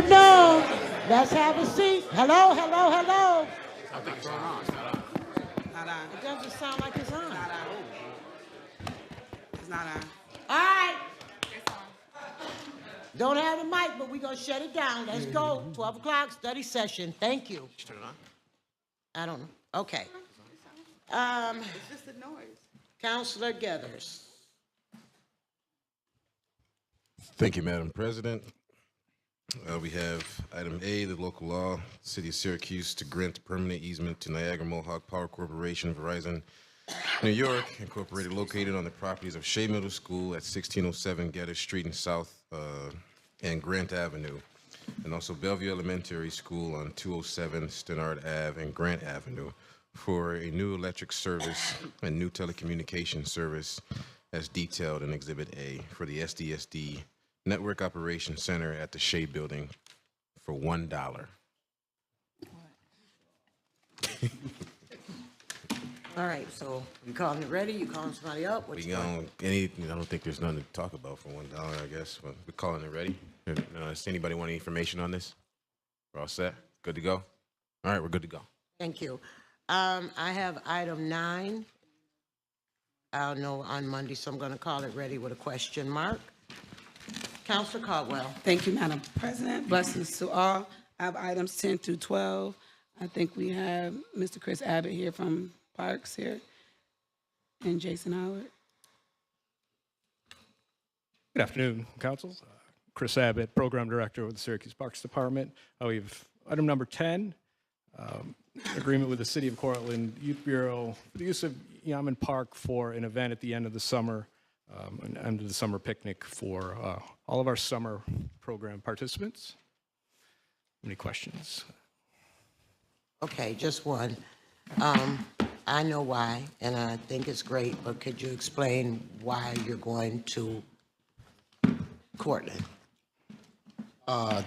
to know. Let's have a seat. Hello, hello, hello. Something's going on. Not on. It doesn't sound like it's on. Not on. It's not on. All right. Don't have the mic, but we're going to shut it down. Let's go. 12 o'clock, study session. Thank you. Turn it on. I don't know. Okay. It's just a noise. Counselor Gathers. Thank you, Madam President. We have item A, the local law, City of Syracuse to grant permanent easement to Niagara Mohawk Power Corporation, Verizon, New York, Incorporated, located on the properties of Shea Middle School at 1607 Gathers Street in South and Grant Avenue, and also Bellevue Elementary School on 207 Stennard Ave and Grant Avenue for a new electric service and new telecommunication service as detailed in Exhibit A for the SDSD Network Operations Center at the Shea Building for $1. All right, so you calling it ready? You calling somebody up? What you doing? I don't think there's nothing to talk about for $1, I guess. But we're calling it ready. Does anybody want any information on this? We're all set? Good to go? All right, we're good to go. Thank you. I have item 9. I'll know on Monday, so I'm going to call it ready with a question mark. Counselor Caldwell. Thank you, Madam President. Blessings to all. I have items 10 through 12. I think we have Mr. Chris Abbott here from Parks here, and Jason Howard. Good afternoon, Council. Chris Abbott, Program Director with the Syracuse Parks Department. We have item number 10, agreement with the City of Cortland Youth Bureau for the use of Yaman Park for an event at the end of the summer, an end of the summer picnic for all of our summer program participants. Any questions? Okay, just one. I know why, and I think it's great, but could you explain why you're going to Cortland?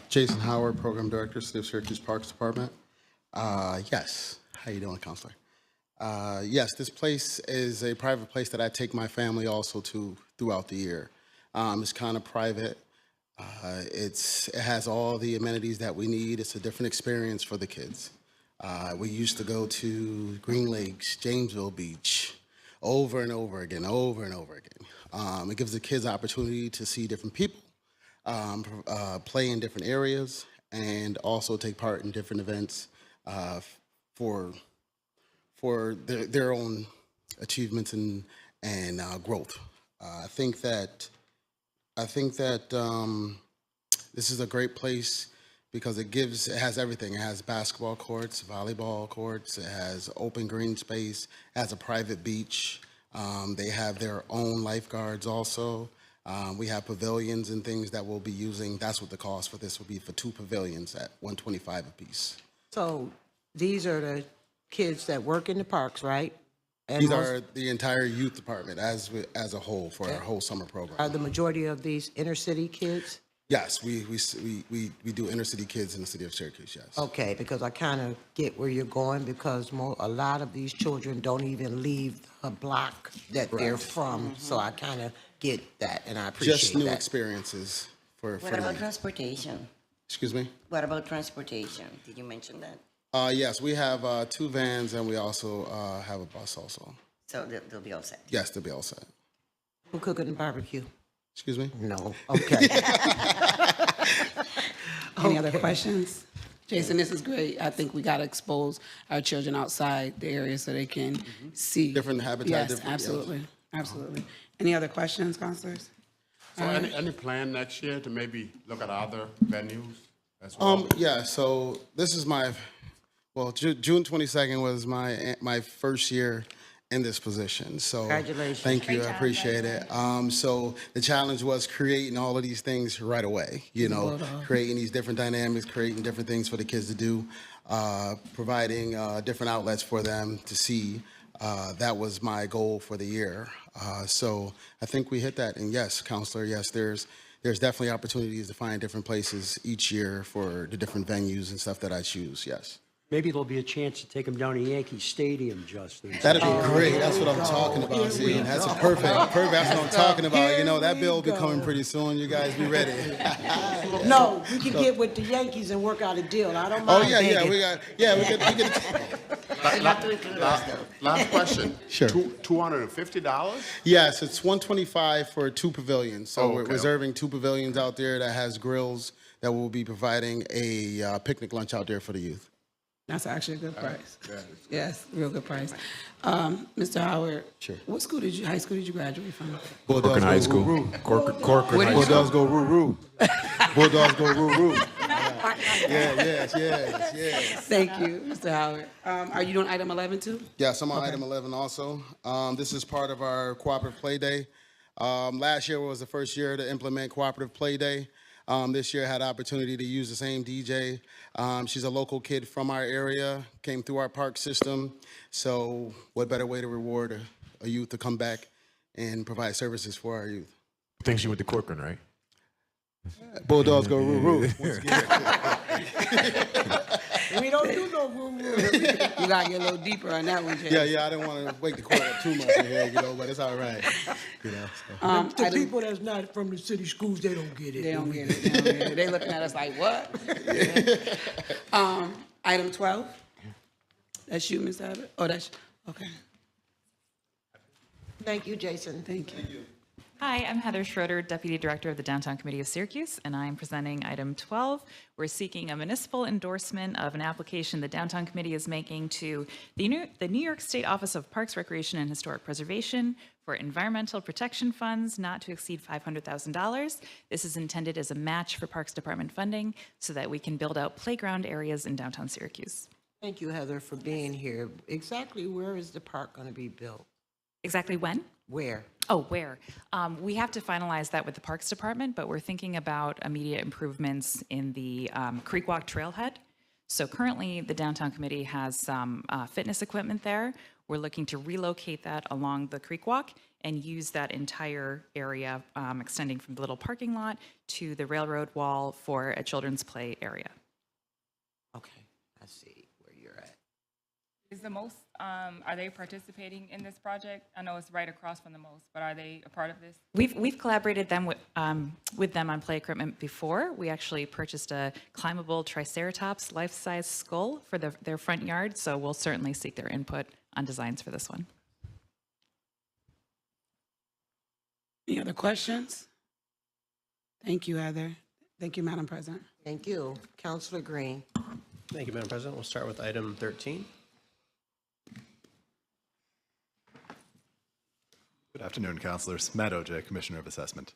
Jason Howard, Program Director, City of Syracuse Parks Department. Yes. How you doing, Counselor? Yes, this place is a private place that I take my family also to throughout the year. It's kind of private. It has all the amenities that we need. It's a different experience for the kids. We used to go to Green Lakes, Jamesville Beach, over and over again, It gives the kids opportunity to see different people, play in different areas, and also take part in different events for their own achievements and growth. I think that this is a great place because it has everything. It has basketball courts, volleyball courts, it has open green space, it has a private beach. They have their own lifeguards also. We have pavilions and things that we'll be using. That's what the cost for this will be, for 2 pavilions at $125 apiece. So these are the kids that work in the parks, right? And These are the entire youth department as a whole for our whole summer program. Are the majority of these inner city kids? Yes, we do inner city kids in the city of Syracuse, yes. Okay, because I kind of get where you're going, because a lot of these children don't even leave a block that they're from. So I kind of get that, and I appreciate that. Just new experiences for What about them. transportation? Excuse me? What about transportation? Did you mention that? Yes, we have 2 vans and we also have a bus also. So they'll be all set. Yes, they'll be all set. Who cooking the barbecue? Excuse me? No. Okay. Any other questions? Jason, this is great. I think we got to expose our children outside the area so they can see. Different habitat. Yes, different, absolutely. Absolutely. Any other questions, counselors? So any plan next year to maybe look at other venues as well? Yeah, so this is June 22nd was my first year in this position. So Congratulations. Thank you, I appreciate it. So the challenge was creating all of these things right away, creating these different dynamics, creating different things for the kids to do, providing different outlets for them to see. That was my goal for the year. So I think we hit that. And yes, Counselor, yes, there's definitely opportunities to find different places each year for the different venues and stuff that I choose, yes. Maybe there'll be a chance to take them down to Yankee Stadium, Justin. That'd be great. That's what I'm talking about. See, that's a perfect. That's what I'm talking about. You know, that bill will be coming pretty soon. You guys be ready. No, we can get with the Yankees and work out a deal. I don't Oh mind yeah, begging. we get. Last question. Sure. $250? Yes, it's $125 for 2 pavilions. So Oh, we're okay. reserving 2 pavilions out there that has grills that will be providing a picnic lunch out there for the youth. That's actually a good price. Yes, real good price. Mr. Howard. Sure. What high school did you graduate from? Bulldogs High go School. roo roo. Corcoran High School. Bulldogs go roo roo. Bulldogs go roo roo. Yes. Thank you, Mr. Howard. Are you doing item 11 too? Yes, I'm on item 11 also. This is part of our cooperative play day. Last year was the first year to implement cooperative play day. This year I had the opportunity to use the same DJ. She's a local kid from our area, came through our park system. So what better way to reward a youth to come back and provide services for our youth? Thinks you went to Corcoran, right? Bulldogs go roo roo. We don't do no room. You gotta get a little deeper on that one, Jay. Yeah, I didn't want to wake the court up too much in here, but it's all right. The people that's not from the city schools, they don't get it. They don't get it. They looking at us like, what? Item 12. That's you, Ms. Abbott? Oh, that's, okay, Thank you, Jason. thank you. Hi, I'm Heather Schroeder, Deputy Director of the Downtown Committee of Syracuse, and I'm presenting item 12. We're seeking a municipal endorsement of an application the Downtown Committee is making to the New York State Office of Parks, Recreation, and Historic Preservation for environmental protection funds not to exceed $500,000. This is intended as a match for Parks Department funding so that we can build out playground areas in downtown Syracuse. Thank you, Heather, for being here. Exactly where is the park going to be built? Exactly when? Where? Oh, where? We have to finalize that with the Parks Department, but we're thinking about immediate improvements in the Creek Walk trailhead. So currently, the Downtown Committee has some fitness equipment there. We're looking to relocate that along the Creek Walk and use that entire area extending from the little parking lot to the railroad wall for a children's play area. Okay, I see where you're at. Is the most, are they participating in this project? I know it's right across from the most, but are they a part of this? We've collaborated them with them on play equipment before. We actually purchased a climbable Triceratops life-size skull for their front yard, so we'll certainly seek their input on designs for this one. Any other questions? Thank you, Heather. Thank you, Madam President. Thank you. Councilor Green. Thank you, Madam President. We'll start with item 13. Good afternoon, councilors. Matt OJ, Commissioner of Assessment.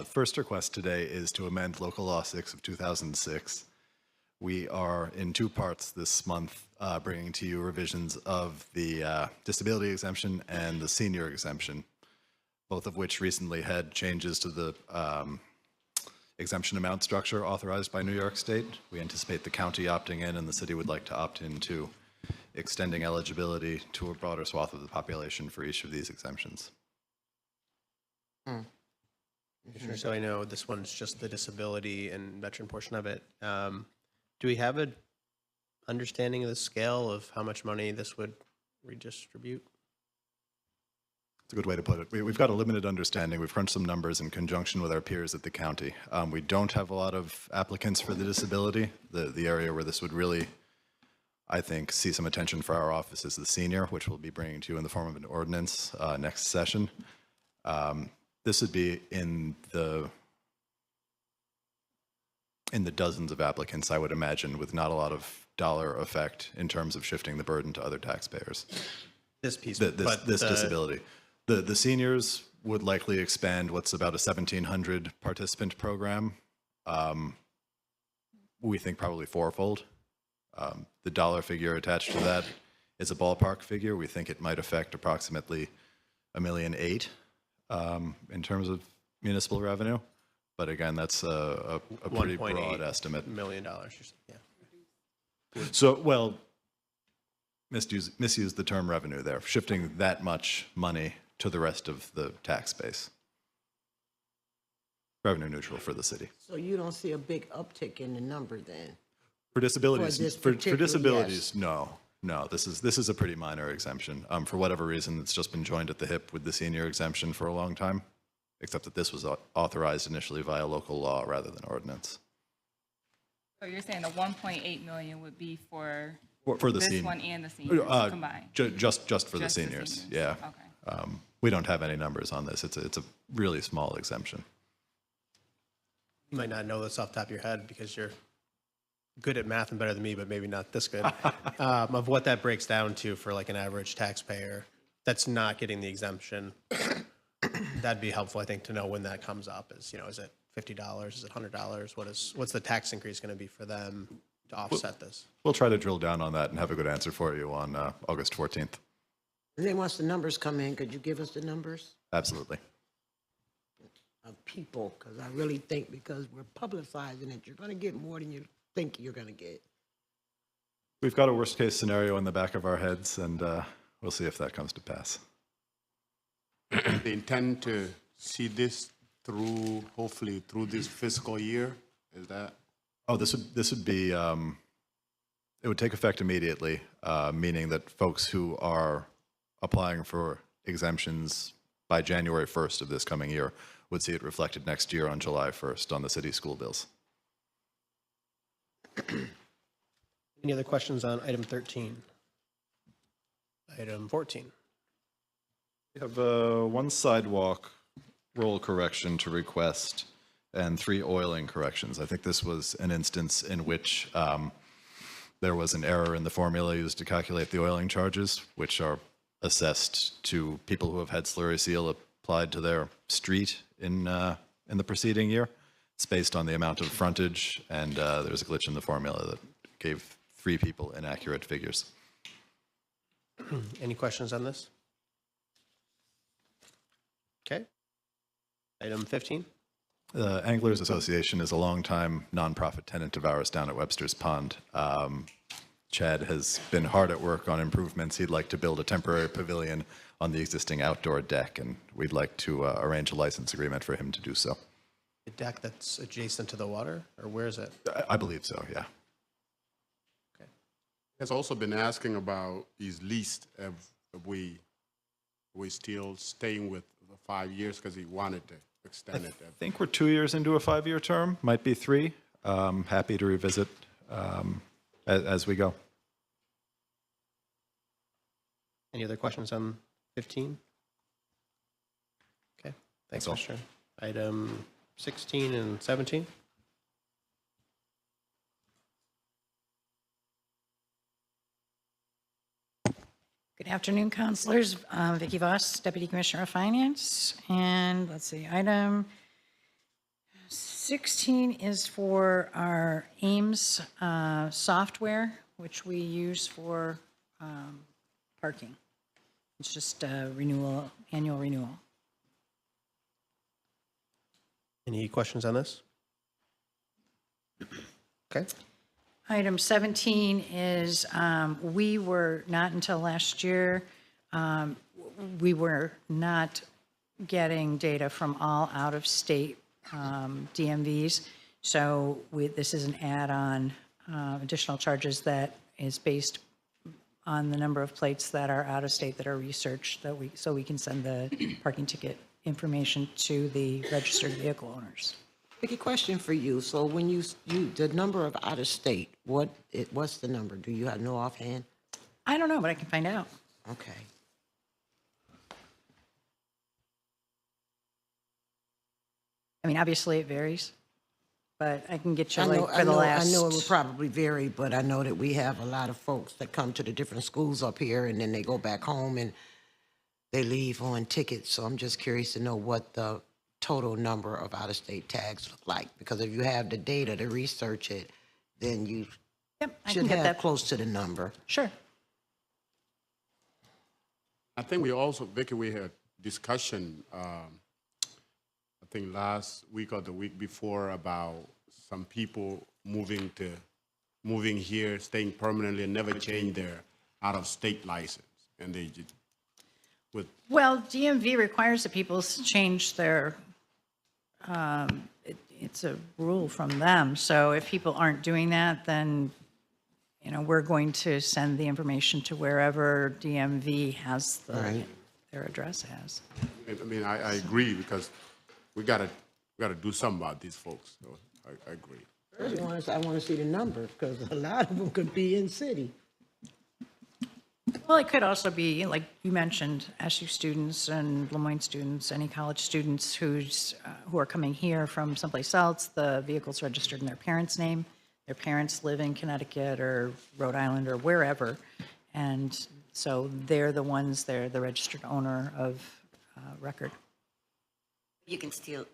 First request today is to amend Local Law 6 of 2006. We are in two parts this month bringing to you revisions of the disability exemption and the senior exemption, both of which recently had changes to the exemption amount structure authorized by New York State. We anticipate the county opting in and the city would like to opt in too, extending eligibility to a broader swath of the population for each of these exemptions. Commissioner, so I know this one's just the disability and veteran portion of it. Do we have an understanding of the scale of how much money this would redistribute? It's a good way to put it. We've got a limited understanding. We've crunched some numbers in conjunction with our peers at the county. We don't have a lot of applicants for the disability. The area where this would really, I think, see some attention for our office is the senior, which we'll be bringing to you in the form of an ordinance next session. This would be in the dozens of applicants, I would imagine, with not a lot of dollar effect in terms of shifting the burden to other taxpayers. This piece, This disability. The seniors would likely expand what's about a 1,700 participant program. We think probably fourfold. The dollar figure attached to that is a ballpark figure. We think it might affect approximately $1.8 million in terms of municipal revenue. But again, that's a pretty broad estimate. $1.8 million. Yeah. So, well, misused the term revenue there, shifting that much money to the rest of the tax base. Revenue neutral for the city. So you don't see a big uptick in the number then? For disabilities, this for particular- disabilities, no. This is a pretty minor exemption. For whatever reason, it's just been joined at the hip with the senior exemption for a long time, except that this was authorized initially via local law rather than ordinance. So you're saying the 1.8 million would be for For the this senior. one and the seniors combined? Just for the Just the seniors, seniors, yeah. okay. We don't have any numbers on this. It's a really small exemption. You might not know this off the top of your head because you're good at math and better than me, but maybe not this good, of what that breaks down to for like an average taxpayer that's not getting the exemption. That'd be helpful, I think, to know when that comes up. Is it $50? Is it $100? What's the tax increase going to be for them to offset this? We'll try to drill down on that and have a good answer for you on August 14th. And then once the numbers come in, could you give us the numbers Absolutely. of people? Because I really think because we're publicizing it, you're going to get more than you think you're going to get. We've got a worst case scenario in the back of our heads, and we'll see if that comes to pass. They intend to see this through, hopefully through this fiscal year, is that? Oh, this would be, it would take effect immediately, meaning that folks who are applying for exemptions by January 1st of this coming year would see it reflected next year on July 1st on the city school bills. Any other questions on item 13? Item 14. We have one sidewalk roll correction to request and 3 oiling corrections. I think this was an instance in which there was an error in the formula used to calculate the oiling charges, which are assessed to people who have had slurry seal applied to their street in the preceding year. It's based on the amount of frontage, and there's a glitch in the formula that gave 3 people inaccurate figures. Any questions on this? Okay. Item 15. The Anglers Association is a longtime nonprofit tenant of ours down at Webster's Pond. Chad has been hard at work on improvements. He'd like to build a temporary pavilion on the existing outdoor deck, and we'd like to arrange a license agreement for him to do so. The deck that's adjacent to the water, or where is it? I believe so, yeah. Okay. Has also been asking about his lease, if we still staying with the 5 years because he wanted to extend it. I think we're 2 years into a 5-year term, might be 3. Happy to revisit as we go. Any other questions on 15? Okay, thanks, That's all. Commissioner. Item 16 and 17? Good afternoon, councilors. Vicki Voss, Deputy Commissioner of Finance. And let's see, item 16 is for our Ames software, which we use for parking. It's just a renewal, annual renewal. Any questions on this? Okay. Item 17 is, we were not until last year, we were not getting data from all out-of-state DMVs. So this is an add-on additional charges that is based on the number of plates that are out-of-state that are researched, so we can send the parking ticket information to the registered vehicle owners. Vicky, question for you. So when you the number of out of state, what's the number? Do you have no offhand? I don't know, but I can find out. Okay. I mean, obviously it varies, but I can get you I like know, for the last. I know it would probably vary, but I know that we have a lot of folks that come to the different schools up here and then they go back home and they leave on tickets. So I'm just curious to know what the total number of out-of-state tags look like. Because if you have the data to research it, then you Yep, I should can get have that. close to the number. Sure. I think we also, Vicky, we had discussion, I think last week or the week before, about some people moving here, staying permanently and never change their out-of-state license. And they just, Well, DMV requires that people change their, it's a rule from them. So if people aren't doing that, then we're going to send the information to wherever DMV has Right. their address has. I mean, I agree because we gotta do something about these folks. So I agree. First, I want to see the number, because a lot of them could be in city. Well, it could also be, like you mentioned, SU students and Lemoyne students, any college students who are coming here from someplace else, the vehicle's registered in their parents' name, their parents live in Connecticut or Rhode Island or wherever, and so they're the registered owner of record. You can still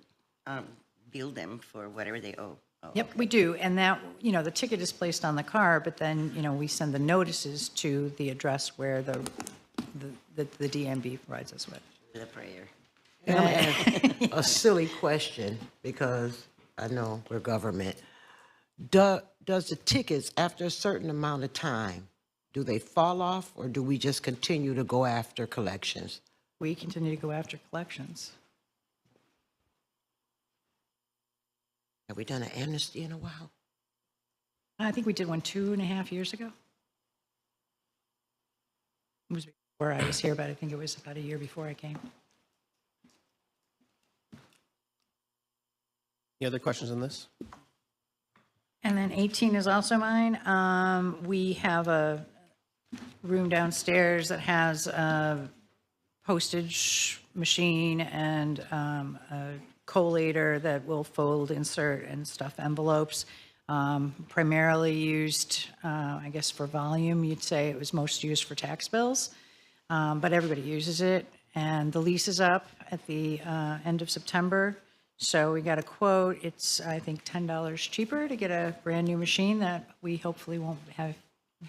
bill them for whatever they owe. Oh, Yep, we do, and that, the ticket is placed on the car, but then, we send the notices to the address where the DMV provides us with. The prayer. And I'm going to ask a silly question, because I know we're government. Does the tickets, after a certain amount of time, do they fall off, or do we just continue to go after collections? We continue to go after collections. Have we done an amnesty in a while? I think we did one 2.5 years ago. It was before I was here, but I think it was about a year before I came. Any other questions on this? And then 18 is also mine. We have a room downstairs that has a postage machine and a collator that will fold, insert, and stuff envelopes. Primarily used, I guess, for volume. You'd say it was most used for tax bills, but everybody uses it. And the lease is up at the end of September. So we got a quote. It's, I think, $10 cheaper to get a brand new machine that we hopefully won't have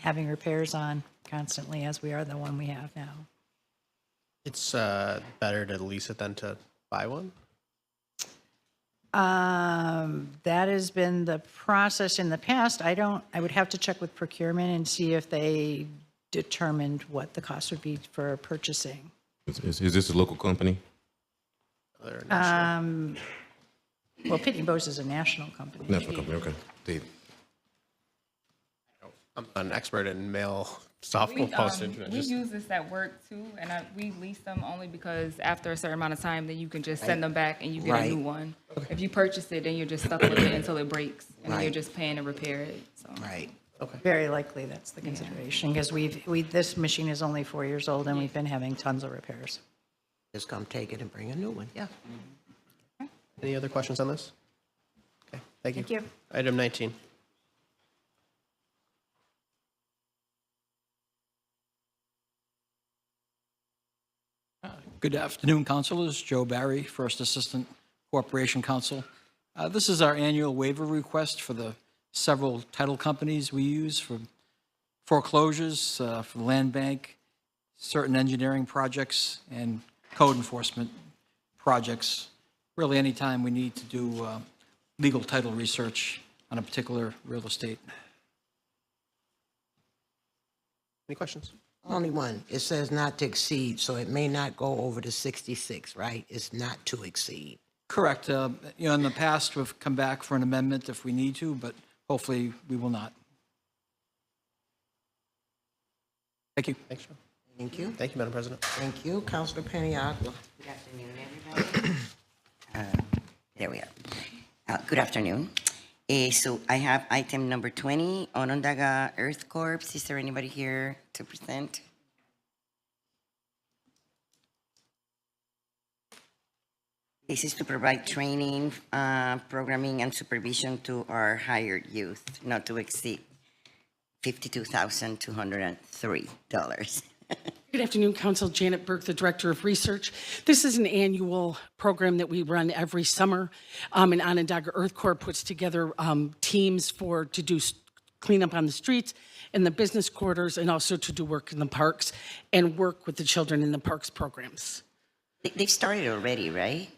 having repairs on constantly, as we are the one we have now. It's better to lease it than to buy one? That has been the process in the past. I would have to check with procurement and see if they determined what the cost would be for purchasing. Is this a local company? Well, Pitney Bowes is a national company. National company, okay. Dave. I'm not an expert in mail software postage. We use this at work too, and we lease them only because after a certain amount of time, then you can just send them back and you get a new one. If you purchase it, then you're just stuck with it until it breaks, and then you're just paying to repair it. So. Right. Okay. Very likely that's the consideration, because this machine is only 4 years old and we've been having tons of repairs. Just come take it and bring a new one, yeah. Any other questions on this? Okay, thank you. Thank you. Item 19. Good afternoon, councilors. Joe Barry, First Assistant Corporation Counsel. This is our annual waiver request for the several title companies we use for foreclosures, for the land bank, certain engineering projects, and code enforcement projects. Really, anytime we need to do legal title research on a particular real estate. Any questions? Only one. It says not to exceed, so it may not go over the 66, right? It's not to exceed. Correct. In the past, we've come back for an amendment if we need to, but hopefully we will not. Thank you. Thanks, Joe. Thank you. Thank you, Madam President. Thank you. Councilor Paniagua. Good afternoon, everybody. There we are. Good afternoon. So I have item number 20, Onondaga Earth Corps. Is there anybody here to present? This is to provide training, programming, and supervision to our hired youth, not to exceed $52,203. Good afternoon, Council. Janet Burke, the Director of Research. This is an annual program that we run every summer. And Onondaga Earth Corps puts together teams to do cleanup on the streets and the business quarters, and also to do work in the parks and work with the children in the parks programs. They've started already, right?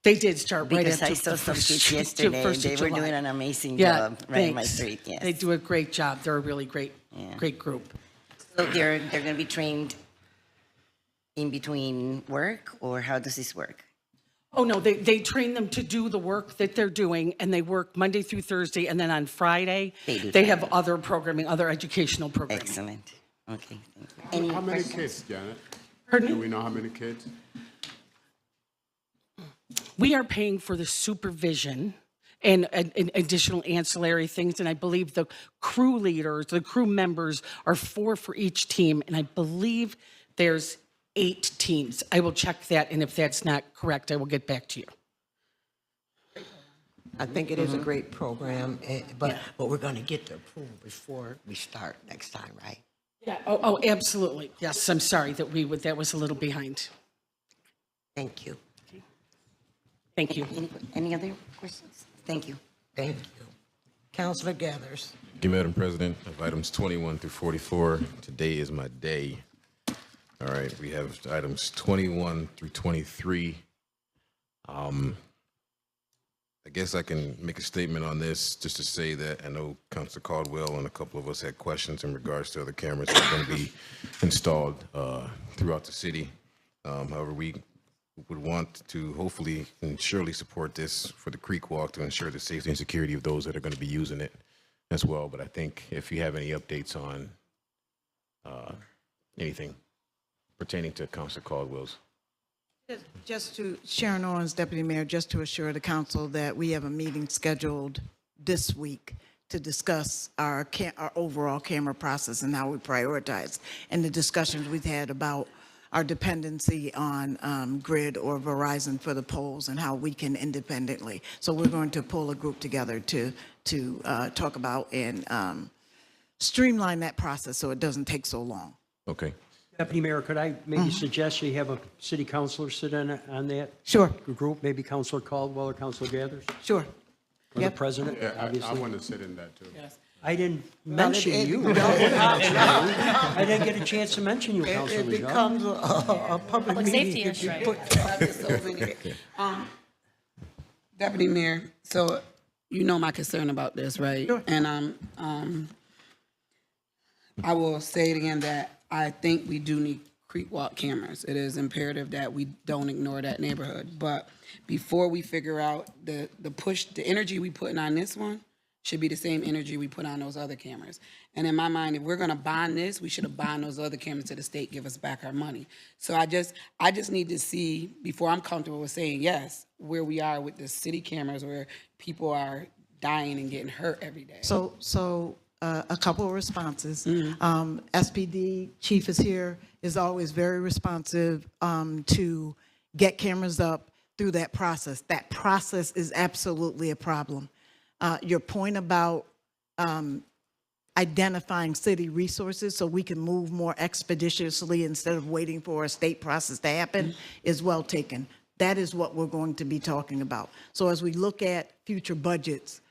They did start right Because after I saw the some first- kids the yesterday. 1st of They were July. doing an amazing Yeah, job right in my thanks. street. Yes. They do a great job. They're a really great group. So they're going to be trained in between work, or how does this work? Oh, no, they train them to do the work that they're doing, and they work Monday through Thursday, and then on Friday, they have other programming, other educational programming. Excellent. Okay, thank you. How many kids, Janet? Pardon me? Do we know how many kids? We are paying for the supervision and additional ancillary things, and I believe the crew leaders, the crew members are 4 for each team, and I believe there's 8 teams. I will check that, and if that's not correct, I will get back to you. I think it is a great program, but we're going to get the approval before we start next time, right? Yeah. Oh, absolutely. Yes, I'm sorry that was a little behind. Thank you. Thank you. Any other questions? Thank you. Thank you. Councilor Gathers. Thank you, Madam President. Of items 21 through 44, today is my day. All right, we have items 21 through 23. I guess I can make a statement on this just to say that I know Councilor Caldwell and a couple of us had questions in regards to other cameras that are going to be installed throughout the city. However, we would want to hopefully and surely support this for the creek walk to ensure the safety and security of those that are going to be using it as well. But I think if you have any updates on anything pertaining to Councilor Caldwell's. Just to, Sharon Owens, Deputy Mayor, just to assure the council that we have a meeting scheduled this week to discuss our overall camera process and how we prioritize, and the discussions we've had about our dependency on Grid or Verizon for the polls and how we can independently. So we're going to pull a group together to talk about and streamline that process so it doesn't take so long. Okay. Deputy Mayor, could I maybe suggest you have a city councilor sit in on that? Sure. Group, maybe Councilor Caldwell or Councilor Gathers? Sure. Or the president, Yeah, I obviously. want to sit in that too. Yes. I didn't mention you. I didn't get a chance to mention you, Councilor. It becomes a public meeting. safety if you issue. put- Deputy Mayor, so you know my concern about this, right? Sure. And I will say it again that I think we do need creek walk cameras. It is imperative that we don't ignore that neighborhood. But before we figure out the energy we putting on this one should be the same energy we put on those other cameras. And in my mind, if we're gonna bond this, we should have bond those other cameras to the state, give us back our money. So I just need to see, before I'm comfortable with saying yes, where we are with the city cameras where people are dying and getting hurt every day. So a couple of responses. SPD chief is here, is always very responsive to get cameras up through that process. That process is absolutely a problem. Your point about identifying city resources so we can move more expeditiously instead of waiting for a state process to happen is well taken. That is what we're going to be talking about. So as we look at future budgets,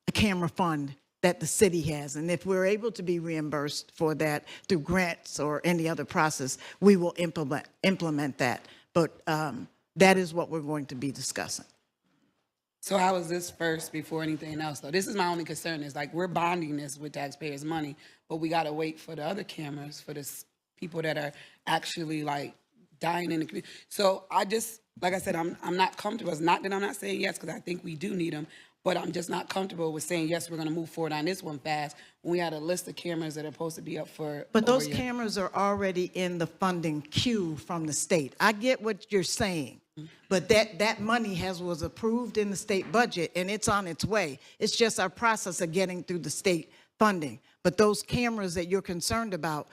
a camera fund that the city has, and if we're able to be reimbursed for that through grants or any other process, we will implement that. But that is what we're going to be discussing. So how is this first before anything else, though? This is my only concern, is like, we're bonding this with taxpayers' money, but we gotta wait for the other cameras, for the people that are actually like dying in the community. So I just, like I said, I'm not comfortable. It's not that I'm not saying yes, because I think we do need them, but I'm just not comfortable with saying, yes, we're gonna move forward on this one fast, when we had a list of cameras that are supposed to be up for But over those a year. cameras are already in the funding queue from the state. I get what you're saying, but that money was approved in the state budget and it's on its way. It's just our process of getting through the state funding. But those cameras that you're concerned about,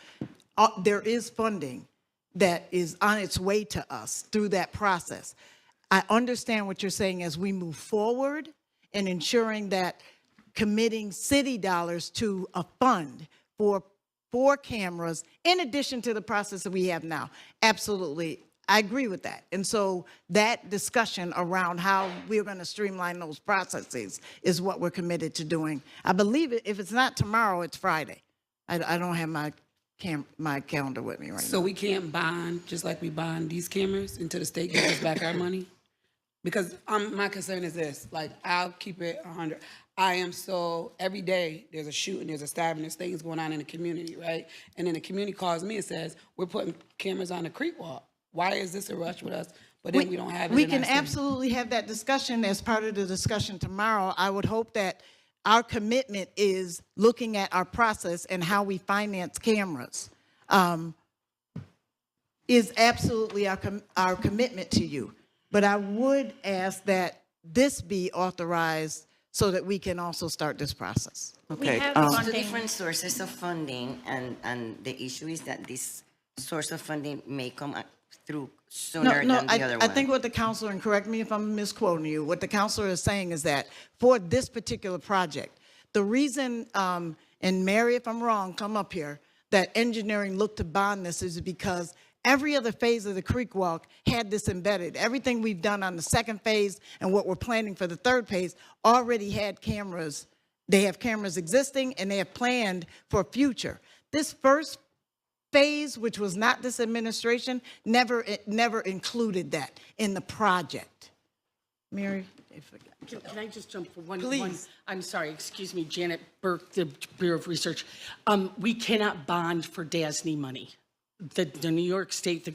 there is funding that is on its way to us through that process. I understand what you're saying as we move forward and ensuring that committing city dollars to a fund for cameras, in addition to the process that we have now. Absolutely, I agree with that. And so that discussion around how we're going to streamline those processes is what we're committed to doing. I believe if it's not tomorrow, it's Friday. I don't have my calendar with me right now. So we can't bond, just like we bond these cameras, until the state gives us back our money? Because my concern is this, like, I'll keep it 100. I am so, every day there's a shooting, there's a stabbing, there's things going on in the community, right? And then the community calls me and says, we're putting cameras on the creek walk. Why is this a rush with us but then we don't have it We in can our city. absolutely have that discussion as part of the discussion tomorrow. I would hope that our commitment is looking at our process and how we finance cameras. Is absolutely our commitment to you. But I would ask that this be authorized so that we can also start this process. Okay. have Two funding. different sources of funding, and the issue is that this source of funding may come through sooner than the other I one. think what the counselor, and correct me if I'm misquoting you, what the counselor is saying is that for this particular project, the reason, and Mary, if I'm wrong, come up here, that engineering looked to bond this is because every other phase of the creek walk had this embedded. Everything we've done on the second phase and what we're planning for the third phase already had cameras. They have cameras existing and they have planned for future. This first phase, which was not this administration, never included that in the project. Mary? Can I just jump for one? Please. I'm sorry, excuse me, Janet Burke, the Bureau of Research. We cannot bond for DASNY money. The New York State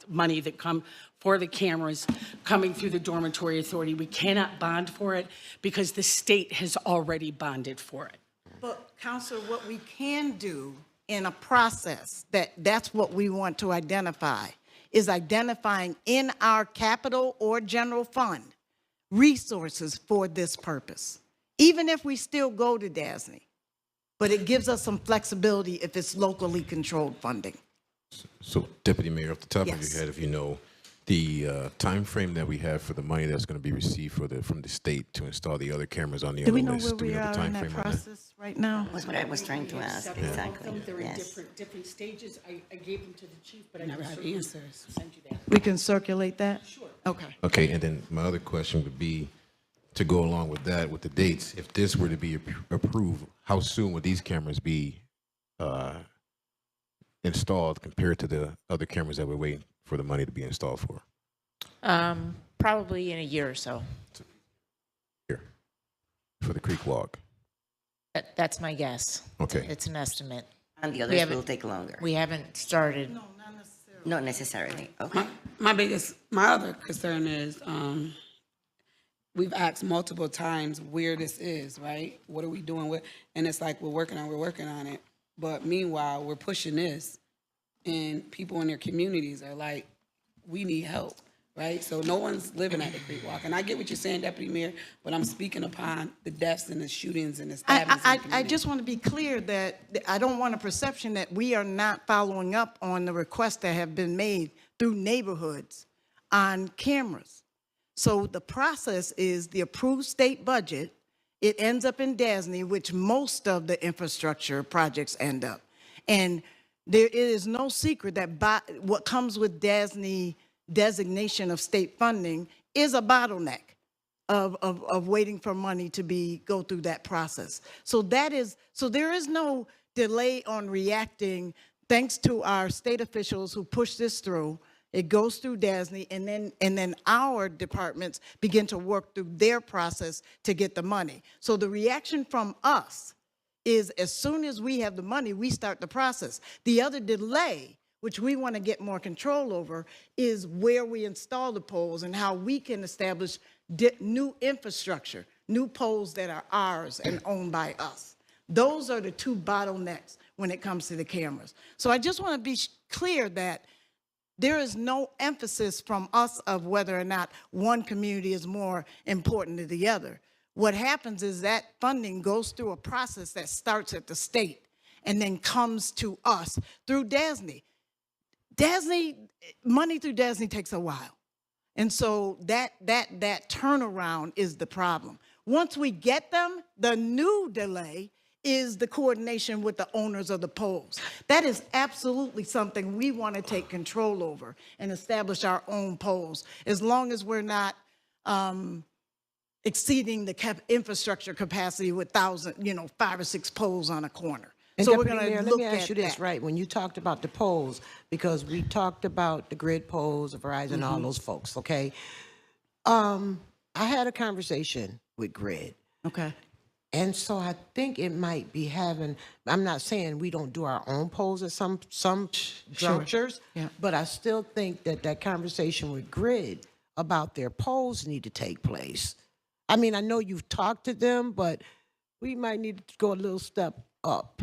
money that come for the cameras coming through the Dormitory Authority, we cannot bond for it because the state has already bonded for it. But Counselor, what we can do in a process, that's what we want to identify, is identifying in our capital or general fund resources for this purpose, even if we still go to DASNY. But it gives us some flexibility if it's locally controlled funding. So, Deputy Mayor, off the top of Yes. your head, if you know the time frame that we have for the money that's going to be received from the state to install the other cameras on the Do other we know list, where do we we have a are in time that frame on that? process right now? That's what I was trying to ask, Several of exactly, them, they're in yes. different stages. I gave them to the chief, but I Never can had certainly answers. send you that. We can circulate that? Sure. Okay. Okay, and then my other question would be, to go along with that, with the dates, if this were to be approved, how soon would these cameras be installed compared to the other cameras that we're waiting for the money to be installed for? Probably in a year or so. Here, for the creek walk. That's my guess. Okay. It's an estimate. And the We others haven't- will take longer. We haven't started. Not necessarily, okay. My other concern is, we've asked multiple times where this is, right? What are we doing with, and it's like, we're working on it. But meanwhile, we're pushing this and people in their communities are like, we need help, right? So no one's living at the creek walk. And I get what you're saying, Deputy Mayor, but I'm speaking upon the deaths and the shootings and the stabbings. in the I community. just want to be clear that I don't want a perception that we are not following up on the requests that have been made through neighborhoods on cameras. So the process is the approved state budget, it ends up in DASNY, which most of the infrastructure projects end up. And there is no secret that what comes with DASNY designation of state funding is a bottleneck of waiting for money to go through that process. So there is no delay on reacting thanks to our state officials who push this through. It goes through DASNY, and then our departments begin to work through their process to get the money. So the reaction from us is as soon as we have the money, we start the process. The other delay, which we want to get more control over, is where we install the poles and how we can establish new infrastructure, new poles that are ours and owned by us. Those are the two bottlenecks when it comes to the cameras. So I just want to be clear that there is no emphasis from us of whether or not one community is more important than the other. What happens is that funding goes through a process that starts at the state and then comes to us through DASNY. Money through DASNY takes a while. And so that turnaround is the problem. Once we get them, the new delay is the coordination with the owners of the poles. That is absolutely something we want to take control over and establish our own poles, as long as we're not exceeding the infrastructure capacity with 5 or 6 poles on a corner. And So we're Deputy going Mayor, to let look me at ask you this, that. right? When you talked about the poles, because we talked about the grid poles, Verizon, all those folks, okay? I had a conversation with Grid. Okay. And so I think it might be I'm not saying we don't do our own polls at some junctures, Yeah. but I still think that conversation with Grid about their polls need to take place. I mean, I know you've talked to them, but we might need to go a little step up.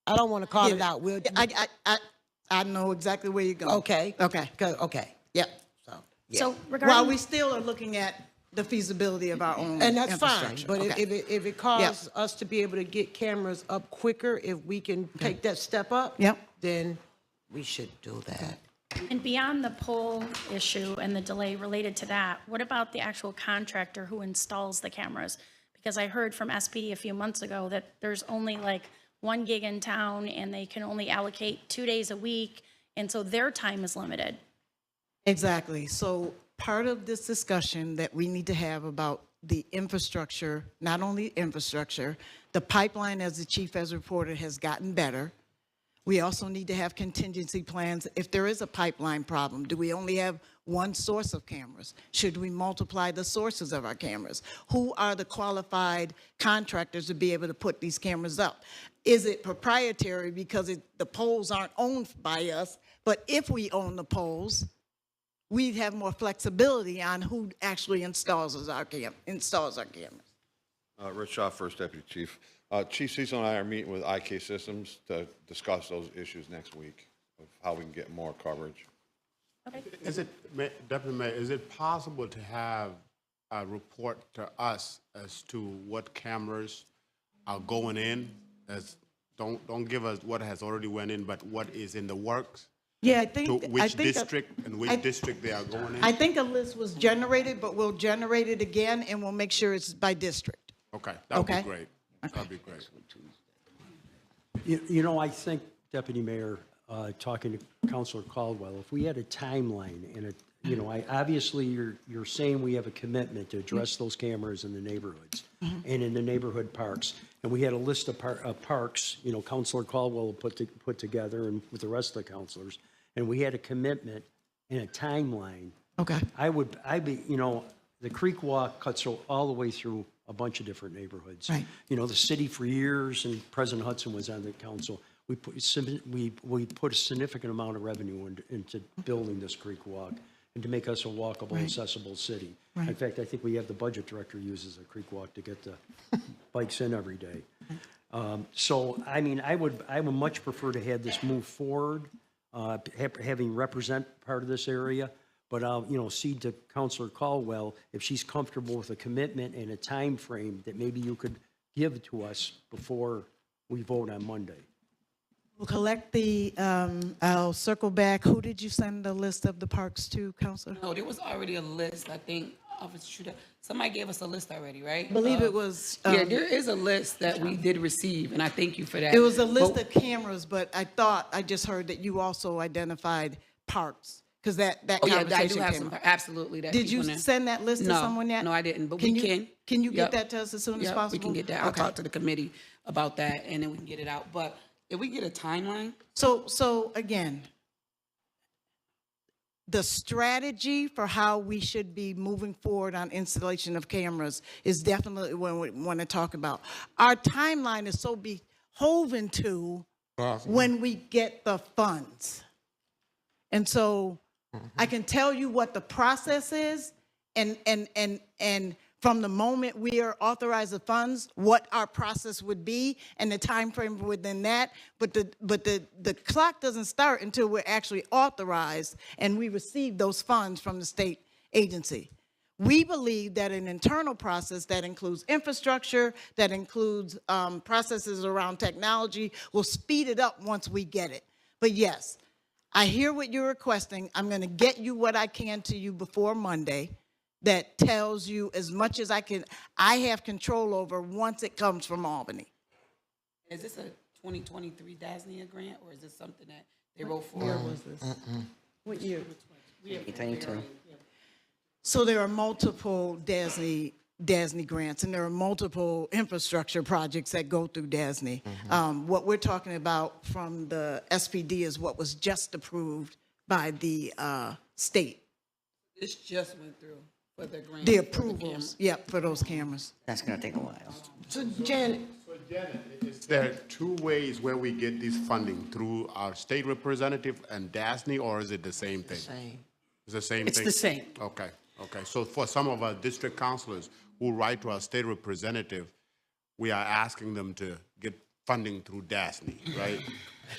I don't want to call it out. I know exactly where you're going. Okay. Okay. Okay. Yep. Yeah. So regarding. While we still are looking at the feasibility of our own And that's fine, infrastructure. but Okay. if it causes us to be able to get cameras up quicker, if we can take that step up, Yep. then we should do that. And beyond the pole issue and the delay related to that, what about the actual contractor who installs the cameras? Because I heard from SPD a few months ago that there's only like 1 gig in town and they can only allocate 2 days a week, and so their time is limited. Exactly. So part of this discussion that we need to have about the infrastructure, not only infrastructure, the pipeline, as the chief has reported, has gotten better. We also need to have contingency plans. If there is a pipeline problem, do we only have one source of cameras? Should we multiply the sources of our cameras? Who are the qualified contractors to be able to put these cameras up? Is it proprietary because the poles aren't owned by us, but if we own the poles, we'd have more flexibility on who actually installs our cameras. Rich Shaw, First Deputy Chief. Chief Cecil and I are meeting with IK Systems to discuss those issues next week of how we can get more coverage. Is it, Deputy Mayor, is it possible to have a report to us as to what cameras are going in? Don't give us what has already went in, but what is in the works? Yeah, To which district and which district they are going in? I think a list was generated, but we'll generate it again and we'll make sure it's by district. Okay, that would Okay. be great. That'd be great. You know, I think, Deputy Mayor, talking to Councilor Caldwell, if we had a timeline and obviously you're saying we have a commitment to address those cameras in the neighborhoods and in the neighborhood parks. And we had a list of parks, Councilor Caldwell put together and with the rest of the councilors. And we had a commitment and a timeline. Okay. I'd be, the Creek Walk cuts all the way through a bunch of different neighborhoods. Right. The city for years, and President Hudson was on the council, we put a significant amount of revenue into building this Creek Walk and to make us a walkable, Right. accessible city. Right. In fact, I think we have the budget director uses a Creek Walk to get the bikes in every day. So, I mean, I would much prefer to have this move forward, having represent part of this area. But I'll, cede to Councilor Caldwell if she's comfortable with a commitment and a time frame that maybe you could give to us before we vote on Monday. We'll collect I'll circle back. Who did you send the list of the parks to, Councilor? No, there was already a list, I think, Officer Shooter. Somebody gave us a list already, right? I believe it was. Yeah, there is a list that we did receive, and I thank you for that. It was a list of cameras, but I just heard that you also identified parks. Because that Oh, yeah, I conversation do have came some, up. absolutely. That Did you people in there. send that list to No, someone yet? No, I didn't, but Can we you- can. Can you Yep. get that to us as soon as Yep, possible? we can get that. I'll Okay. talk to the committee about that, and then we can get it out. But if we get a timeline, So again, the strategy for how we should be moving forward on installation of cameras is definitely what we want to talk about. Our timeline is so beholden to when we get the funds. And so I can tell you what the process is and from the moment we are authorized the funds, what our process would be and the time frame within that. But the clock doesn't start until we're actually authorized and we receive those funds from the state agency. We believe that an internal process that includes infrastructure, that includes processes around technology, will speed it up once we get it. But yes, I hear what you're requesting. I'm going to get you what I can to you before Monday that tells you as much as I have control over once it comes from Albany. is this a 2023 DASNY grant, or is this something that they wrote for? Where was this? What year? 2022. So there are multiple DASNY grants, and there are multiple infrastructure projects that go through DASNY. What we're talking about from the SPD is what was just approved by the state. This just went through for the grant. The for approvals, yep, for those cameras. That's going to take a while. So Janet, There are two ways where we get this funding, through our state representative and DASNY, or is it the same thing? same. It's the same thing? It's the same. Okay, okay. So for some of our district councilors who write to our state representative, we are asking them to get funding through DASNY, right?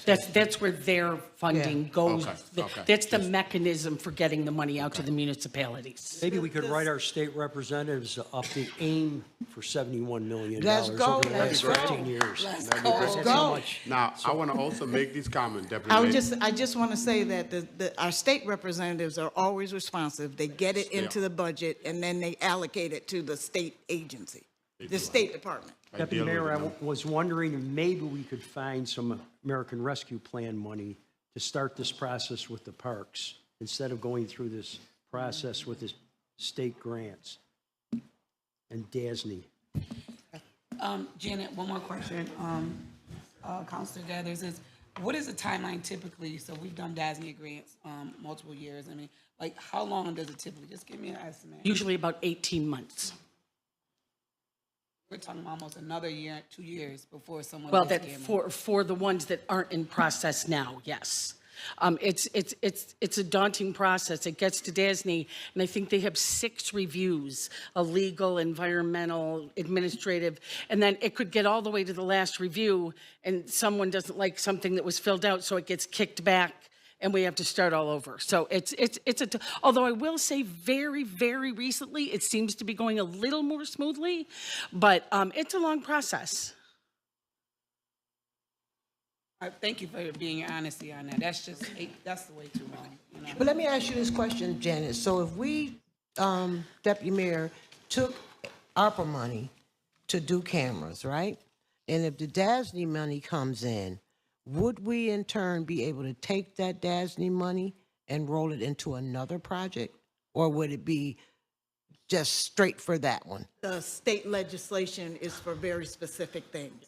That's where their funding goes. Okay, okay. That's the mechanism for getting the money out to the municipalities. Maybe we could write our state representatives up the aim for $71 million Let's go, over the let's next go. 15 years. Let's Because go. that's Let's how go. much- Now, I want to also make these comments, Deputy I Mayor. just want to say that our state representatives are always responsive. They get it into the budget, and then they allocate it to the state agency, the State Department. Deputy Mayor, I was wondering if maybe we could find some American Rescue Plan money to start this process with the parks, instead of going through this process with the state grants and DASNY. Janet, one more question. Counselor Gathers is, what is the timeline typically? So we've done DASNY grants multiple years. I mean, like, how long does it typically? Just give me an estimate. Usually about 18 months. We're talking almost another year, 2 years before someone. Well, gets that camera. for the ones that aren't in process now, yes. It's a daunting process. It gets to DASNY, and I think they have 6 reviews: a legal, environmental, administrative, and then it could get all the way to the last review, and someone doesn't like something that was filled out, so it gets kicked back, and we have to start all over. So although I will say very, very recently, it seems to be going a little more smoothly, but it's a long process. Thank you for being your honesty on that. That's the way too long. You know? But let me ask you this question, Janet. So if we, Deputy Mayor, took ARPA money to do cameras, right? And if the DASNY money comes in, would we in turn be able to take that DASNY money and roll it into another project? Or would it be just straight for that one? The state legislation is for very specific things.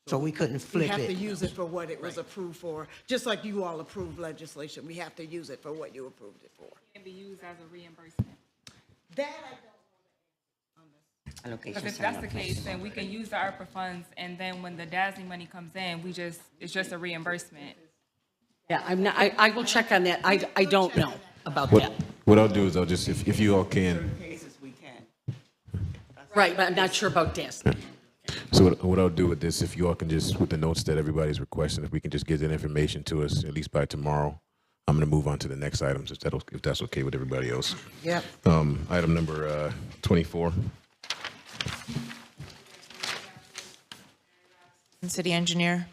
So we couldn't We flip have to it? use it for what it was approved for, just like you all approved legislation. We have to use it for what you approved it for. It can be used as a reimbursement. That I Because if that's the case, then we can use the ARPA funds, and then when the DASNY money comes in, it's just a reimbursement. Yeah, I will check on that. I don't know about that. What I'll do is I'll just, if you all can, cases we can. Right, but I'm not sure about DASNY. so what I'll do with this, if you all can just, with the notes that everybody's requesting, if we can just get that information to us at least by tomorrow, I'm going to move on to the next items, if that's okay with everybody else. Yep. Item number 24. City Engineer.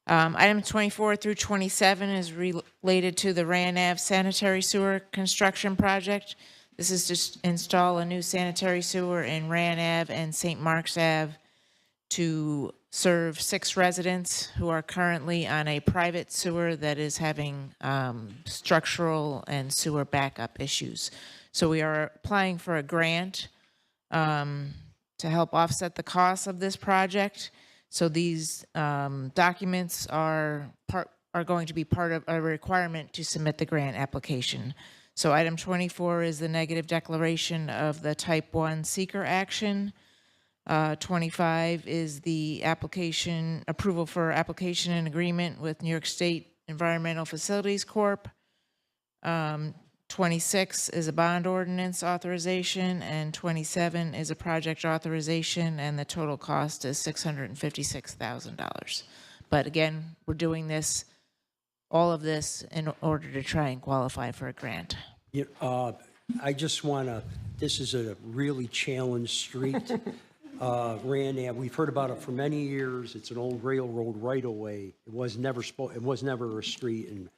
Item 24 through 27 is related to the Rand Ave sanitary sewer construction project. This is to install a new sanitary sewer in Rand Ave and St. Mark's Ave to serve 6 residents who are currently on a private sewer that is having structural and sewer backup issues. So we are applying for a grant to help offset the costs of this project. So these documents are going to be part of a requirement to submit the grant application. So item 24 is the negative declaration of the type 1 seeker action. 25 is the application, approval for application and agreement with New York State Environmental Facilities Corp. 26 is a bond ordinance authorization, and 27 is a project authorization, and the total cost is $656,000. But again, we're doing this, all of this, in order to try and qualify for a grant. I just want to, this is a really challenged street. Rand Ave, we've heard about it for many years. It's an old railroad right-of-way. It was never a street, and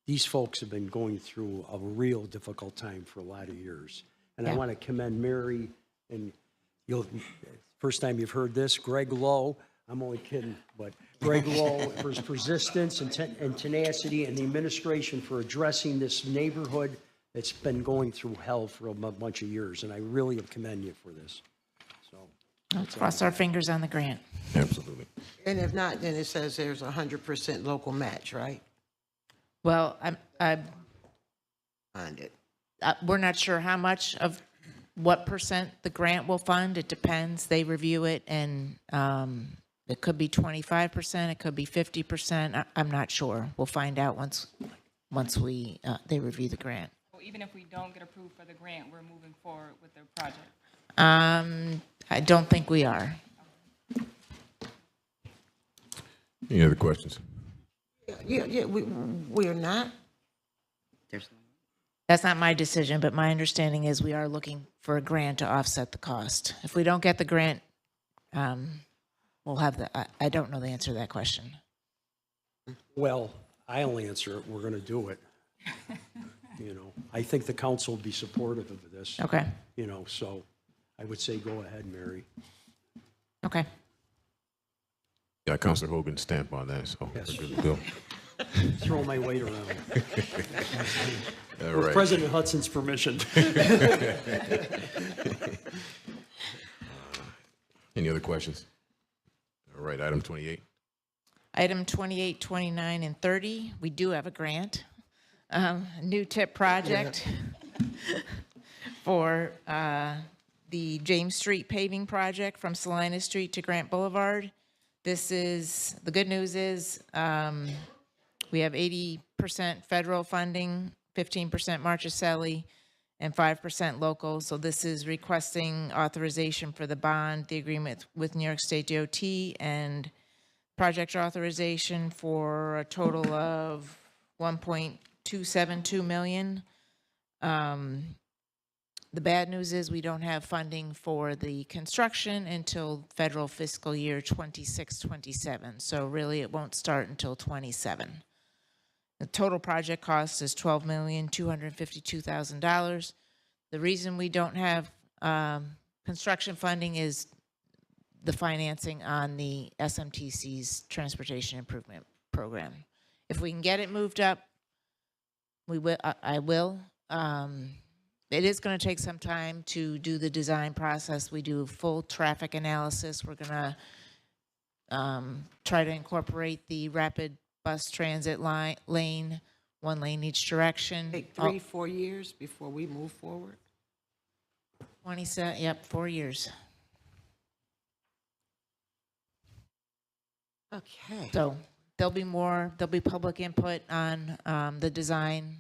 these folks have been going through a real difficult time for a lot of years. And I want to commend Mary, and first time you've heard this, Greg Lowe, I'm only kidding, but Greg Lowe for his persistence and tenacity, and the administration for addressing this neighborhood that's been going through hell for a bunch of years. And I really commend you for this. Let's cross our fingers on the grant. Absolutely. And if not, then it says there's 100% local match, right? Well, Find it. we're not sure how much of what percent the grant will fund. It depends. They review it, and it could be 25%, it could be 50%. I'm not sure. We'll find out once they review the grant. even if we don't get approved for the grant, we're moving forward with the project? I don't think we are. Any other questions? Yeah, we're not. That's not my decision, but my understanding is we are looking for a grant to offset the cost. If we don't get the grant, we'll have I don't know the answer to that question. Well, I'll answer it. We're going to do it. You know, I think the council will be supportive of this. Okay. You know, so I would say go ahead, Mary. Okay. Got Councilor Hogan's stamp on that, so Yes. we're good to go. Throw my weight around. All With right. President Hudson's permission. Any other questions? All right, item 28. Item 28, 29, and 30, we do have a grant, new tip project for the James Street paving project from Salinas Street to Grant Boulevard. This is, the good news is we have 80% federal funding, 15% Marchicelli, and 5% local. So this is requesting authorization for the bond, the agreement with New York State DOT, and project authorization for a total of $1.272 million. The bad news is we don't have funding for the construction until federal fiscal year 26-27. So really it won't start until 27. The total project cost is $12,252,000. The reason we don't have construction funding is the financing on the SMTC's Transportation Improvement Program. If we can get it moved up, we will. I will. It is going to take some time to do the design process. We do full traffic analysis. We're going to try to incorporate the rapid bus transit lane, one lane each direction. Take 3-4 years before we move forward. 27. Yep, 4 years. Okay. So there'll be public input on the design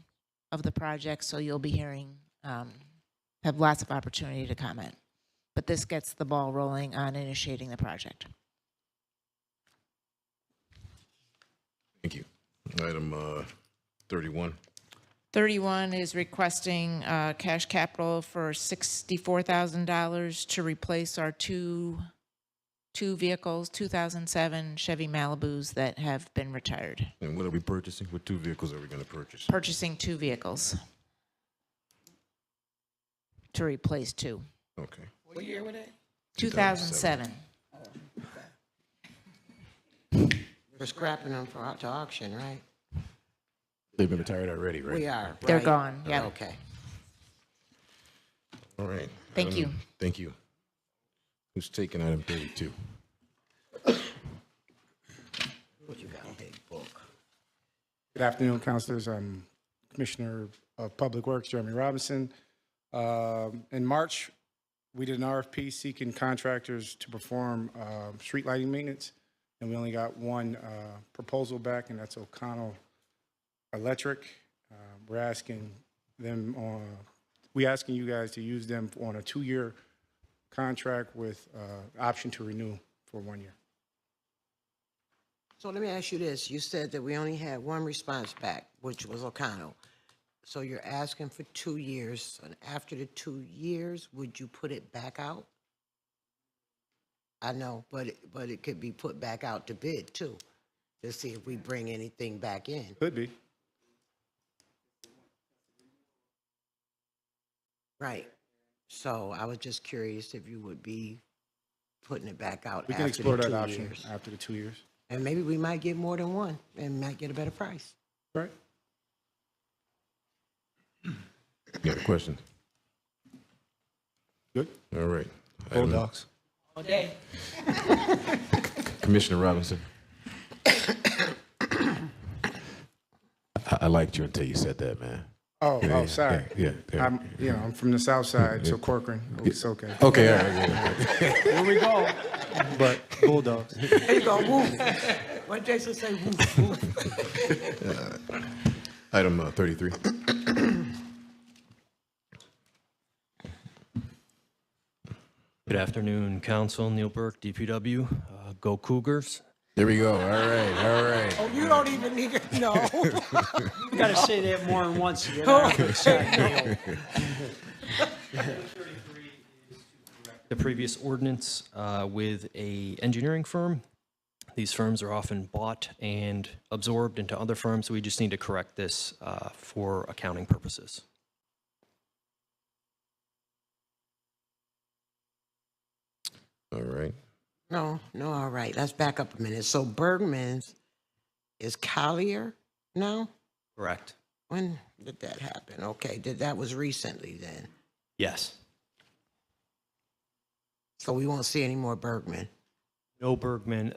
of the project, so you'll be hearing, have lots of opportunity to comment. But this gets the ball rolling on initiating the project. Thank you. Item 31. 31 is requesting cash capital for $64,000 to replace our two vehicles, 2007 Chevy Malibus that have been retired. And what are we purchasing? What 2 vehicles are we going to purchase? Purchasing 2 vehicles to replace 2. Okay. What year were they? 2007. We're scrapping them to auction, right? They've been retired already, right? We are. They're right? gone, yeah. Okay. All right. Thank you. Thank you. Who's taking item 32? What you got, big book? Good afternoon, councilors. I'm Commissioner of Public Works, Jeremy Robinson. In March, we did an RFP seeking contractors to perform street lighting maintenance, and we only got one proposal back, and that's O'Connell Electric. We're asking you guys to use them on a 2-year contract with option to renew for 1 year. So let me ask you this. You said that we only had one response back, which was O'Connell. So you're asking for 2 years, and after the 2 years, would you put it back out? I know, but it could be put back out to bid too, to see if we bring anything back in. Could be. Right. So I was just curious if you would be putting it back out We can after explore the that 2 option years. after the 2 years. And maybe we might get more than one and might get a better price. Right. You got a question? Good. All right. Bulldogs. All day. Commissioner Robinson. I liked you until you said that, man. Oh, sorry. Yeah. I'm from the south side, so Corcoran. It's okay. Okay, all right. Here we go. But Bulldogs. There you go, woof. What Jason say, woof, woof. Item 33. Good afternoon, Council. Neil Burke, DPW. Go Cougars. There we go. All right. Oh, you don't even need to know. You got to say that more than once to get out of the The previous ordinance with a engineering firm. These firms are often bought and absorbed into other firms, so we just need to correct this for accounting purposes. All right. No, all right. Let's back up a minute. So Bergman's is Collier now? Correct. When did that happen? Okay, that was recently then. Yes. So we won't see any more Bergman. No Bergman.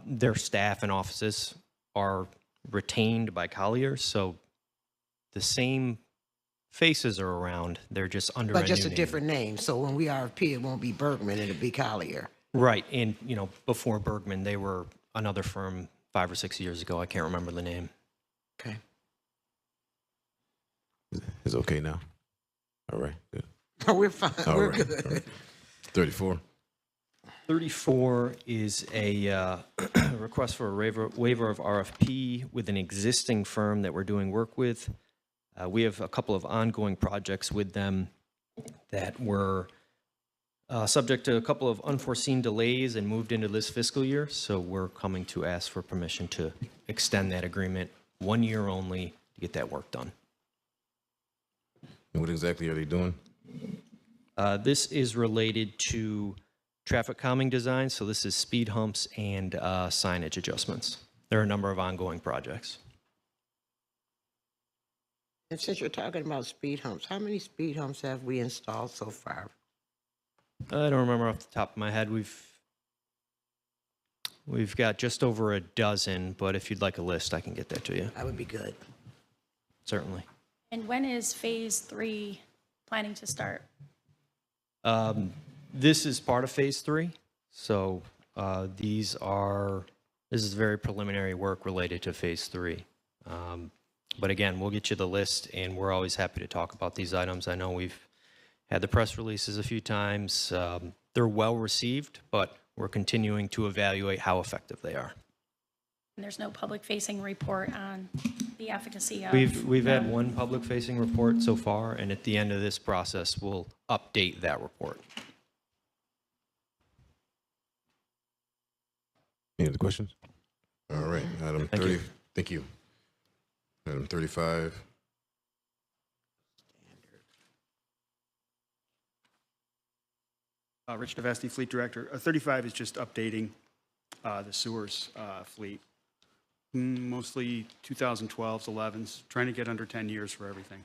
Their staff and offices are retained by Collier, so the same faces are around. They're just under But just new a name. different name. So when we RFP, it won't be Bergman, it'll be Collier. Right, and before Bergman, they were another firm 5 or 6 years ago. I can't remember the name. Okay. It's okay now. All right. Good. We're fine. All We're right, good. all right. 34. 34 is a request for a waiver of RFP with an existing firm that we're doing work with. We have a couple of ongoing projects with them that were subject to a couple of unforeseen delays and moved into this fiscal year. So we're coming to ask for permission to extend that agreement 1 year only to get that work done. And what exactly are they doing? This is related to traffic calming design. So this is speed humps and signage adjustments. There are a number of ongoing projects. And since you're talking about speed humps, how many speed humps have we installed so far? I don't remember off the top of my head. We've got just over a dozen, but if you'd like a list, I can get that to you. That would be good. Certainly. And when is phase 3 planning to start? This is part of phase 3. So this is very preliminary work related to phase 3. But again, we'll get you the list, and we're always happy to talk about these items. I know we've had the press releases a few times. They're well received, but we're continuing to evaluate how effective they are. And there's no public-facing report on the efficacy of... We've had one public-facing report so far, and at the end of this process, we'll update that report. Any other questions? All right, item 30. Thank you. Item 35. Rich Devesti, Fleet Director. 35 is just updating the sewers fleet. Mostly 2012s, 11s, trying to get under 10 years for everything.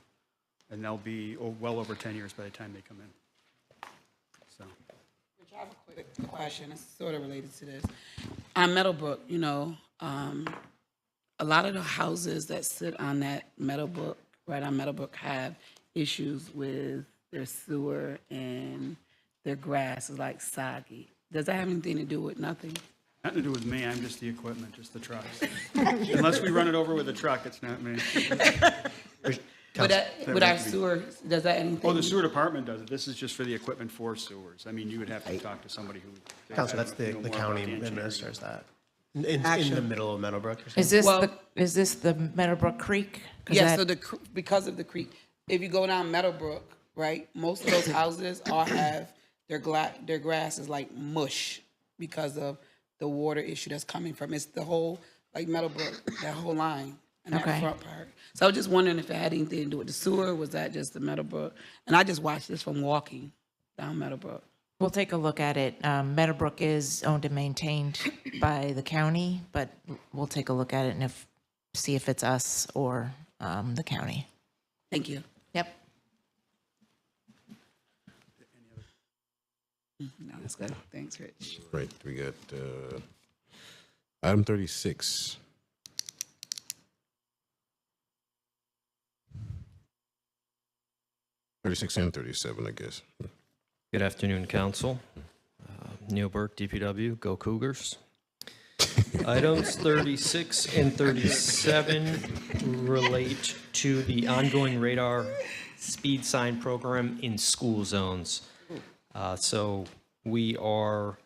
And they'll be well over 10 years by the time they come in. So. I have a quick question. It's sort of related to this. On Meadowbrook, a lot of the houses that sit on that Meadowbrook, right on Meadowbrook, have issues with their sewer and their grass is like soggy. Does that have anything to do with nothing? Nothing to do with me, I'm just the equipment, just the trucks. Unless we run it over with a truck, it's not me. With our sewer, does that anything? Oh, the sewer department does it. This is just for the equipment for sewers. I mean, you would have to talk to somebody who. Council, that's the know more county about the engineering. administers that. In the middle of Meadowbrook or something? Is this the Meadowbrook Creek? Yeah, so because of the creek, if you go down Meadowbrook, right, most of those houses all have their grass is like mush because of the water issue that's coming from. It's the whole, like Meadowbrook, that whole line and that Okay. front part. So I was just wondering if it had anything to do with the sewer, was that just the Meadowbrook? And I just watched this from walking down Meadowbrook. We'll take a look at it. Meadowbrook is owned and maintained by the county, but we'll take a look at it and see if it's us or the county. Thank you. Yep. No, that's good. Thanks, Rich. Right, we got item 36. And 37, I guess. Good afternoon, Council. Neil Burke, DPW, go Cougars. Items 36 and 37 relate to the ongoing radar speed sign program in school zones. So we are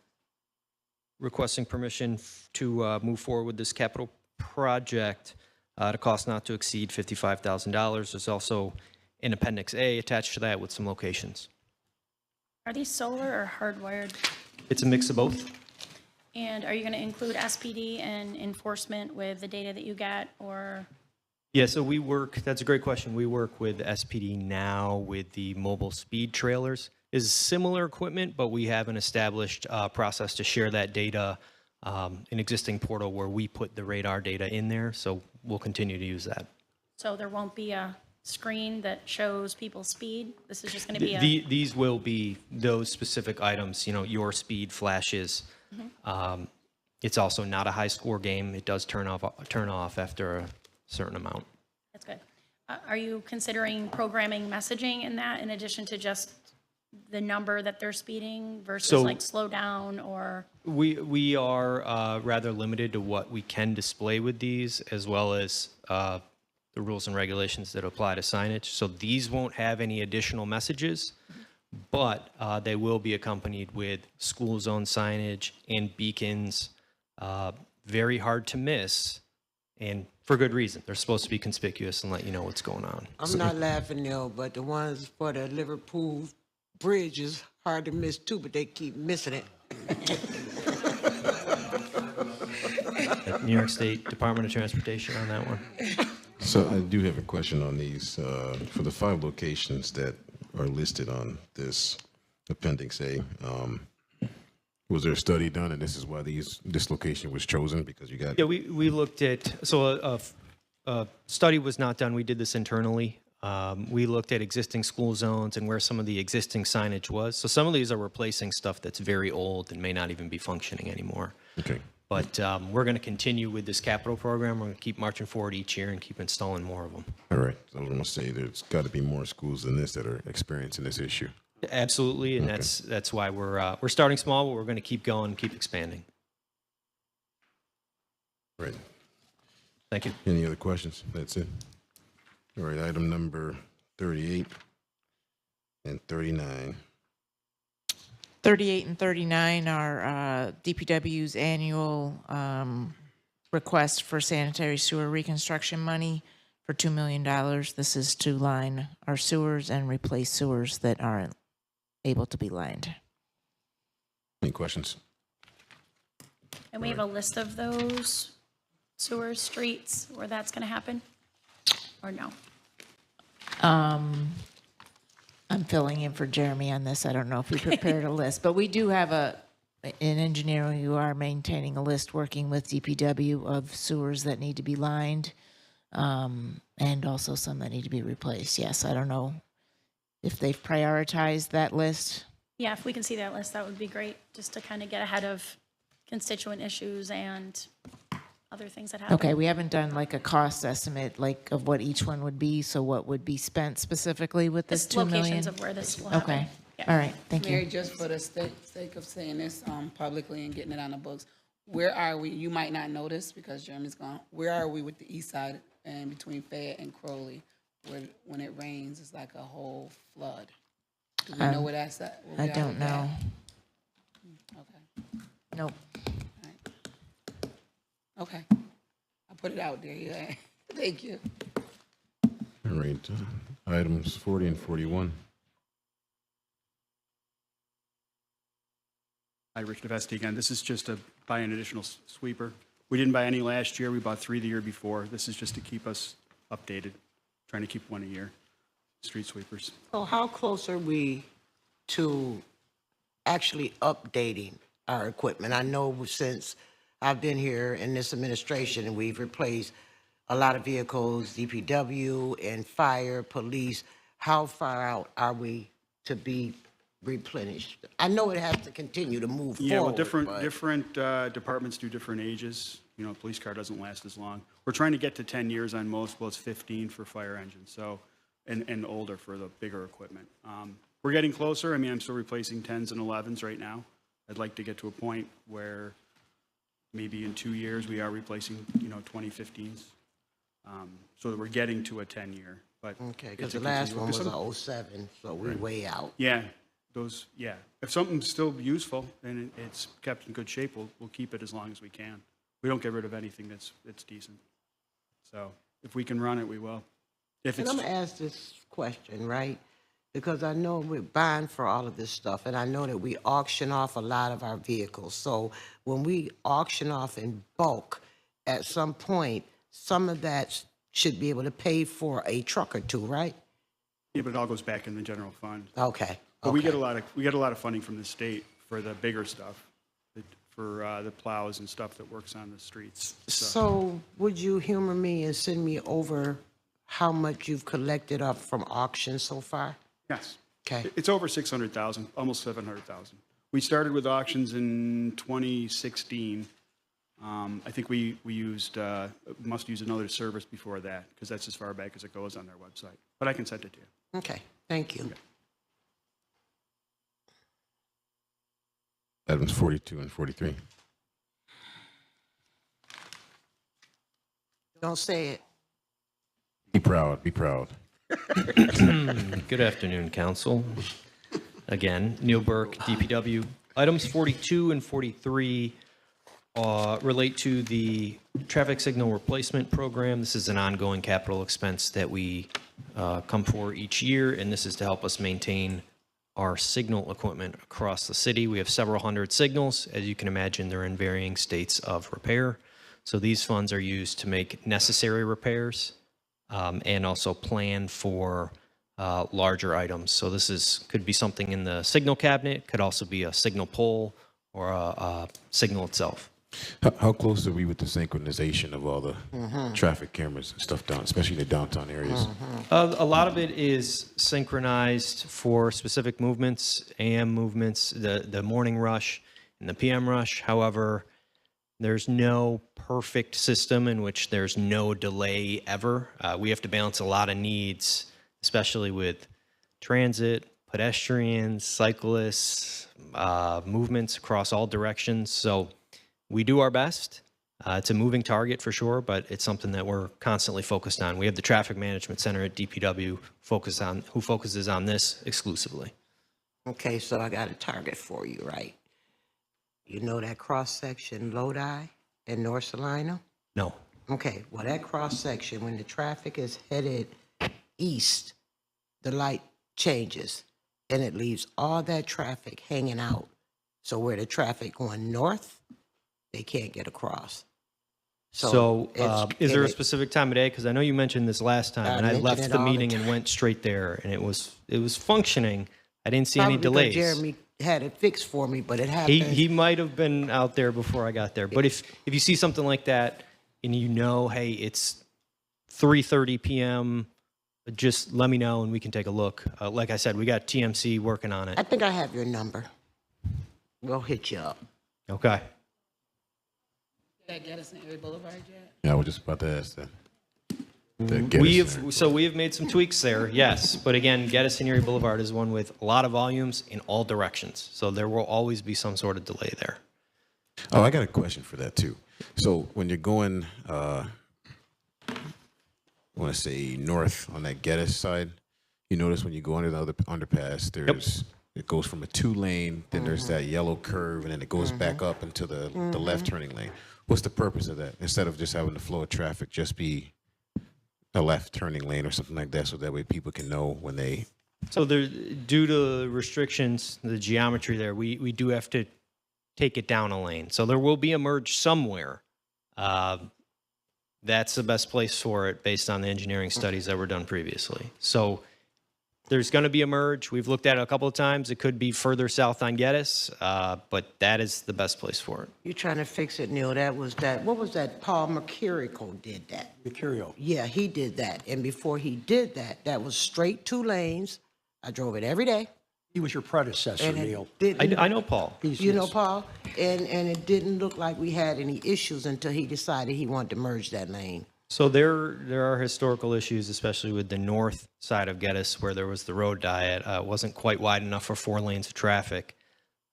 requesting permission to move forward with this capital project at a cost not to exceed $55,000. There's also an Appendix A attached to that with some locations. Are these solar or hardwired? It's a mix of both. And are you going to include SPD and enforcement with the data that you get, or? Yeah, so we work, that's a great question. We work with SPD now with the mobile speed trailers. It's similar equipment, but we have an established process to share that data, an existing portal where we put the radar data in there, so we'll continue to use that. So there won't be a screen that shows people's speed? This is just going to be a... These will be those specific items, you know, your speed flashes. It's also not a high score game. It does turn off after a certain amount. That's good. Are you considering programming messaging in that in addition to just the number that they're speeding versus So- like slow down or? We are rather limited to what we can display with these, as well as the rules and regulations that apply to signage. So these won't have any additional messages, but they will be accompanied with school zone signage and beacons. Very hard to miss, and for good reason. They're supposed to be conspicuous and let you know what's going on. I'm not laughing, Neil, but the ones for the Liverpool Bridge is hard to miss too, but they keep missing it. New York State Department of Transportation on that one. So I do have a question on these. For the 5 locations that are listed on this Appendix A, was there a study done, and this is why this location was chosen, because you got... Yeah, we looked at, so a study was not done. We did this internally. We looked at existing school zones and where some of the existing signage was. So some of these are replacing stuff that's very old and may not even be functioning anymore. Okay. But we're going to continue with this capital program. We're going to keep marching forward each year and keep installing more of them. All right. I was going to say there's got to be more schools than this that are experiencing this issue. Absolutely, and that's why we're starting small, but we're going to keep going, keep expanding. Right. Thank you. Any other questions? That's it. All right. Item number 38 and 39. 38 and 39 are DPW's annual request for sanitary sewer reconstruction money for $2 million. This is to line our sewers and replace sewers that aren't able to be lined. Any questions? And we have a list of those sewers, streets, where that's going to happen? Or no? I'm filling in for Jeremy on this. I don't know if we prepared a list, but we do have an engineer who are maintaining a list working with DPW of sewers that need to be lined, and also some that need to be replaced. Yes, I don't know if they've prioritized that list. Yeah, if we can see that list, that would be great, just to kind of get ahead of constituent issues and other things that happen. Okay, we haven't done like a cost estimate, like of what each one would be, so what would be spent specifically with this Just 2 million? locations of where this will happen. Okay, Yeah. all right, thank Mary, you. just for the sake of saying this publicly and getting it on the books, where are we? You might not know this because Jeremy's gone. Where are we with the east side and between Fayette and Crowley, where when it rains, it's like a whole flood? Do we know where that's at? Where I we are don't with that? know. Okay. Nope. Okay. I put it out there. Yeah. Thank you. All right. Items 40 and 41. Hi, Rich Nevesti again. This is just to buy an additional sweeper. We didn't buy any last year. We bought 3 the year before. This is just to keep us updated, trying to keep 1 a year, street sweepers. So how close are we to actually updating our equipment? I know since I've been here in this administration and we've replaced a lot of vehicles, DPW and fire, police. How far out are we to be replenished? I know it has to continue to move Yeah, well, forward. different departments do different ages. You know, a police car doesn't last as long. We're trying to get to 10 years on most, well, it's 15 for fire engines, so, and older for the bigger equipment. We're getting closer. I mean, I'm still replacing 10s and 11s right now. I'd like to get to a point where maybe in 2 years we are replacing, 2015s. So that we're getting to a 10-year, but. Okay, because the last one was a 07, so we're way out. Yeah, those, yeah. If something's still useful and it's kept in good shape, we'll keep it as long as we can. We don't get rid of anything that's decent. So if we can run it, we will. If And it's, I'm gonna ask this question, right? Because I know we're buying for all of this stuff, and I know that we auction off a lot of our vehicles. So when we auction off in bulk, at some point, some of that should be able to pay for a truck or two, right? yeah, but it all goes back in the general fund. Okay. But we get a lot of funding from the state for the bigger stuff, for the plows and stuff that works on the streets. So would you humor me and send me over how much you've collected up from auctions so far? Yes. Okay. It's over 600,000, almost 700,000. We started with auctions in 2016. I think we must use another service before that, because that's as far back as it goes on their website. But I can send it to you. Okay, thank you. Okay. Items 42 and 43. Don't say it. Be proud, be proud. Good afternoon, Council. Again, Neil Burke, DPW. Items 42 and 43 relate to the traffic signal replacement program. This is an ongoing capital expense that we come for each year, and this is to help us maintain our signal equipment across the city. We have several hundred signals. As you can imagine, they're in varying states of repair. So these funds are used to make necessary repairs and also plan for larger items. So this could be something in the signal cabinet, could also be a signal pole or a signal itself. How close are we with the synchronization of all the traffic cameras and stuff down, especially in the downtown areas? A lot of it is synchronized for specific movements, AM movements, the morning rush and the PM rush. However, there's no perfect system in which there's no delay ever. We have to balance a lot of needs, especially with transit, pedestrians, cyclists, movements across all directions. So we do our best. It's a moving target for sure, but it's something that we're constantly focused on. We have the Traffic Management Center at DPW who focuses on this exclusively. Okay, so I got a target for you, right? You know that cross-section Lodi and North Salina? No. Okay, well, that cross-section, when the traffic is headed east, the light changes, and it leaves all that traffic hanging out. So where the traffic going north, they can't get across. So is there a it- specific time of day? Because I know you mentioned this last time, I and I mention left it the all the meeting and time. went straight there, and it was functioning. I didn't see any Probably because delays. Jeremy had it fixed for me, but it happened. He might have been out there before I got there. But if you see something like that and you know, hey, it's 3:30 p.m., just let me know and we can take a look. Like I said, we got TMC working on it. I think I have your number. We'll hit you up. Okay. Did that get us in Erie Boulevard yet? Yeah, I was just about to ask that. We have made some tweaks there, yes. But again, Geddes Erie Boulevard is one with a lot of volumes in all directions. So there will always be some sort of delay there. Oh, I got a question for that too. So when you're going, I want to say north on that Geddes side, you notice when you go under the other underpass, it goes from a 2-lane, then there's that yellow curve, and then it goes back up into the left turning lane. What's the purpose of that? Instead of just having the flow of traffic just be a left turning lane or something like that, so that way people can know when they. So there, due to restrictions, the geometry there, we do have to take it down a lane. So there will be a merge somewhere. That's the best place for it based on the engineering studies that were done previously. So there's going to be a merge. We've looked at it a couple of times. It could be further south on Geddes, but that is the best place for it. You're trying to fix it, Neil. What was that? Paul Mercurico did that. Mercurio. Yeah, he did that. And before he did that, that was straight 2 lanes. I drove it every day. He was your predecessor, And it Neil. didn't- I know Paul. You know Paul? And it didn't look like we had any issues until he decided he wanted to merge that lane. So there are historical issues, especially with the north side of Geddes, where there was the road diet. It wasn't quite wide enough for 4 lanes of traffic.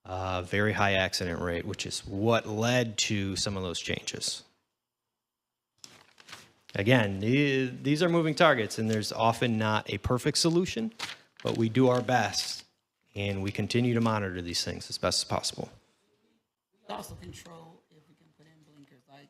Very high accident rate, which is what led to some of those changes. Again, these are moving targets, and there's often not a perfect solution, but we do our best and we continue to monitor these things as best as possible. We also control if we can put in blinkers, like,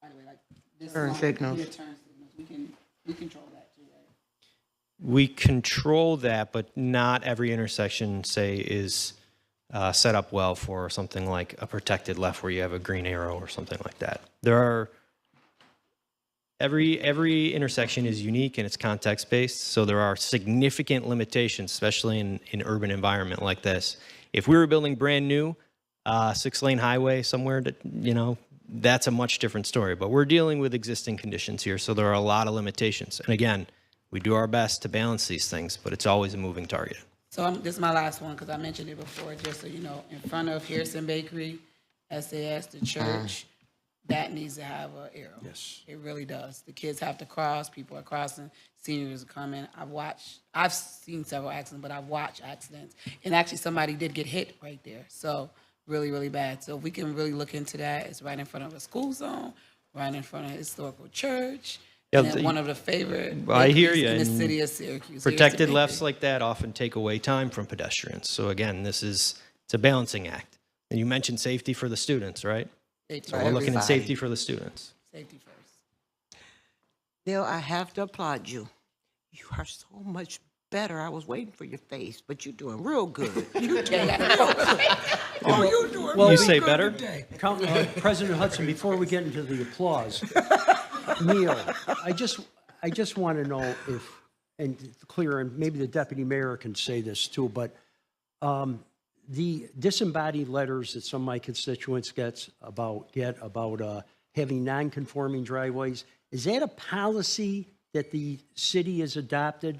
by the way, like this Turn one, signals. here, turn signals. We control that too, right? We control that, but not every intersection, say, is set up well for something like a protected left where you have a green arrow or something like that. There are, every intersection is unique and it's context-based, so there are significant limitations, especially in urban environment like this. If we were building brand new 6-lane highway somewhere, that, you know, that's a much different story. But we're dealing with existing conditions here, so there are a lot of limitations. And again, we do our best to balance these things, but it's always a moving target. So this is my last one, because I mentioned it before, just so you know, in front of Harrison Bakery, SAS, the church, that needs to have an arrow. Yes. It really does. The kids have to cross, people are crossing, seniors are coming. I've seen several accidents, but I've watched accidents. And actually, somebody did get hit right there. So really, really bad. So if we can really look into that, it's right in front of a school zone, right in front of a historical church. And then one of the favorite I hear bakeries you. in the and city of Syracuse. Protected Harrison lefts Bakery. like that often take away time from pedestrians. So again, it's a balancing act. And you mentioned safety for the students, right? Safety So for we're looking at everybody. safety for the students. Safety first. Neil, I have to applaud you. You are so much better. I was waiting for your face, but you're doing real good. You're doing real good. Oh, you're doing Well, You we say good better? President Hudson, before we get into the applause, Neil, I just want to know if, and clear, and maybe the deputy mayor can say this too, but the disembodied letters that some of my constituents get about having non-conforming driveways, is that a policy that the city has adopted?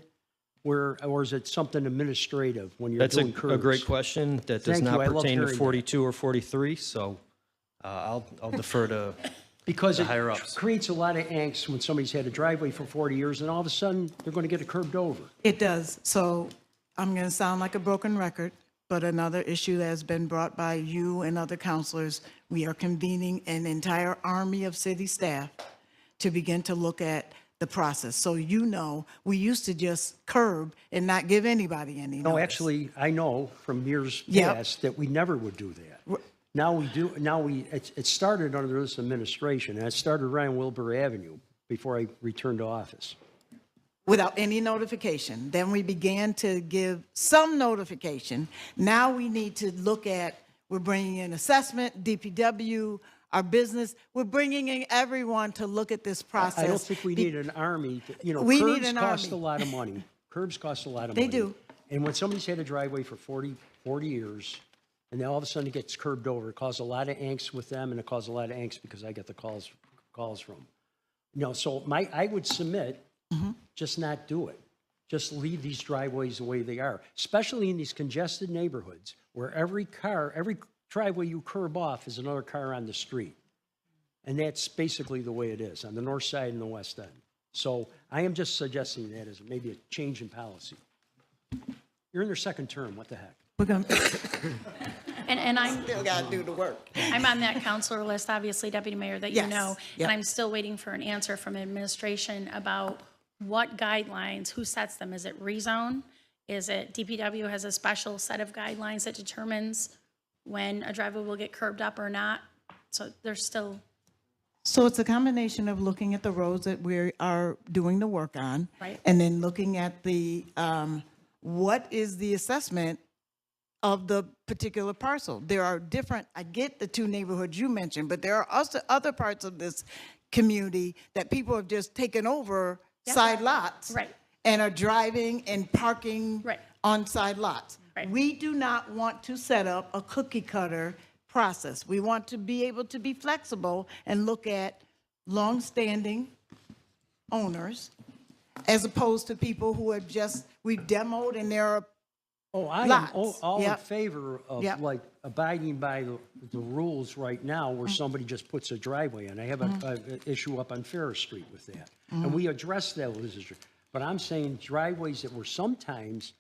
Or is it something administrative when you're That's doing curbs? a great question that does Thank you. not I love pertain to hearing that. 42 or 43. So I'll defer to Because the it higher ups. creates a lot of angst when somebody's had a driveway for 40 years and all of a sudden they're going to get it curbed over. It does. So I'm going to sound like a broken record, but another issue that has been brought by you and other counselors, we are convening an entire army of city staff to begin to look at the process. So you know, we used to just curb and not give anybody any No, notice. actually, I know from years Yep. past that we never would do that. Now we do, it started under this administration, and it started around Wilbur Avenue before I returned to office. Without any notification. Then we began to give some notification. Now we need to look at, we're bringing in assessment, DPW, our business. We're bringing in everyone to look at this process. I don't think we need an army. We Curbs need an cost army. a lot of money. Curbs cost a lot of They money. do. And when somebody's had a driveway for 40 years, and then all of a sudden it gets curbed over, it causes a lot of angst with them, and it causes a lot of angst because I get the calls from. So I would submit, just not do it. Just leave these driveways the way they are, especially in these congested neighborhoods where every driveway you curb off is another car on the street. And that's basically the way it is on the north side and the west end. So I am just suggesting that as maybe a change in policy. You're in your second term, what the heck? We're going And I'm, still got to do the work. I'm on that counselor list, obviously, Deputy Mayor, that you Yes. know. Yep. And I'm still waiting for an answer from administration about what guidelines, who sets them? Is it rezone? Is it DPW has a special set of guidelines that determines when a driveway will get curbed up or not? So there's still, So it's a combination of looking at the roads that we are doing the work on. Right. And then looking at the, what is the assessment of the particular parcel? There are different, I get the two neighborhoods you mentioned, but there are also other parts of this community that people have just taken over side lots. Right. And are driving and parking on side lots. Right. We do not want to set up a cookie cutter process. We want to be able to be flexible and look at longstanding owners as opposed to people who have just, we've demoed and there are Oh, I am lots. all in Yep. favor of Yep. like abiding by the rules right now where Mm. somebody just puts a driveway in. I have an issue up on Ferris Street with that. Mm. And we addressed that with this. But I'm saying driveways that were sometimes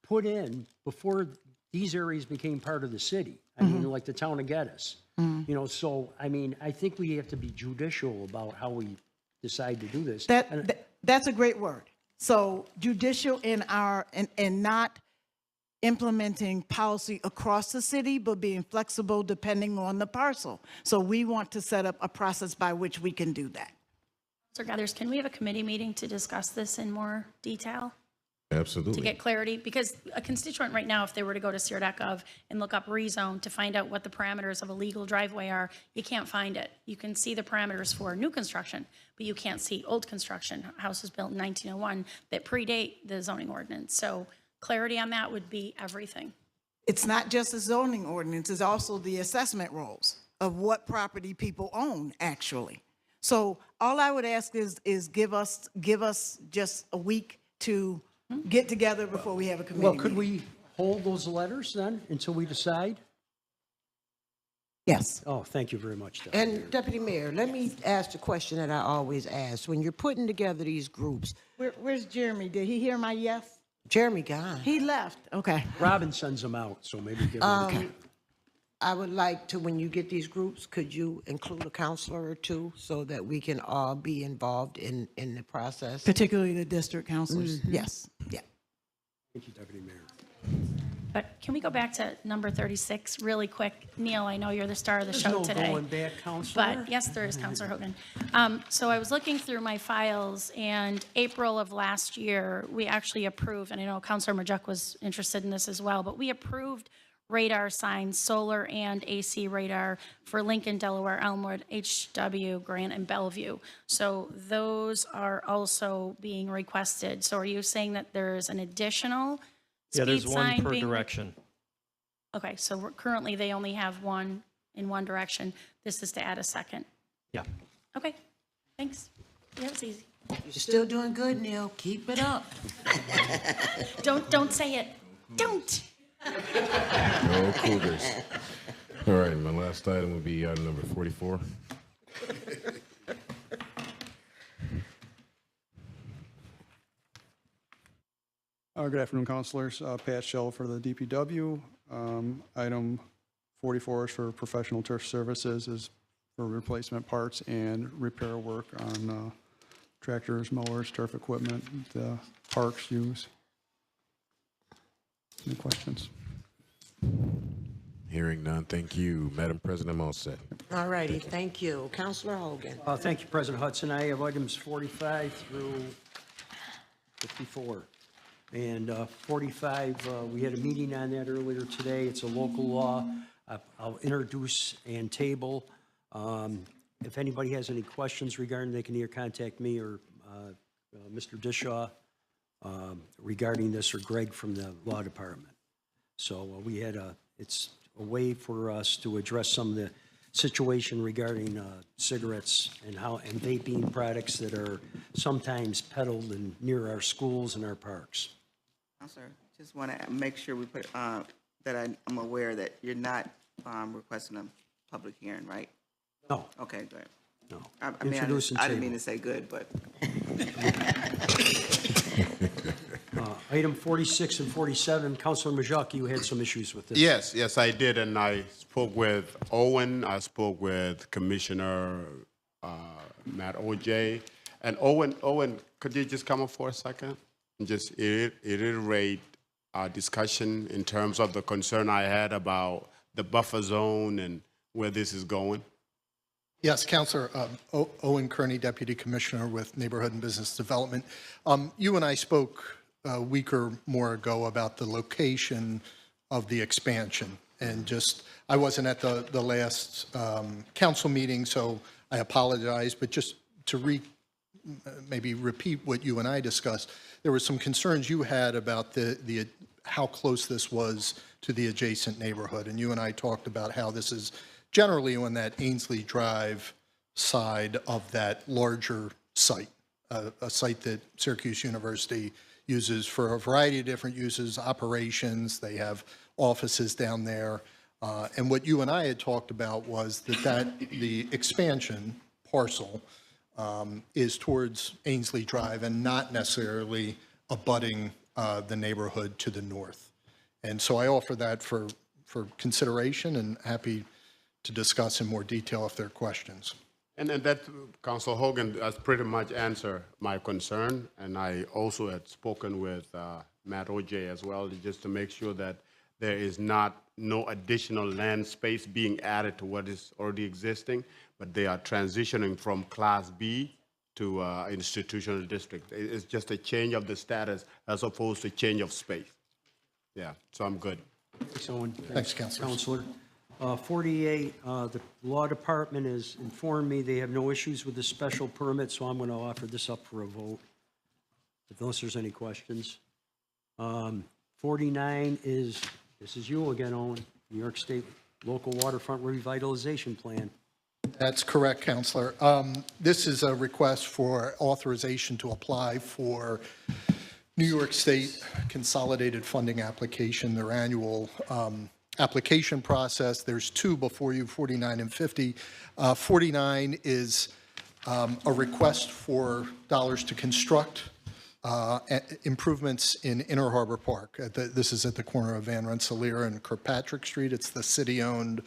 put in before these areas became part of the city. I mean, like the town of Geddes. So, I mean, I think we have to be judicial about how we decide to do this. That's a great word. So judicial in our, and not implementing policy across the city, but being flexible depending on the parcel. So we want to set up a process by which we can do that. So Gathers, can we have a committee meeting to discuss this in more detail? Absolutely. To get clarity, because a constituent right now, if they were to go to SEER.gov and look up rezone to find out what the parameters of a legal driveway are, you can't find it. You can see the parameters for new construction, but you can't see old construction, houses built in 1901 that predate the zoning ordinance. So clarity on that would be everything. It's not just the zoning ordinance, it's also the assessment rolls of what property people own, actually. So all I would ask is give us just a week to get together before we have a committee Well, could meeting. we hold those letters then until we decide? Yes. Oh, thank you very much, Deputy. And Deputy Mayor, let me ask the question that I always ask. When you're putting together these groups, Where's Jeremy? Did he hear my yes? Jeremy gone. He left. Okay. Robin sends them out, so maybe give them. I would like to, when you get these groups, could you include a counselor or two so that we can all be involved in the process? Particularly the district councilors. Yes. Yeah. Thank you, Deputy Mayor. But can we go back to number 36 really quick? Neil, I know you're the star of the There's show no today. going back, Counselor. But yes, there is, Counselor Hogan. So I was looking through my files, and April of last year, we actually approved, and I know Counselor Majuk was interested in this as well, but we approved radar signs, solar and AC radar for Lincoln, Delaware, Elmwood, HW, Grant, and Bellevue. So those are also being requested. So are you saying that there's an additional Yeah, there's speed one sign per being- direction. Okay, so currently they only have one in one direction. This is to add a second. Yeah. Okay, thanks. Yeah, it was easy. You're still doing good, Neil. Keep it up. Don't say it. Don't. No cougars. All right, my last item would be item number 44. Good afternoon, councilors. Pat Shell for the DPW. Item 44 is for professional turf services, is for replacement parts and repair work on tractors, mowers, turf equipment, the parks use. Any questions? Hearing none, thank you. Madam President, I'm all set. All righty, thank you. Counselor Hogan. Thank you, President Hudson. I have items 45 through 54. And 45, we had a meeting on that earlier today. It's a local law. I'll introduce and table. If anybody has any questions regarding, they can either contact me or Mr. Dishaw regarding this, or Greg from the law department. So we had it's a way for us to address some of the situation regarding cigarettes and vaping products that are sometimes peddled near our schools and our parks. Counselor, just want to make sure we put, that I'm aware that you're not requesting a public hearing, right? No. Okay, good. No. I mean, Introduce and I didn't table. mean to say good, but. Item 46 and 47, Councilor Majuk, you had some issues with this. Yes, I did, and I spoke with Owen, I spoke with Commissioner Matt OJ. And Owen, could you just come up for a second? And just reiterate our discussion in terms of the concern I had about the buffer zone and where this is going? Yes, Councilor Owen Kearney, Deputy Commissioner with Neighborhood and Business Development. You and I spoke a week or more ago about the location of the expansion. And just, I wasn't at the last council meeting, so I apologize, but just to maybe repeat what you and I discussed, there were some concerns you had about the how close this was to the adjacent neighborhood. And you and I talked about how this is generally on that Ainsley Drive side of that larger site, a site that Syracuse University uses for a variety of different uses, operations. They have offices down there. And what you and I had talked about was that the expansion parcel is towards Ainsley Drive and not necessarily abutting the neighborhood to the north. And so I offer that for consideration and happy to discuss in more detail if there are questions. And that, Council Hogan has pretty much answered my concern, and I also had spoken with Matt OJ as well, just to make sure that there is no additional land space being added to what is already existing, but they are transitioning from Class B to institutional district. It's just a change of the status as opposed to change of space. Yeah, so I'm good. Thanks, Owen. Thanks, Councilors. Counselor. 48, the law department has informed me they have no issues with the special permit, so I'm going to offer this up for a vote, unless there's any questions. 49 is, this is you again, Owen, New York State Local Waterfront Revitalization Plan. That's correct, Counselor. This is a request for authorization to apply for New York State Consolidated Funding Application, their annual application process. There's two before you, 49 and 50. 49 is a request for dollars to construct improvements in Inner Harbor Park. This is at the corner of Van Rensselaer and Kirkpatrick Street. It's the city-owned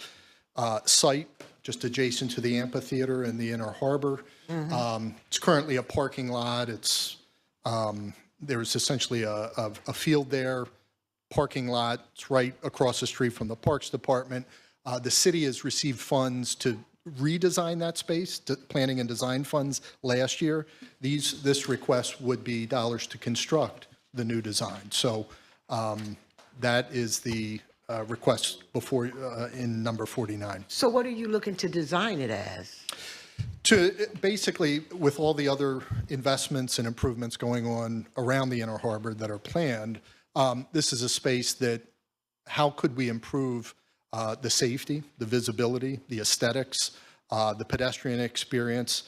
site just adjacent to the amphitheater in the Inner Harbor. It's currently a parking lot. It's there's essentially a field there, parking lot. It's right across the street from the Parks Department. The city has received funds to redesign that space, planning and design funds last year. This request would be dollars to construct the new design. So that is the request before in number 49. So what are you looking to design it as? To basically, with all the other investments and improvements going on around the Inner Harbor that are planned, this is a space that, how could we improve the safety, the visibility, the aesthetics, the pedestrian experience?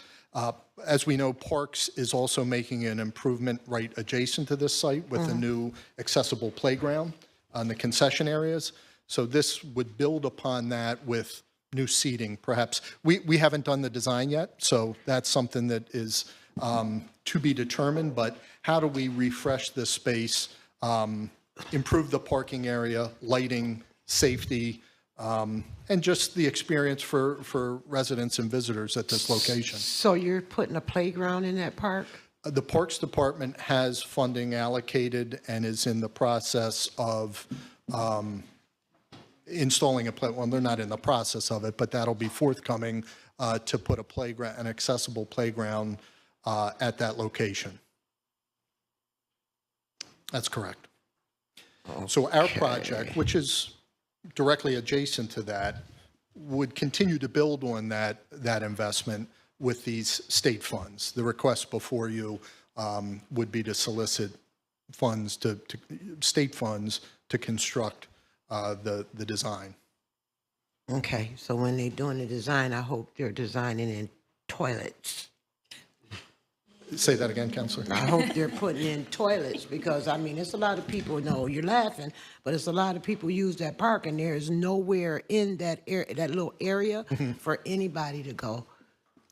As we know, Parks is also making an improvement right adjacent to this site with a new accessible playground on the concession areas. So this would build upon that with new seating, perhaps. We haven't done the design yet, so that's something that is to be determined, but how do we refresh this space, improve the parking area, lighting, safety, and just the experience for residents and visitors at this location. So you're putting a playground in that park? The Parks Department has funding allocated and is in the process of installing a well, they're not in the process of it, but that'll be forthcoming to put a playground, an accessible playground at that location. That's correct. Okay. So our project, which is directly adjacent to that, would continue to build on that investment with these state funds. The request before you would be to solicit funds, to state funds to construct the design. Okay, so when they're doing the design, I hope they're designing in toilets. Say that again, Councilor. I hope they're putting in toilets because, I mean, it's a lot of people, no, you're laughing, but it's a lot of people use that park and there is nowhere in that area, that little area for anybody to go.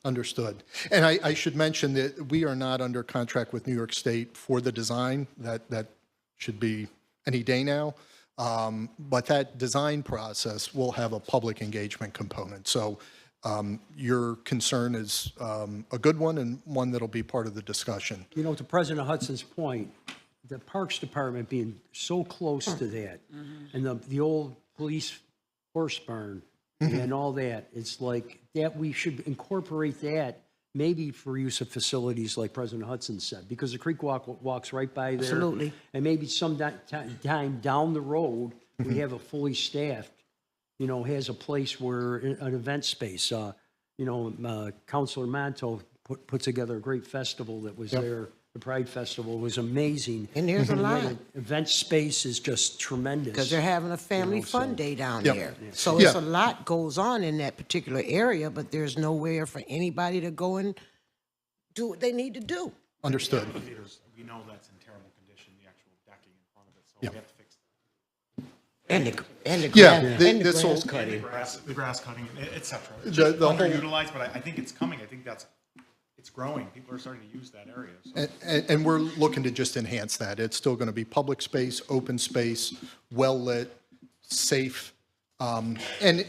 Understood. And I should mention that we are not under contract with New York State for the design. That should be any day now. But that design process will have a public engagement component. So your concern is a good one and one that'll be part of the discussion. You know, to President Hudson's point, the Parks Department being so close to that, and the old police horse barn and all that, it's like that we should incorporate that maybe for use of facilities like President Hudson said, because the creek walks right by there. Absolutely. And maybe some time down the road, we have a fully staffed, you know, has a place where an event space, Councilor Manto put together a great festival that was there. The Pride Festival was amazing. And there's a lot. Event space is just tremendous. Because they're having a family fun day down Yep. there. So it's a lot goes on in that particular area, but there's nowhere for anybody to go and do what they need to do. Understood. We know that's in terrible condition, the actual decking in front of it, so we have to fix And the grass cutting. the grass cutting, et cetera. It's The just whole- underutilized, but I think it's coming. I think it's growing. People are starting to use that area. So. And we're looking to just enhance that. It's still going to be public space, open space, well-lit, safe, and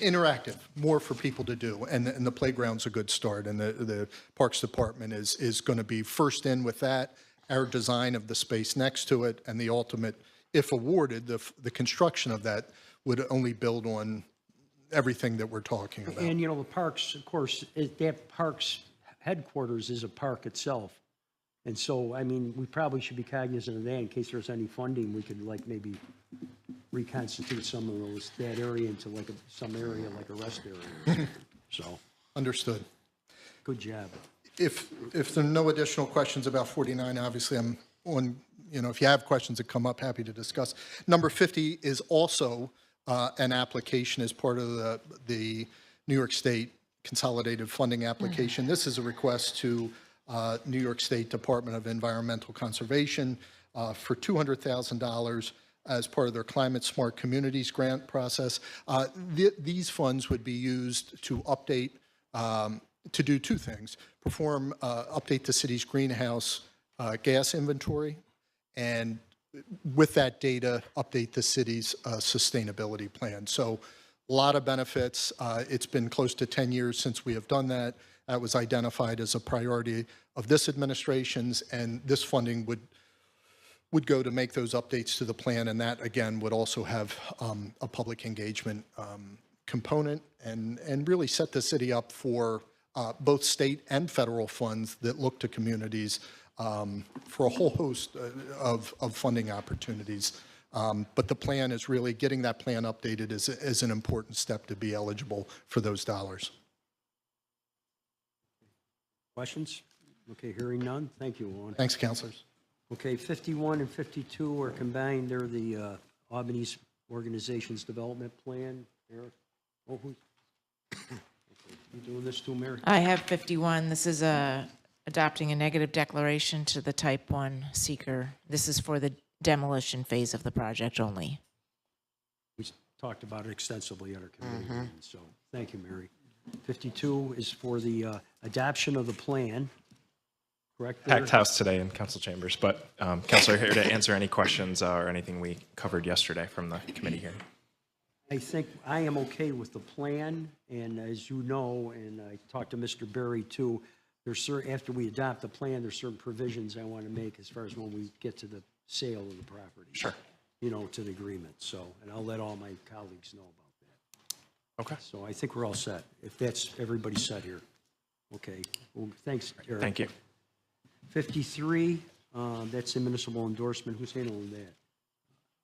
interactive, more for people to do. And the playground's a good start, and the Parks Department is going to be first in with that, our design of the space next to it, and the ultimate, if awarded, the construction of that would only build on everything that we're talking about. And, you know, the parks, of course, that parks headquarters is a park itself. And so, I mean, we probably should be cognizant of that in case there's any funding, we could like maybe reconstitute some of that area into like some area like a rest area. So. Understood. Good job. If there are no additional questions about 49, obviously I'm on, if you have questions that come up, happy to discuss. Number 50 is also an application as part of the New York State Consolidated Funding application. This is a request to New York State Department of Environmental Conservation for $200,000 as part of their Climate Smart Communities grant process. These funds would be used to update, to do two things: update the city's greenhouse gas inventory, and with that data, update the city's sustainability plan. So a lot of benefits. It's been close to 10 years since we have done that. That was identified as a priority of this administration's, and this funding would go to make those updates to the plan, and that, again, would also have a public engagement component and really set the city up for both state and federal funds that look to communities for a whole host of funding opportunities. But the plan is really, getting that plan updated is an important step to be eligible for those dollars. Questions? Okay, hearing none. Thank you, Owen. Thanks, councilors. Okay, 51 and 52 are combined. They're the Albany's Organizations Development Plan. Eric? Oh, who's? Okay. You doing this too, Mary? I have 51. This is adopting a negative declaration to the type 1 seeker. This is for the demolition phase of the project only. We talked about it extensively at our committee meeting, so thank you, Mary. 52 is for the adoption of the plan, correct? Packed house today in council chambers, but Councilor, here to answer any questions or anything we covered yesterday from the committee hearing. I think I am okay with the plan, and as you know, and I talked to Mr. Berry too, after we adopt the plan, there's certain provisions I want to make as far as when we get to the sale of the property. Sure. To the agreement, so, and I'll let all my colleagues know about that. Okay. So I think we're all set, if that's, everybody set here. Okay, well, thanks, Eric. Thank you. 53, that's the municipal endorsement. Who's handling that?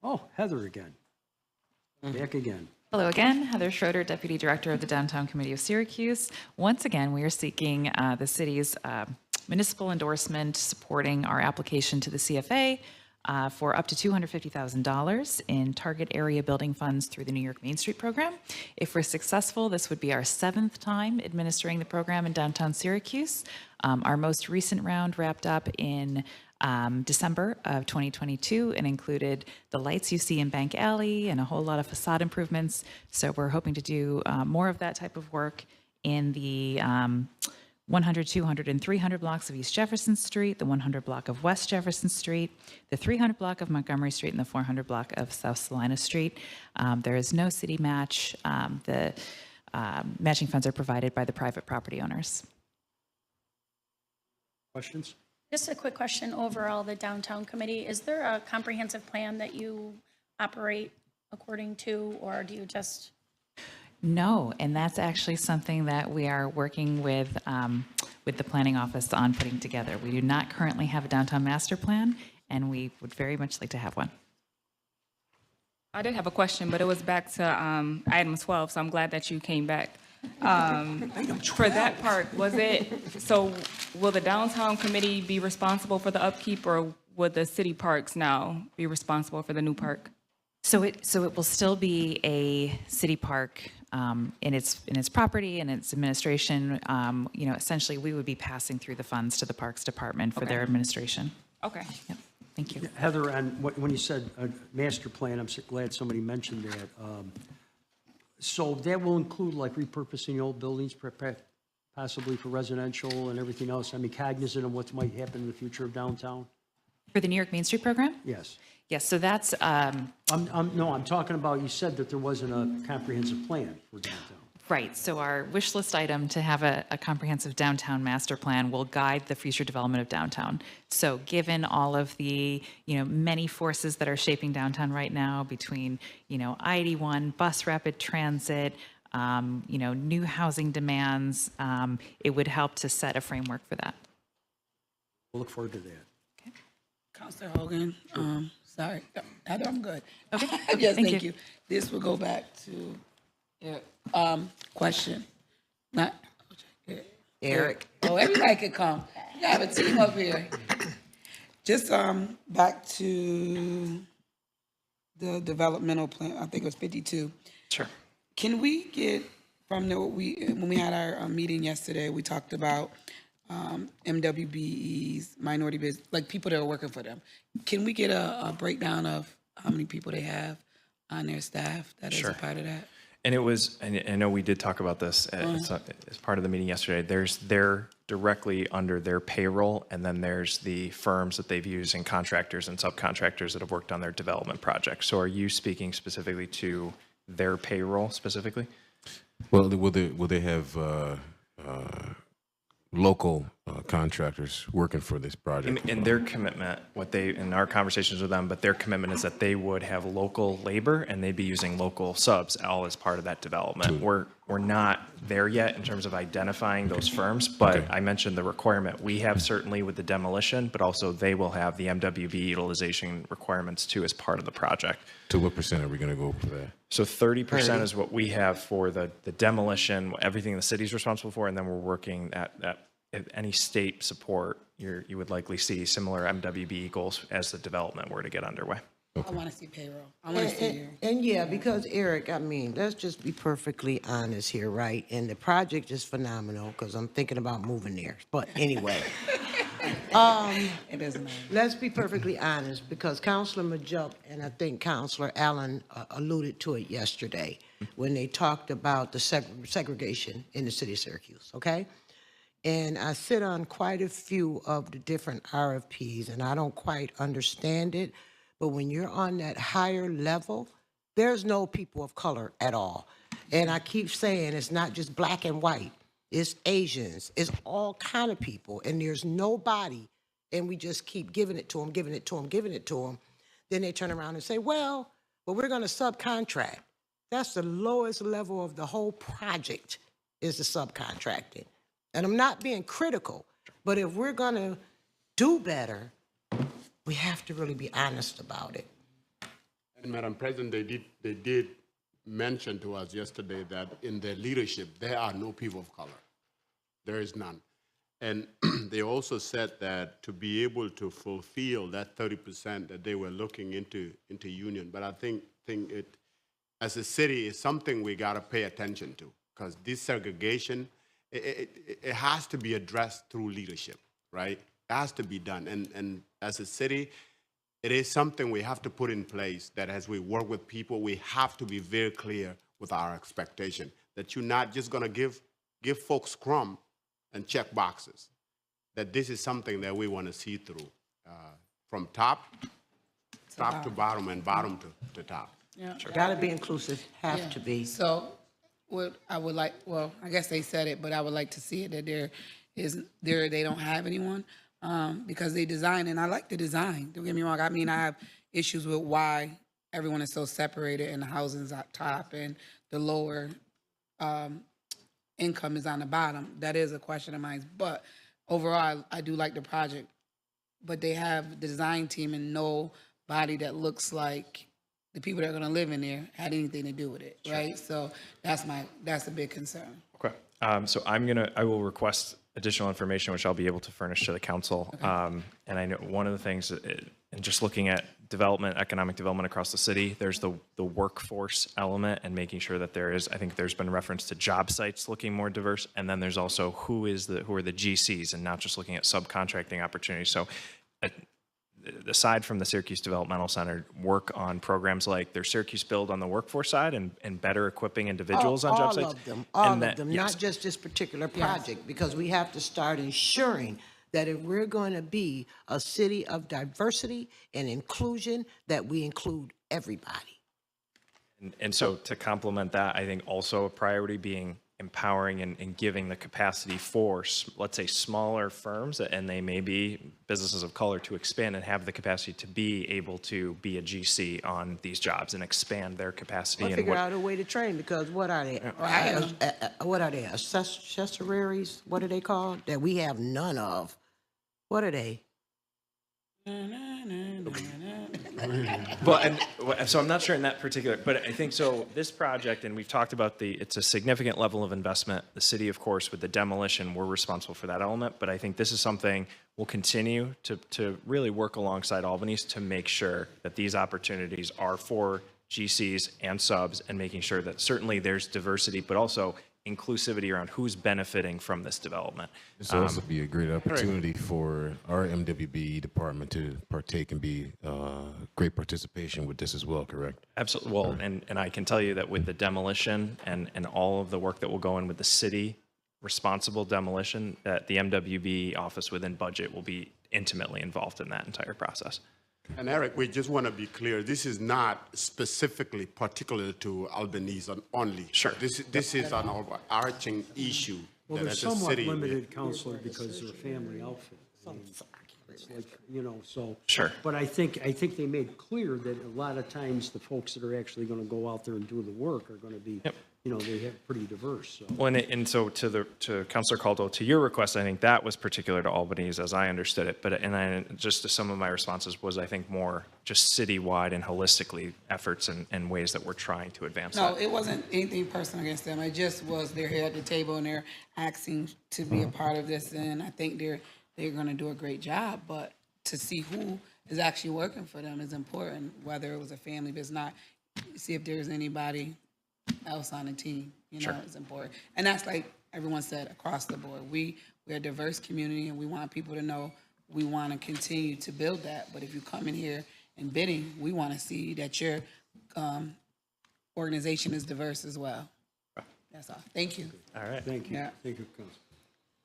Oh, Heather again. Back again. Hello again, Heather Schroeder, Deputy Director of the Downtown Committee of Syracuse. Once again, we are seeking the city's municipal endorsement supporting our application to the CFA for up to $250,000 in target area building funds through the New York Main Street program. If we're successful, this would be our 7th time administering the program in downtown Syracuse. Our most recent round wrapped up in December of 2022 and included the lights you see in Bank Alley and a whole lot of facade improvements. So we're hoping to do more of that type of work in the 100, 200, and 300 blocks of East Jefferson Street, the 100 block of West Jefferson Street, the 300 block of Montgomery Street, and the 400 block of South Salina Street. There is no city match. The matching funds are provided by the private property owners. Questions? Just a quick question overall, the downtown committee, is there a comprehensive plan that you operate according to, or do you just? No, and that's actually something that we are working with the planning office on putting together. We do not currently have a downtown master plan, and we would very much like to have one. I did have a question, but it was back to item 12, so I'm glad that you came back. For that part, so will the downtown committee be responsible for the upkeep, or would the city parks now be responsible for the new park? So it will still be a city park in its property and its administration. Essentially, we would be passing through the funds to the Parks Department for their administration. Okay. Yep. Thank you. Heather, when you said master plan, I'm so glad somebody mentioned that. So that will include like repurposing old buildings, possibly for residential and everything else. I mean, cognizant of what might happen in the future of downtown. For the New York Main Street program? Yes. Yes, so that's, No, I'm talking about, you said that there wasn't a comprehensive plan for downtown. right, so our wish list item to have a comprehensive downtown master plan will guide the future development of downtown. So given all of the, many forces that are shaping downtown right now between, I-81, bus rapid transit, new housing demands, it would help to set a framework for that. We'll look forward to that. Councilor Hogan, sorry, I'm good. Okay. Yes, Thank thank you. you. This will go back to your question. Not Eric. Oh, everybody could come. You have a team up here. Just back to the developmental plan. I think it was 52. Sure. Can we get from when we had our meeting yesterday? We talked about MWBEs, minority business, like people that are working for them. Can we get a breakdown of how many people they have on their staff that is a part of that? And it was, and I know we did talk about this as part of the meeting yesterday. They're directly under their payroll, and then there's the firms that they've used and contractors and subcontractors that have worked on their development projects. So are you speaking specifically to their payroll specifically? Well, will they have local contractors working for this project? In their commitment, in our conversations with them, but their commitment is that they would have local labor and they'd be using local subs all as part of that development. We're not there yet in terms of identifying those firms, but I mentioned the requirement we have certainly with the demolition, but also they will have the MWB utilization requirements too as part of the project. To what percent are we going to go for that? So 30% is what we have for the demolition, everything the city's responsible for, and then we're working at if any state support, you would likely see similar MWB goals as the development were to get underway. I want to see payroll. I want to see your. And yeah, because Eric, let's just be perfectly honest here, right? And the project is phenomenal because I'm thinking about moving there. But anyway, It isn't. let's be perfectly honest because Councilor Majuk and I think Councilor Allen alluded to it yesterday when they talked about the segregation in the city of Syracuse, okay? And I sit on quite a few of the different RFPs and I don't quite understand it. But when you're on that higher level, there's no people of color at all. And I keep saying it's not just black and white. It's Asians. It's all kind of people. And there's nobody. And we just keep giving it to them, giving it to them, giving it to them. Then they turn around and say, well, we're going to subcontract. That's the lowest level of the whole project is the subcontracting. And I'm not being critical, but if we're going to do better, we have to really be honest about it. And Madam President, they did mention to us yesterday that in their leadership, there are no people of color. There is none. And they also said that to be able to fulfill that 30% that they were looking into union, but I think it, as a city, is something we got to pay attention to because this segregation, it has to be addressed through leadership, right? It has to be done. And as a city, it is something we have to put in place that as we work with people, we have to be very clear with our expectation that you're not just going to give folks crumb and check boxes, that this is something that we want to see through from top to bottom and bottom to top. Yeah. Got to be inclusive, have to be. So what I would like, well, I guess they said it, but I would like to see it that they don't have anyone because they design, and I like the design. Don't get me wrong. I have issues with why everyone is so separated and the housing's up top and the lower income is on the bottom. That is a question of mine. But overall, I do like the project. But they have the design team and nobody that looks like the people that are going to live in there had anything to do with it, right? So that's a big concern. Okay. So I will request additional information, which I'll be able to furnish to the council. Okay. And I know one of the things, and just looking at economic development across the city, there's the workforce element and making sure that I think there's been reference to job sites looking more diverse. And then there's also who are the GCs and not just looking at subcontracting opportunities. So aside from the Syracuse Developmental Center, work on programs like their Syracuse Build on the workforce side and better equipping individuals on job sites. All of them, not just this particular project, because we have to start ensuring that if we're going to be a city of diversity and inclusion, that we include everybody. And so to complement that, I think also a priority being empowering and giving the capacity for, let's say, smaller firms, and they may be businesses of color, to expand and have the capacity to be able to be a GC on these jobs and expand their capacity. We'll and figure what- out a way to train, because what are they? What are they? Accessories? What are they called? That we have none of. What are they? Well, so I'm not sure in that particular, but I think so this project, and we've talked about it's a significant level of investment. The city, of course, with the demolition, we're responsible for that element, but I think this is something we'll continue to really work alongside Albany's to make sure that these opportunities are for GCs and subs, and making sure that certainly there's diversity, but also inclusivity around who's benefiting from this development. This will also be a great opportunity for our MWB department to partake and be great participation with this as well, correct? Absolutely. Well, and I can tell you that with the demolition and all of the work that will go in with the city responsible demolition, that the MWB office within budget will be intimately involved in that entire process. And Eric, we just want to be clear, this is not specifically particular to Albanese only. Sure. This is an overarching issue. Well, that they're as a somewhat city, limited, Counselor, because they're a family outfit. I mean, it's like, you know, so. Sure. But I think they made clear that a lot of times the folks that are actually going to go out there and do the work are going to be, you know, they have pretty diverse, so. Well, and so to Councilor Caldwell, to your request, I think that was particular to Albany's as I understood it. But just to some of my responses was, I think, more just citywide and holistically efforts and ways that we're trying to advance No, that. it wasn't anything personal against them. It just was they're here at the table and they're asking to be a part of this, and I think they're going to do a great job. But to see who is actually working for them is important, whether it was a family business, not see if there's anybody else on the team, you know, is important. And that's like everyone said, across the board. We're a diverse community, and we want people to know we want to continue to build that. But if you come in here and bidding, we want to see that your organization is diverse as well. That's all. Thank you. All right. Thank you. Yeah. Thank you,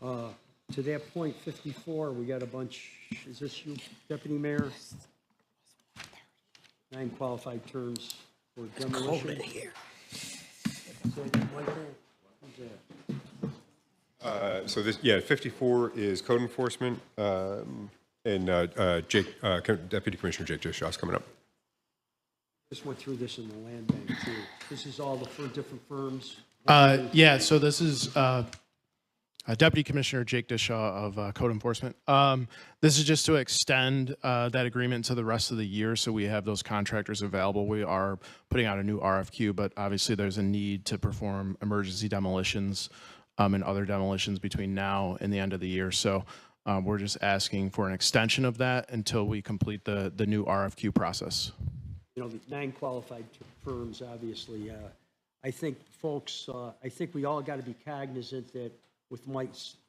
Council. To that point, 54, we got a bunch, is this you, Deputy Mayor? 9 qualified terms for demolition. So this, 54 is code enforcement, and Deputy Commissioner Jake Dishaw is coming up. Just went through this in the land bank too. This is all the different firms. So this is Deputy Commissioner Jake Dishaw of Code Enforcement. This is just to extend that agreement to the rest of the year, so we have those contractors available. We are putting out a new RFQ, but obviously there's a need to perform emergency demolitions and other demolitions between now and the end of the year. So we're just asking for an extension of that until we complete the new RFQ process. You know, the 9 qualified firms, obviously. I think, folks, I think we all got to be cognizant that with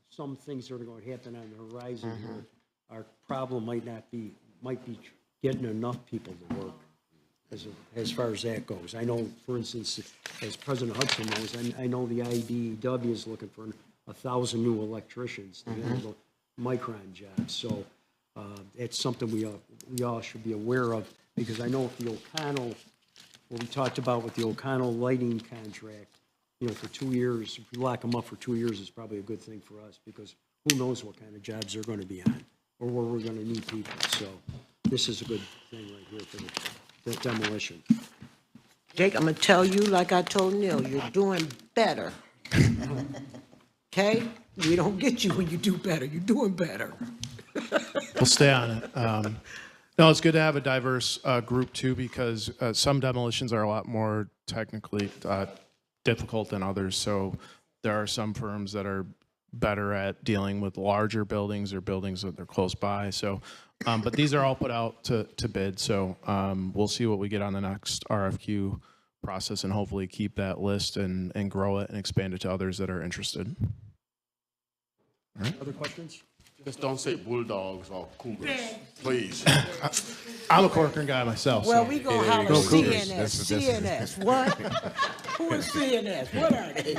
some things that are going to happen on the horizon here, our problem might be getting enough people to work as far as that goes. I know, for instance, as President Hudson knows, I know the IBEW is looking for 1,000 new electricians to handle micron jobs. So it's something we all should be aware of, because I know with the O'Connell, what we talked about with the O'Connell lighting contract, you know, for 2 years, if we lock them up for 2 years, it's probably a good thing for us, because who knows what kind of jobs they're going to be on or where we're going to need people. So this is a good thing right here for the demolition. Jake, I'm going to tell you, like I told Neil, you're doing better. Okay? We don't get you when you do better. You're doing better. We'll stay on it. No, it's good to have a diverse group too, because some demolitions are a lot more technically difficult than others. So there are some firms that are better at dealing with larger buildings or buildings that they're close by. So, but these are all put out to bid. So we'll see what we get on the next RFQ process, and hopefully keep that list and grow it and expand it to others that are interested. All right. Other questions? Just don't say bulldogs or cougars, please. I'm a Corcoran guy myself. Well, so. we gonna holler CNS. CNS. What? Who is CNS? What are they?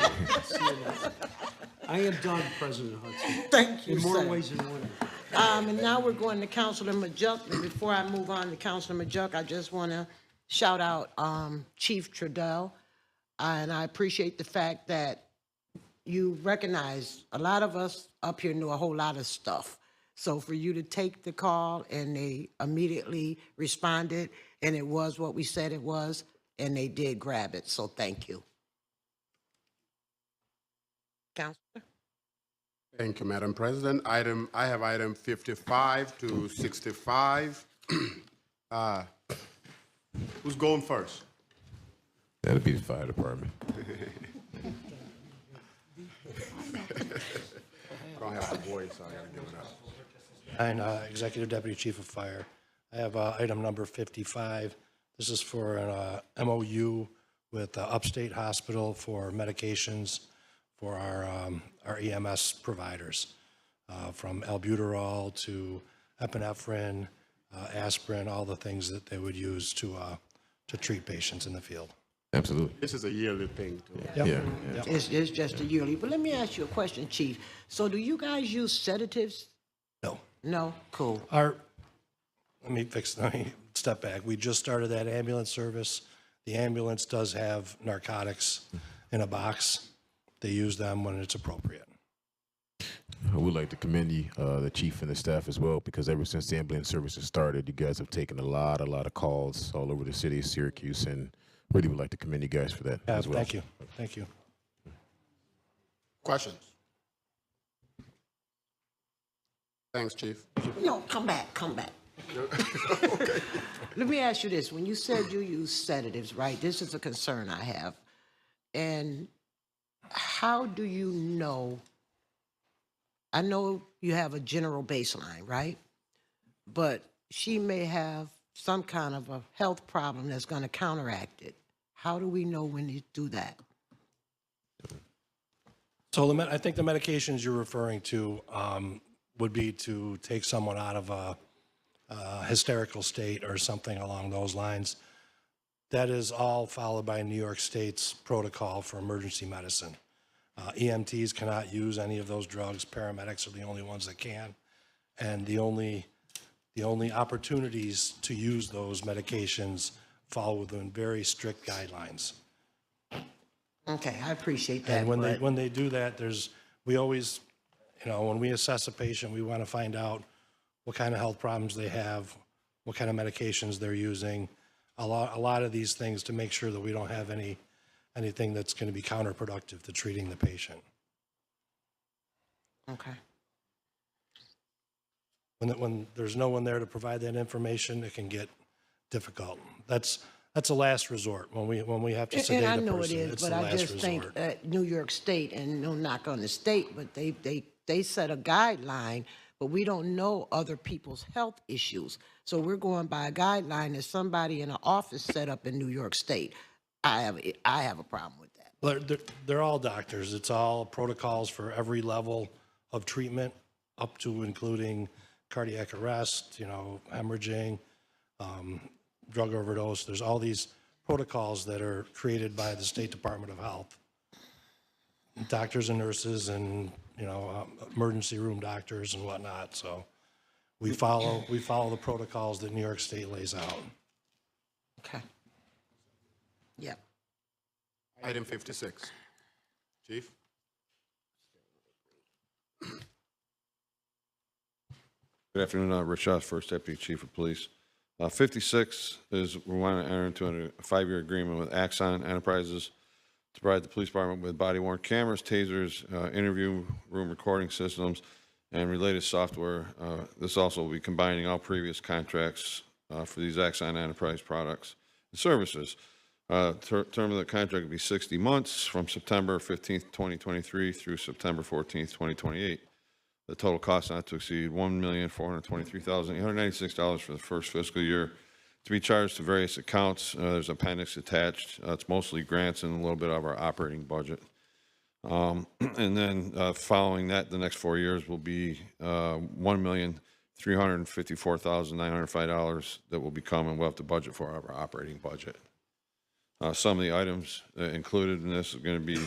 I am done, President Hudson. Thank you, in more sir. ways than one. And now we're going to Councilor Majuk. And before I move on to Councilor Majuk, I just want to shout out Chief Trudell. And I appreciate the fact that you recognize a lot of us up here knew a whole lot of stuff. So for you to take the call and they immediately responded, and it was what we said it was, and they did grab it. So thank you. Councilor? Thank you, Madam President. I have item 55 to 65. Who's going first? That'll be the fire department. I don't have the voice, so I gotta give it up. And Executive Deputy Chief of Fire. I have item number 55. This is for an MOU with Upstate Hospital for medications for our EMS providers, from albuterol to epinephrine, aspirin, all the things that they would use to treat patients in the field. Absolutely. This is a yearly thing, too. Yep. Yeah. Yep. It's just a yearly. But let me ask you a question, Chief. So do you guys use sedatives? No. No? Cool. Let me step back. We just started that ambulance service. The ambulance does have narcotics in a box. They use them when it's appropriate. I would like to commend you, the chief and the staff as well, because ever since the ambulance services started, you guys have taken a lot of calls all over the city of Syracuse, and really would like to commend you guys for that as well. Thank you. Thank you. Questions? Thanks, Chief. No, come back. Okay. Let me ask you this. When you said you use sedatives, right? This is a concern I have. And how do you know? I know you have a general baseline, right? But she may have some kind of a health problem that's going to counteract it. How do we know when you do that? So I think the medications you're referring to would be to take someone out of a hysterical state or something along those lines. That is all followed by New York State's protocol for emergency medicine. EMTs cannot use any of those drugs. Paramedics are the only ones that can. And the only opportunities to use those medications fall within very strict guidelines. Okay, I appreciate that. And when they do that, we always, when we assess a patient, we want to find out what kind of health problems they have, what kind of medications they're using, a lot of these things to make sure that we don't have anything that's going to be counterproductive to treating the patient. Okay. When there's no one there to provide that information, it can get difficult. That's a last resort when we have to sedate a person. And I know it is, it's but the I last just think resort. New York State, and no knock on the state, but they set a guideline, but we don't know other people's health issues. So we're going by a guideline that somebody in an office set up in New York State. I have a problem with that. Well, they're all doctors. It's all protocols for every level of treatment, up to including cardiac arrest, hemorrhaging, drug overdose. There's all these protocols that are created by the State Department of Health. Doctors and nurses and, emergency room doctors and whatnot. So we follow the protocols that New York State lays out. Okay. Yep. Item 56. Chief? Good afternoon, Rich Shaw, First Deputy Chief of Police. 56 is we want to enter into a 5-year agreement with Axon Enterprises to provide the police department with body-worn cameras, tasers, interview room recording systems, and related software. This also will be combining all previous contracts for these Axon Enterprise products and services. Term of the contract will be 60 months from September 15th, 2023 through September 14th, 2028. The total cost not to exceed $1,423,896 for the first fiscal year to be charged to various accounts. There's an appendix attached. It's mostly grants and a little bit of our operating budget. And then following that, the next 4 years will be $1,354,905 that will be coming. We'll have to budget for our operating budget. Some of the items included in this are going to be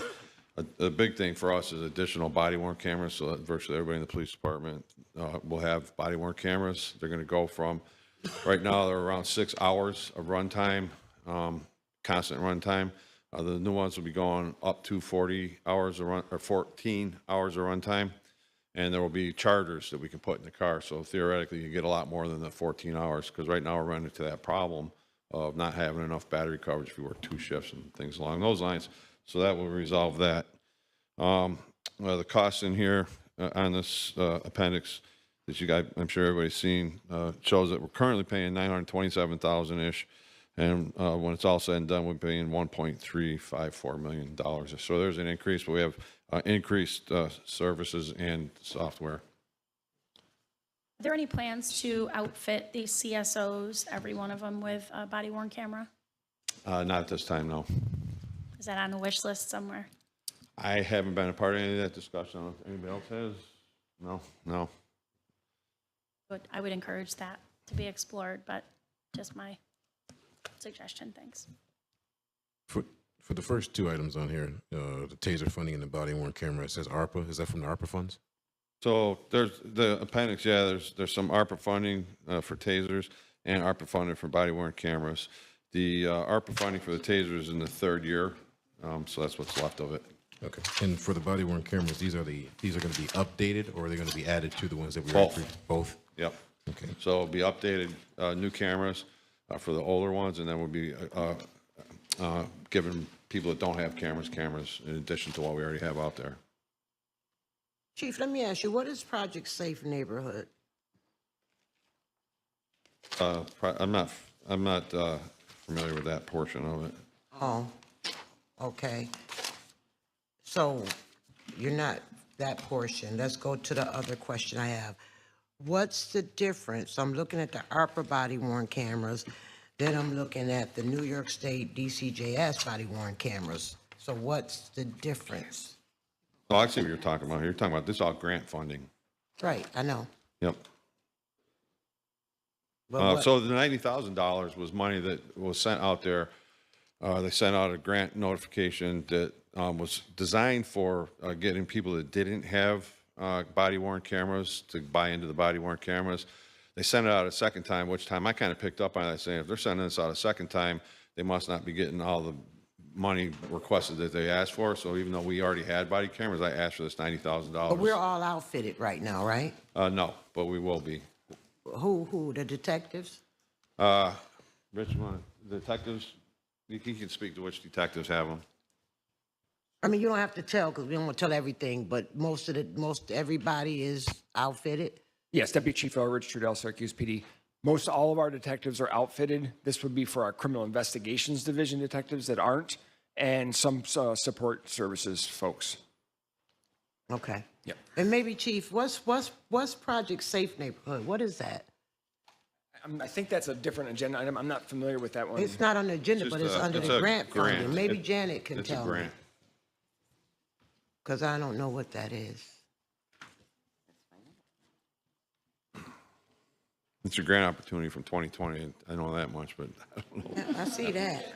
a big thing for us is additional body-worn cameras, so that virtually everybody in the police department will have body-worn cameras. They're going to go from, right now, they're around 6 hours of runtime, constant runtime. The new ones will be going up to 40 hours of run, or 14 hours of runtime. And there will be chargers that we can put in the car. So theoretically, you get a lot more than the 14 hours, because right now we're running into that problem of not having enough battery coverage if you work 2 shifts and things along those lines. So that will resolve that. The costs in here on this appendix that you guys, I'm sure everybody's seen, shows that we're currently paying $927,000-ish. And when it's all said and done, we're paying $1.354 million. So there's an increase, but we have increased services and software. Are there any plans to outfit these CSOs, every one of them, with a body-worn camera? Not at this time, no. Is that on the wish list somewhere? I haven't been a part of any of that discussion. I don't know if anybody else has. No. But I would encourage that to be explored, but just my suggestion, thanks. For the first 2 items on here, the taser funding and the body-worn camera, it says ARPA. Is that from the ARPA funds? So there's the appendix, yeah, there's some ARPA funding for tasers and ARPA funding for body-worn cameras. The ARPA funding for the tasers is in the 3rd year, so that's what's left of it. Okay. And for the body-worn cameras, these are going to be updated, or are they going to be added to the ones that we Both. Yep. Okay. So it'll be updated new cameras for the older ones, and then we'll be giving people that don't have cameras in addition to what we already have out there. Chief, let me ask you, what is Project Safe Neighborhood? I'm not familiar with that portion of it. Oh, okay. So you're not that portion. Let's go to the other question I have. What's the difference? I'm looking at the ARPA body-worn cameras, then I'm looking at the New York State DCJS body-worn cameras. So what's the difference? Oh, I see what you're talking about. You're talking about this all grant funding. Right, I know. Yep. But So the $90,000 was money that was sent out there. They sent out a grant notification that was designed for getting people that didn't have body-worn cameras to buy into the body-worn cameras. They sent it out a second time, which time I kind of picked up on that, saying if they're sending this out a second time, they must not be getting all the money requested that they asked for. So even though we already had body cameras, I asked for this $90,000. But we're all outfitted right now, right? No, but we will be. Who, the detectives? Rich, detectives, he can speak to which detectives have them. I mean, you don't have to tell, because we don't want to tell everything, but most everybody is outfitted? Yes, Deputy Chief Elridge, Trudell, Syracuse PD. Most all of our detectives are outfitted. This would be for our Criminal Investigations Division detectives that aren't, and some support services folks. Okay. Yep. And maybe, Chief, what's Project Safe Neighborhood? What is that? I think that's a different agenda item. I'm not familiar with that one. It's not on the agenda, but it's under the grant funding. Maybe Janet can tell me. Because I don't know what that is. It's a grant opportunity from 2020. I know that much, but I don't know. Yeah, I see that.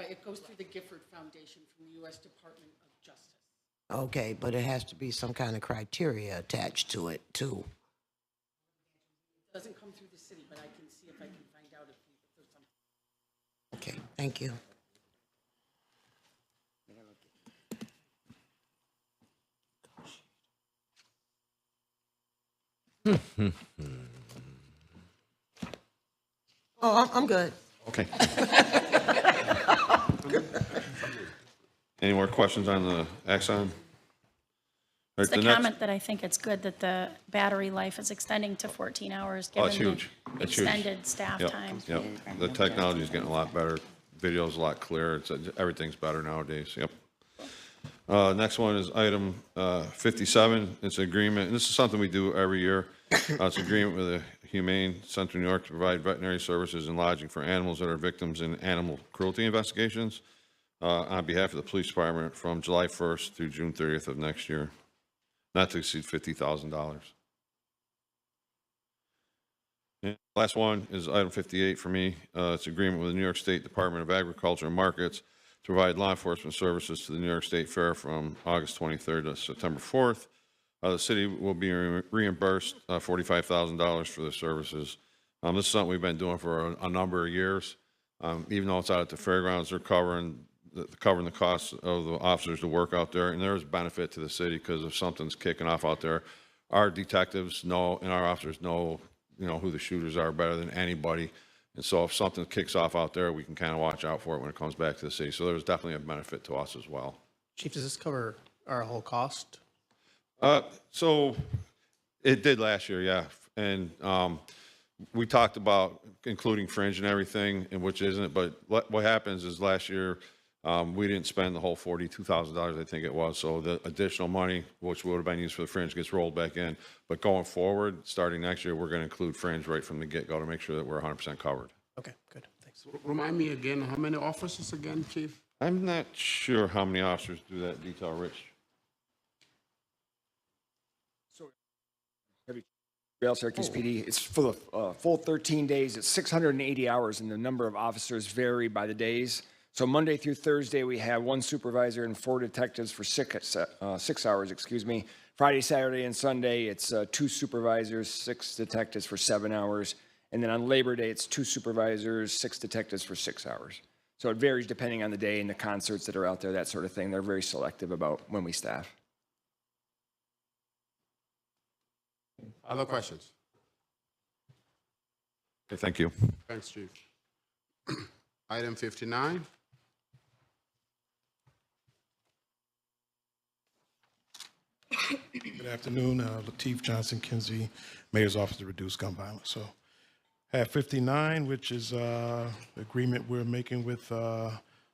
It goes through the Gifford Foundation from the U.S. Department of Justice. Okay, but it has to be some kind of criteria attached to it, too. It doesn't come through the city, but I can see if I can find out if there's something. Okay, thank you. Oh, I'm good. Okay. Any more questions on the Axon? It's the comment that I think it's good that the battery life is extending to 14 hours, Oh, it's given huge. the It's huge. extended staff Yep, time. Yep. The technology is getting a lot better. Video's a lot clearer. Everything's better nowadays. Yep. Next one is item 57. It's an agreement, and this is something we do every year. It's an agreement with the Humane Central New York to provide veterinary services and lodging for animals that are victims in animal cruelty investigations on behalf of the police department from July 1st through June 30th of next year, not to exceed $50,000. Last one is item 58 for me. It's agreement with the New York State Department of Agriculture and Markets to provide law enforcement services to the New York State Fair from August 23rd to September 4th. The city will be reimbursed $45,000 for the services. This is something we've been doing for a number of years. Even though it's out at the fairgrounds, they're covering the costs of the officers to work out there, and there's benefit to the city because if something's kicking off out there, our detectives know and our officers know, who the shooters are better than anybody. And so if something kicks off out there, we can kind of watch out for it when it comes back to the city. So there's definitely a benefit to us as well. Chief, does this cover our whole cost? So it did last year, yeah. And we talked about including fringe and everything, and which isn't it. But what happens is last year we didn't spend the whole $42,000, I think it was. So the additional money, which would have been used for the fringe, gets rolled back in. But going forward, starting next year, we're going to include fringe right from the get-go to make sure that we're 100% covered. Okay, good. Thanks. Remind me again, how many officers again, Chief? I'm not sure how many officers do that detail, Rich. Syracuse PD. It's for the full 13 days. It's 680 hours, and the number of officers vary by the days. So Monday through Thursday, we have 1 supervisor and 4 detectives for 6 hours, Friday, Saturday, and Sunday, it's 2 supervisors, 6 detectives for 7 hours. And then on Labor Day, it's 2 supervisors, 6 detectives for 6 hours. So it varies depending on the day and the concerts that are out there, that sort of thing. They're very selective about when we staff. Other questions? Okay, thank you. Thanks, Chief. Item 59. Good afternoon, Lateef Johnson Kinsey, Mayor's Office to Reduce Gun Violence. So, have 59, which is agreement we're making with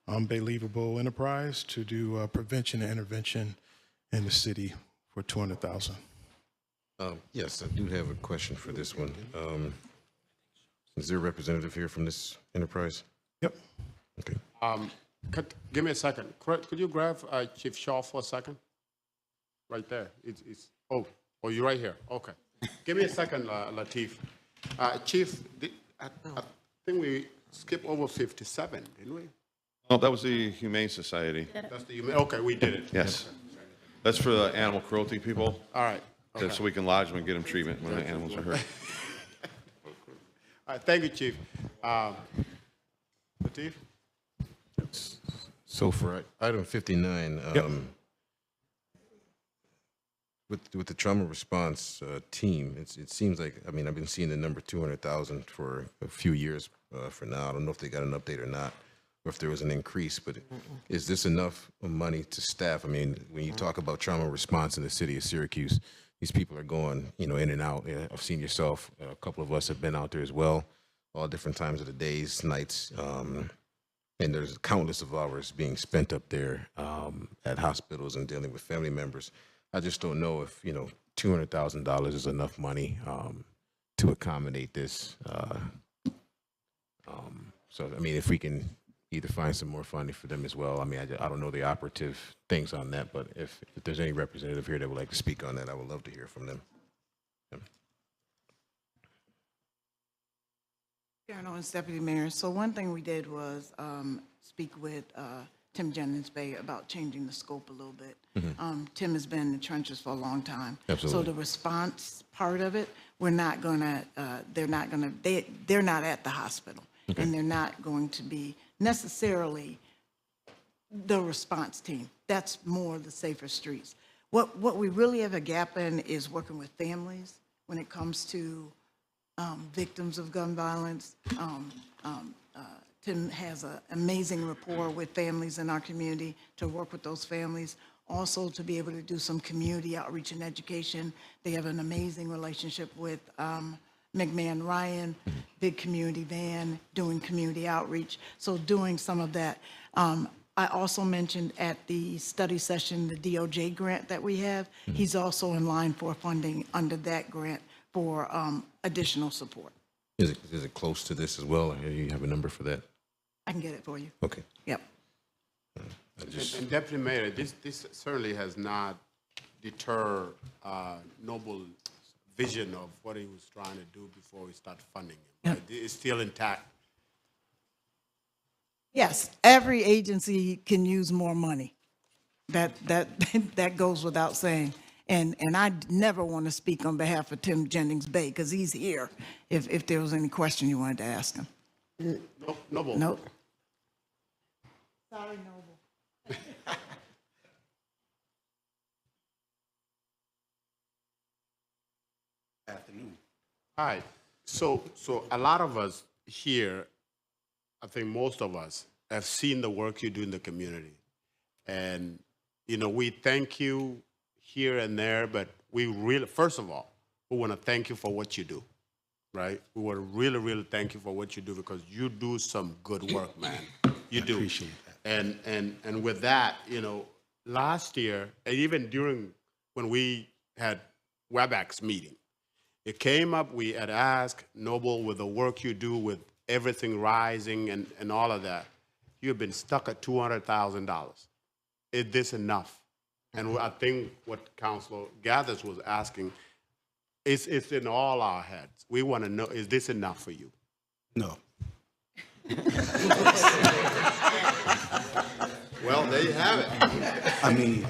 Unbelievable Enterprise to do prevention and intervention in the city for $200,000. Yes, I do have a question for this one. Is there a representative here from this enterprise? Yep. Okay. Give me a second. Could you grab Chief Shaw for a second? Right there. Oh, you're right here. Okay. Give me a second, Lateef. Chief, I think we skipped over 57, didn't we? Oh, that was the Humane Society. That's the okay, we did it. Yes. That's for the animal cruelty people. All right. Okay. So we can lodge them and get them treatment when the animals are hurt. All right, thank you, Chief. Lateef? So for item 59, with the trauma response team, it seems like, I mean, I've been seeing the number 200,000 for a few years for now. I don't know if they got an update or not, or if there was an increase, but is this enough money to staff? I mean, when you talk about trauma response in the city of Syracuse, these people are going, in and out. Yeah, I've seen yourself. A couple of us have been out there as well, all different times of the days, nights, and there's countless of hours being spent up there at hospitals and dealing with family members. I just don't know if, $200,000 is enough money to accommodate this. So, I mean, if we can either find some more funding for them as well. I mean, I don't know the operative things on that, but if there's any representative here that would like to speak on that, I would love to hear from them. Karen Owens, Deputy Mayor. So one thing we did was speak with Tim Jennings Bay about changing the scope a little bit. Tim has been in the trenches for a long time. Absolutely. So the response part of it, they're not at the hospital. Okay. And they're not going to be necessarily the response team. That's more the safer streets. What we really have a gap in is working with families when it comes to victims of gun violence. Tim has an amazing rapport with families in our community to work with those families. Also to be able to do some community outreach and education. They have an amazing relationship with McMahon Ryan, big community van, doing community outreach. So doing some of that. I also mentioned at the study session, the DOJ grant that we have. He's also in line for funding under that grant for additional support. Is it close to this as well? Or do you have a number for that? I can get it for you. Okay. Yep. And Deputy Mayor, this certainly has not deterred Noble vision of what he was trying to do before we start funding him. Right? It's still intact. Yes, every agency can use more money. That goes without saying. And I never want to speak on behalf of Tim Jennings Bay because he's here. If there was any question you wanted to ask him. No, Noble. Nope. Sorry, Noble. Afternoon. Hi. So a lot of us here, I think most of us, have seen the work you do in the community. And, you know, we thank you here and there, but we really, first of all, we want to thank you for what you do, right? We want to really, really thank you for what you do because you do some good work, man. You do. Appreciate that. And with that, you know, last year, and even during when we had WebEx meeting, it came up, we had asked Noble, with the work you do with everything rising and all of that, you have been stuck at $200,000. Is this enough? And I think what Councilor Gathers was asking, it's in all our heads. We want to know, is this enough for you? No. Well, there you have it. I mean,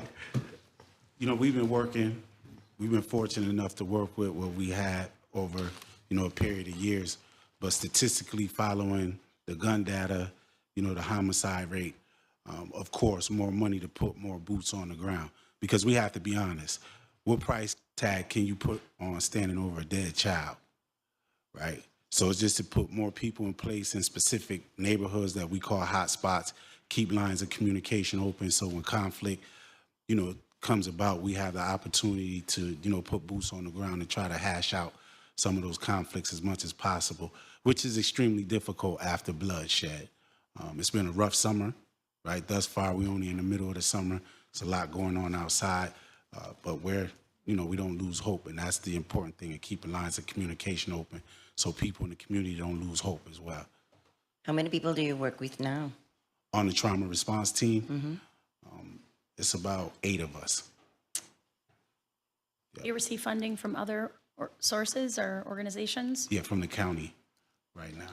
you know, we've been fortunate enough to work with what we had over, you know, a period of years. But statistically, following the gun data, you know, the homicide rate, of course, more money to put more boots on the ground. Because we have to be honest, what price tag can you put on standing over a dead child, right? So it's just to put more people in place in specific neighborhoods that we call hot spots, keep lines of communication open so when conflict, you know, comes about, we have the opportunity to, you know, put boots on the ground and try to hash out some of those conflicts as much as possible, which is extremely difficult after bloodshed. It's been a rough summer, right? Thus far, we're only in the middle of the summer. There's a lot going on outside, but you know, we don't lose hope, and that's the important thing, of keeping lines of communication open so people in the community don't lose hope as well. How many people do you work with now? On the trauma response team, it's about 8 of us. Do you receive funding from other sources or organizations? Yeah, from the county right now.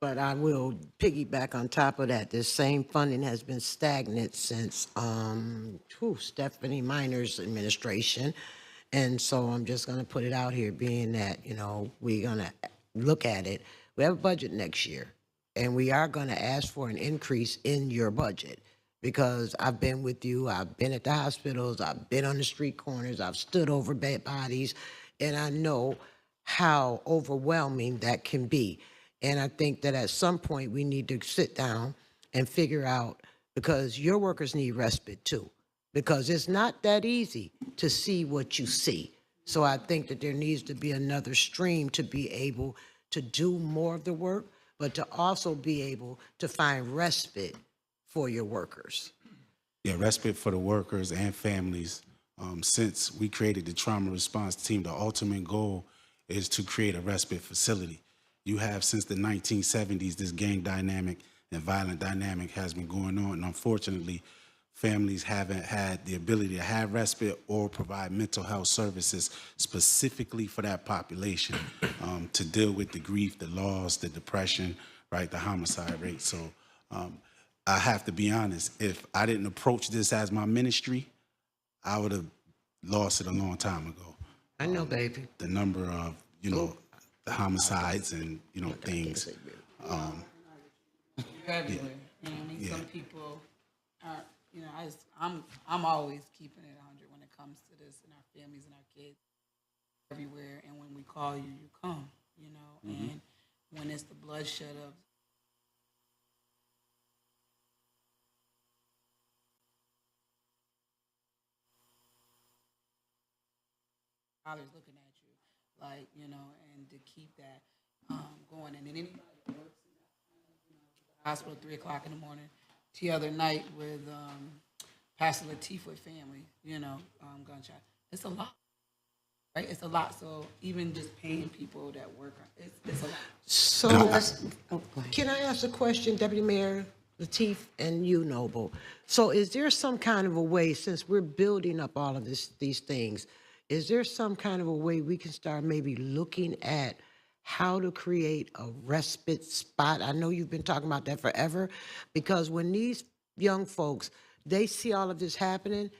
But I will piggyback on top of that. This same funding has been stagnant since Stephanie Minor's administration. And so I'm just going to put it out here, being that, you know, we're going to look at it. We have a budget next year, and we are going to ask for an increase in your budget because I've been with you. I've been at the hospitals. I've been on the street corners. I've stood over dead bodies, and I know how overwhelming that can be. And I think that at some point we need to sit down and figure out, because your workers need respite too, because it's not that easy to see what you see. So I think that there needs to be another stream to be able to do more of the work, but to also be able to find respite for your workers. Yeah, respite for the workers and families. Since we created the trauma response team, the ultimate goal is to create a respite facility. You have, since the 1970s, this gang dynamic and violent dynamic has been going on. And unfortunately, families haven't had the ability to have respite or provide mental health services specifically for that population to deal with the grief, the loss, the depression, right, the homicide rate. So I have to be honest, if I didn't approach this as my ministry, I would have lost it a long time ago. I know, baby. The number of, you know, the homicides and, you know, things. Everywhere. You know, I mean, some people are, you know, I'm always keeping it 100 when it comes to this, and our families and our kids everywhere. And when we call you, you come, you know, and when it's the bloodshed of fathers looking at you, like, you know, and to keep that going. And then anybody that works in the hospital at 3 o'clock in the morning, the other night with Pastor Latifah family, you know, gunshot. It's a lot, right? It's a lot. So even just paying people that work, it's a lot. So can I ask a question, Deputy Mayor Lateef, and you, Noble? So is there some kind of a way, since we're building up all of these things, is there some kind of a way we can start maybe looking at how to create a respite spot. I know you've been talking about that forever, because when these young folks, they see all of this happening,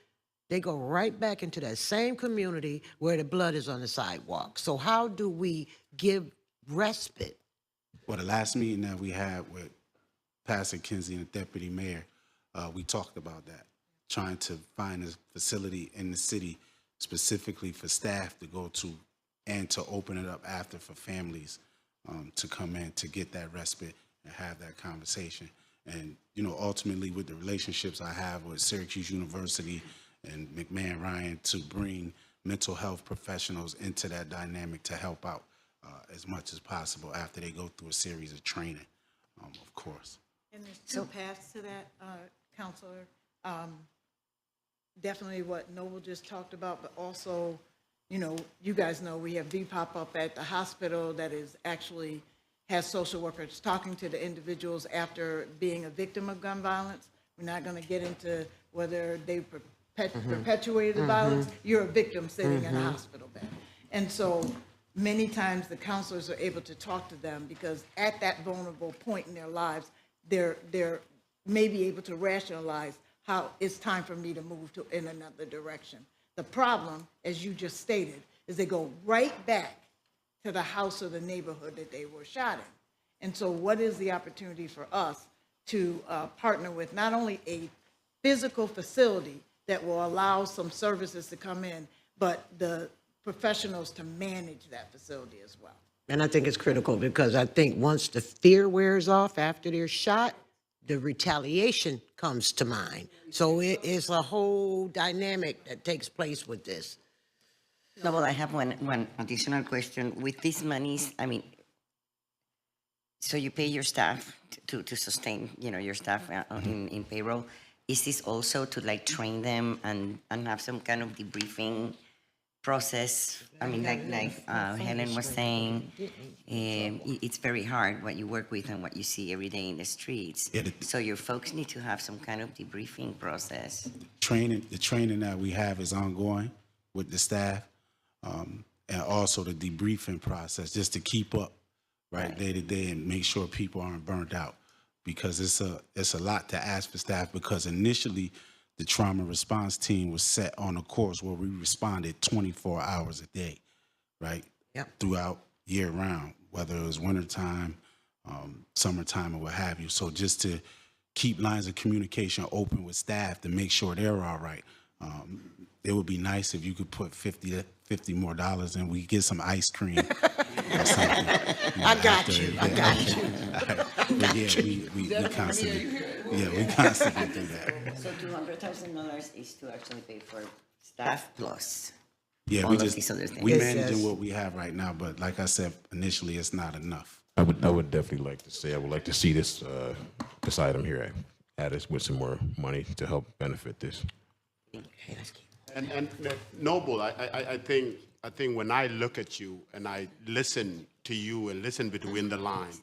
they go right back into that same community where the blood is on the sidewalk. So how do we give respite? Well, the last meeting that we had with Pastor Kinsey and the deputy mayor, we talked about that, trying to find a facility in the city specifically for staff to go to and to open it up after for families to come in to get that respite and have that conversation. And, you know, ultimately with the relationships I have with Syracuse University and McMahon Ryan, to bring mental health professionals into that dynamic to help out as much as possible after they go through a series of training, of course. And there's two paths to that, Counselor. Definitely what Noble just talked about, but also, you know, you guys know we have VPOP up at the hospital that is actually has social workers talking to the individuals after being a victim of gun violence. We're not going to get into whether they perpetuated the violence. You're a victim sitting in a hospital bed. And so many times the counselors are able to talk to them because at that vulnerable point in their lives, they're maybe able to rationalize how it's time for me to move in another direction. The problem, as you just stated, is they go right back to the house or the neighborhood that they were shot in. And so what is the opportunity for us to partner with not only a physical facility that will allow some services to come in, but the professionals to manage that facility as well? And I think it's critical because I think once the fear wears off after they're shot, the retaliation comes to mind. So it is a whole dynamic that takes place with this. No, well, I have one additional question. With these monies, I mean, so you pay your staff to sustain, you know, your staff in payroll. Is this also to like train them and have some kind of debriefing process? I mean, like Helen was saying, it's very hard what you work with and what you see every day in the streets. Yeah, So your folks need to have some kind of debriefing process. The training that we have is ongoing with the staff, and also the debriefing process, just to keep up, right, day to day, and make sure people aren't burnt out, because it's a lot to ask for staff. Because initially, the trauma response team was set on a course where we responded 24 hours a day, right, throughout year round, whether it was wintertime, summertime, or what have you. So just to keep lines of communication open with staff to make sure they're all right. It would be nice if you could put $50 more and we get some ice cream or something. I got you. But yeah, we constantly do that. So $200,000 is to actually pay for staff plus. Yeah, all of these other things. we managing what we have right now, but like I said initially, it's not enough. I would definitely like to say, I would like to see this this item here added with some more money to help benefit this. And Noble, I think when I look at you and I listen to you and listen between the lines,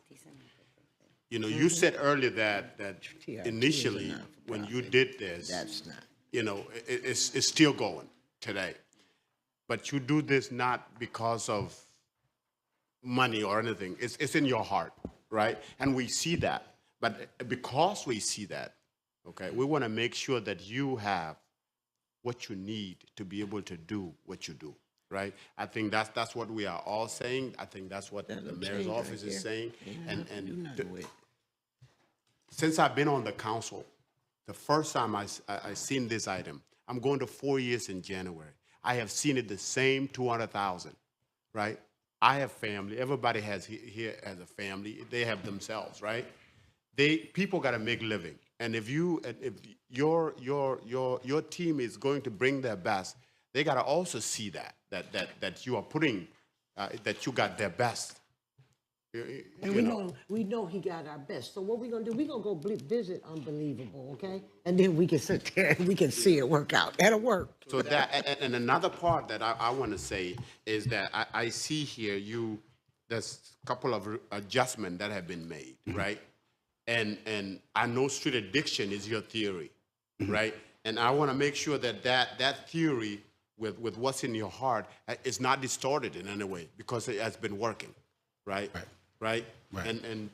you know, you said earlier that initially when you did this, you know, it's still going today. But you do this not because of money or anything. It's in your heart, right? And we see that. But because we see that, okay, we want to make sure that you have what you need to be able to do what you do, right? I think that's what we are all saying. I think that's what the mayor's office is saying. And since I've been on the council, the first time I seen this item, I'm going to 4 years in January. I have seen it the same 200,000, right? I have family. Everybody here has a family. They have themselves, right? People got to make living. And if your team is going to bring their best, they got to also see that you are putting that you got their best. And we know he got our best. So what we gonna do? We gonna go visit Unbelievable, okay? And then we can sit there and we can see it work out. That'll work. So that and another part that I want to say is that I see here there's a couple of adjustments that have been made, right? And I know street addiction is your theory, right? And I want to make sure that theory with what's in your heart is not distorted in any way, because it has been working, right? Right. And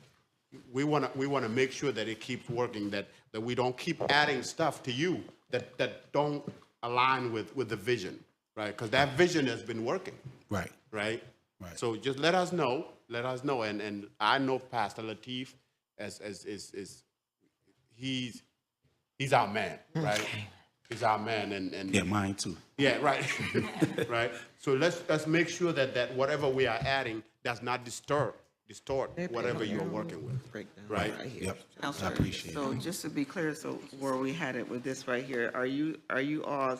we want to make sure that it keeps working, that we don't keep adding stuff to you that don't align with the vision, right? Because that vision has been working. Right. Right. So just let us know. And I know Pastor Lateef as he's our man, right? He's our man, and Yeah, mine too. yeah, right, right. So let's make sure that whatever we are adding does not distort whatever you're working with, right? Yep. I Counselor, appreciate it. so just to be clear, so where we had it with this right here, are you all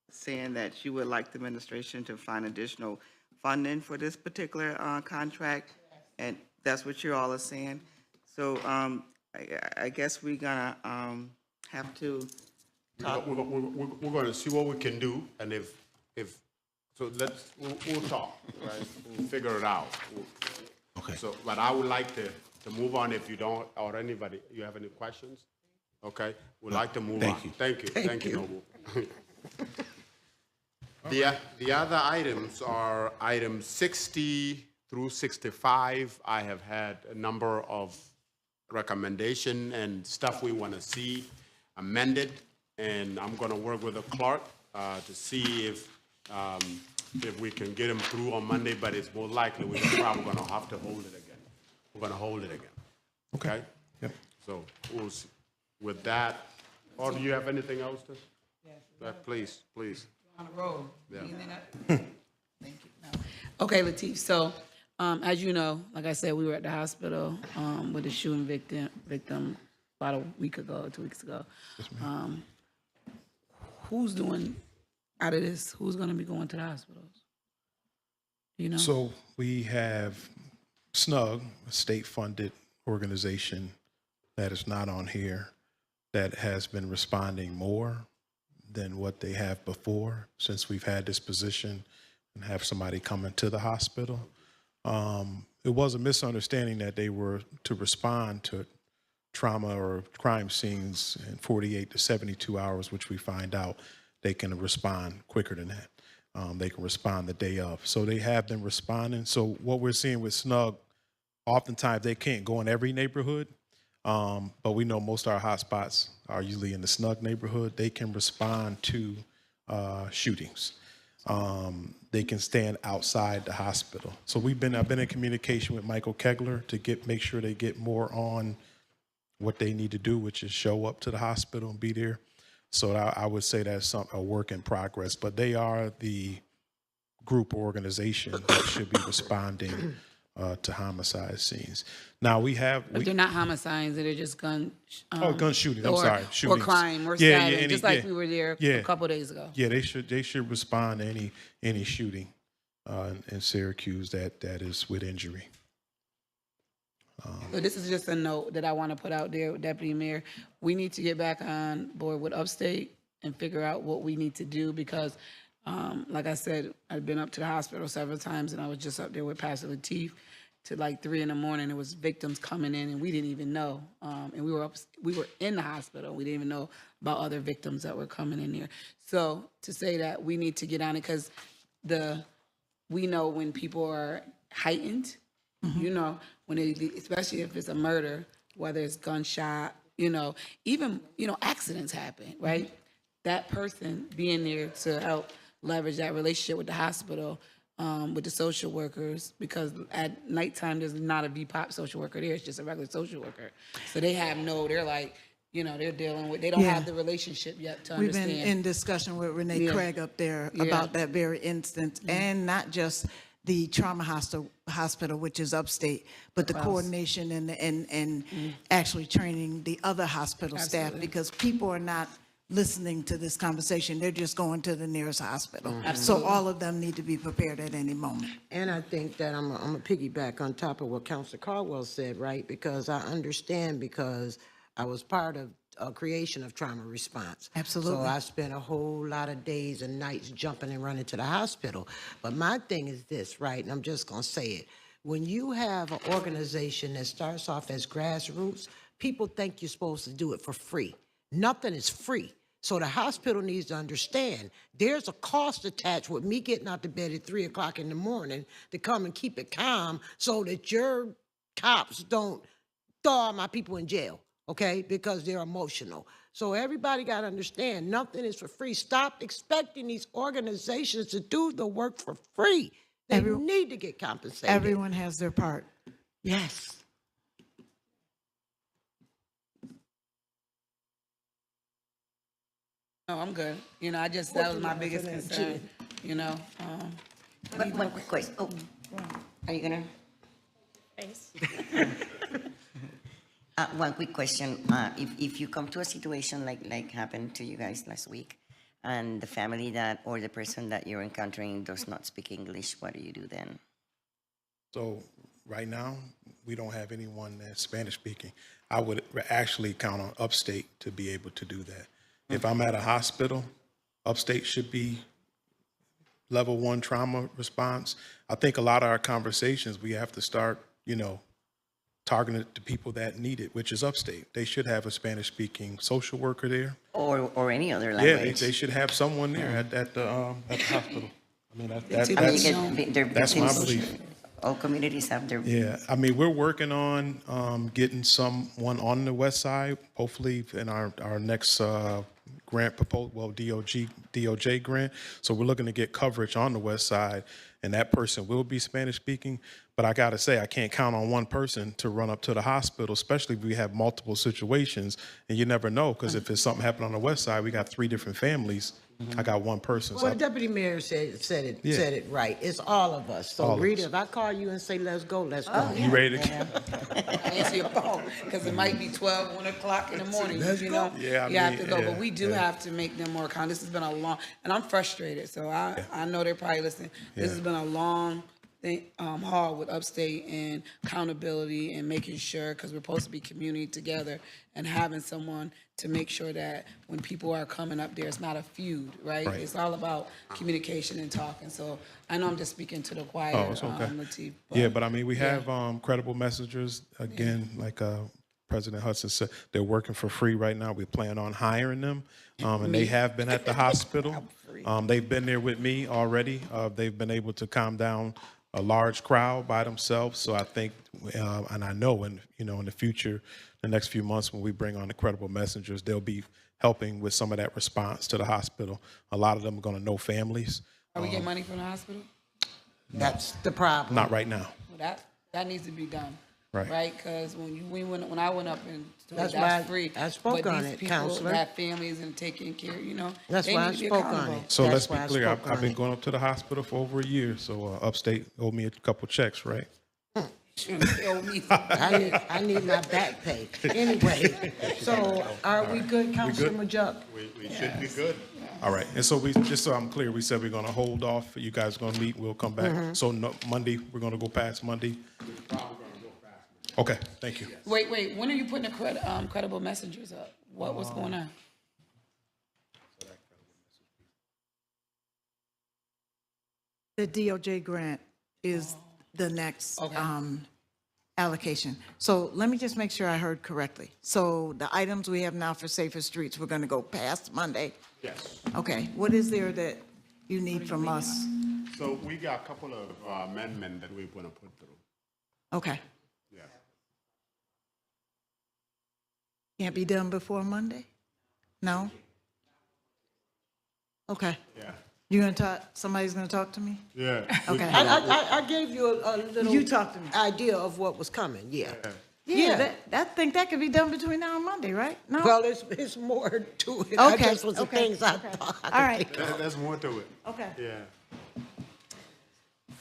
saying that you would like the administration to find additional funding for this particular contract? And that's what you all are saying? So I guess we're gonna have to talk. We're going to see what we can do, and if so, we'll talk, right? We'll figure it out. Okay. So, but I would like to move on. If you don't, or anybody, you have any questions? Okay, we'd like to move on. Thank you. Thank you, Noble. The other items are items 60 through 65. I have had a number of recommendation and stuff we want to see amended, and I'm going to work with the clerk to see if we can get them through on Monday, but it's more likely we're probably going to have to hold it again. We're going to hold it again. Okay? Yep. So we'll see. With that, or do you have anything else to? Yes. Please. On the road. Yeah. Thank you. No. Okay, Lateef, so as you know, like I said, we were at the hospital with a shooting victim about a week ago, 2 weeks ago. Who's doing out of this? Who's going to be going to the hospitals? You know? So we have SNUG, a state-funded organization that is not on here, that has been responding more than what they have before since we've had this position and have somebody coming to the hospital. It was a misunderstanding that they were to respond to trauma or crime scenes in 48 to 72 hours, which we find out they can respond quicker than that. They can respond the day of. So they have been responding. So what we're seeing with SNUG, oftentimes they can't go in every neighborhood, but we know most of our hotspots are usually in the SNUG neighborhood. They can respond to shootings. They can stand outside the hospital. So I've been in communication with Michael Kegler to make sure they get more on what they need to do, which is show up to the hospital and be there. So I would say that's a work in progress, but they are the group or organization that should be responding to homicide scenes. Now But they're not homicides, they're just gun shootings. I'm or, sorry, or shootings. crime or stabbing, just like we were there Yeah. a couple days ago. Yeah, they should respond to any shooting in Syracuse that is with injury. So this is just a note that I want to put out there, Deputy Mayor. We need to get back on board with Upstate and figure out what we need to do because, like I said, I've been up to the hospital several times and I was just up there with Pastor Lateef to like 3 a.m. There was victims coming in and we didn't even know. And we were in the hospital. We didn't even know about other victims that were coming in there. So to say that we need to get on it because we know when people are heightened, you know, when especially if it's a murder, whether it's gunshot, even, accidents happen, right? That person being there to help leverage that relationship with the hospital, with the social workers, because at nighttime, there's not a VPOP social worker there, it's just a regular social worker. So they're like, they're dealing with, they don't have the relationship yet to understand. We've been in discussion with Renee Craig up there about that very instance, and not just the trauma hospital, which is upstate, but the coordination and actually training the other hospital staff, because people are not listening to this conversation. They're just going to the nearest hospital. So all of them need to be prepared at any moment. And I think that I'm going to piggyback on top of what Councilor Caldwell said, right? Because I understand, because I was part of creation of trauma response. Absolutely. So I spent a whole lot of days and nights jumping and running to the hospital. But my thing is this, right? And I'm just going to say it. When you have an organization that starts off as grassroots, people think you're supposed to do it for free. Nothing is free. So the hospital needs to understand there's a cost attached with me getting out of bed at 3 o'clock in the morning to come and keep it calm so that your cops don't throw all my people in jail, okay? Because they're emotional. So everybody got to understand nothing is for free. Stop expecting these organizations to do the work for free. They need to get compensated. Everyone has their part. Yes. No, I'm good. You know, that was my biggest concern, you know. One quick question. Oh, are you gonna? Face. One quick question. If you come to a situation like happened to you guys last week, and the family or the person that you're encountering does not speak English, what do you do then? So right now, we don't have anyone that's Spanish speaking. I would actually count on Upstate to be able to do that. If I'm at a hospital, Upstate should be level 1 trauma response. I think a lot of our conversations, we have to start, targeting it to people that need it, which is Upstate. They should have a Spanish-speaking social worker there. Or any other Yeah, language. they should have someone there at the hospital. I mean, that's my belief. All communities have their. Yeah, I mean, we're working on getting someone on the west side, hopefully in our next grant proposal, well, DOJ grant. So we're looking to get coverage on the west side, and that person will be Spanish speaking. But I gotta say, I can't count on one person to run up to the hospital, especially if we have multiple situations, and you never know, because if it's something happened on the west side, we got 3 different families. I got one person. Well, the deputy mayor said it right. It's all of us. So, Rita, if I call you and say, let's go, let's go. You ready to Answer your phone, because it might be 12, 1 o'clock in the morning, Let's you go. know? Yeah, You have to go, yeah, but we do have to make them more accountable. This has been a long, and I'm frustrated, so I know they're probably listening. This has been a long thing, hard with Upstate and accountability and making sure, because we're supposed to be community together and having someone to make sure that when people are coming up there, it's not a feud, right? It's all about communication and talking. So I know I'm just speaking to the choir, it's okay. Latif. Yeah, but I mean, we have credible messengers. Again, like President Hudson said, they're working for free right now. We plan on hiring them, and they have been at the hospital. They've been there with me already. They've been able to calm down a large crowd by themselves. So I think, and I know, in the future, the next few months when we bring on the credible messengers, they'll be helping with some of that response to the hospital. A lot of them are going to know families. Are we getting money from the hospital? That's the problem. Not right now. Well, that needs to be done. Right. Because when I went up and That's that's why free. I spoke but on these it, people Counselor. that families and taking care, That's they why I need to be spoke on accountable. it. So That's let's be why I clear. spoke I've on been it. going up to the hospital for over a year. So Upstate owed me a couple checks, right? I need my back pay. Anyway, so are we good, Councilor Majuk? We should be good. All right. And so just so I'm clear, we said we're going to hold off. You guys are going to meet. We'll come back. So Monday, we're going to go past Monday. Okay. Thank you. Wait, when are you putting the credible messengers up? What's going on? The DOJ grant is the next allocation. So let me just make sure I heard correctly. So the items we have now for Safer Streets, we're going to go past Monday? Yes. Okay. What is there that you need from us? So we got a couple of amendments that we want to put through. Okay. Yeah. Can't be done before Monday? No? Okay. Yeah. You're going to talk, somebody's going to talk to me? Yeah. Okay. I gave you a little You talk to me. idea of what was coming, yeah. Yeah, I think that could be done between now and Monday, right? No? Well, it's more to it. I Okay, just was the okay, things I okay. thought. All right. There's more to it. Okay. Yeah.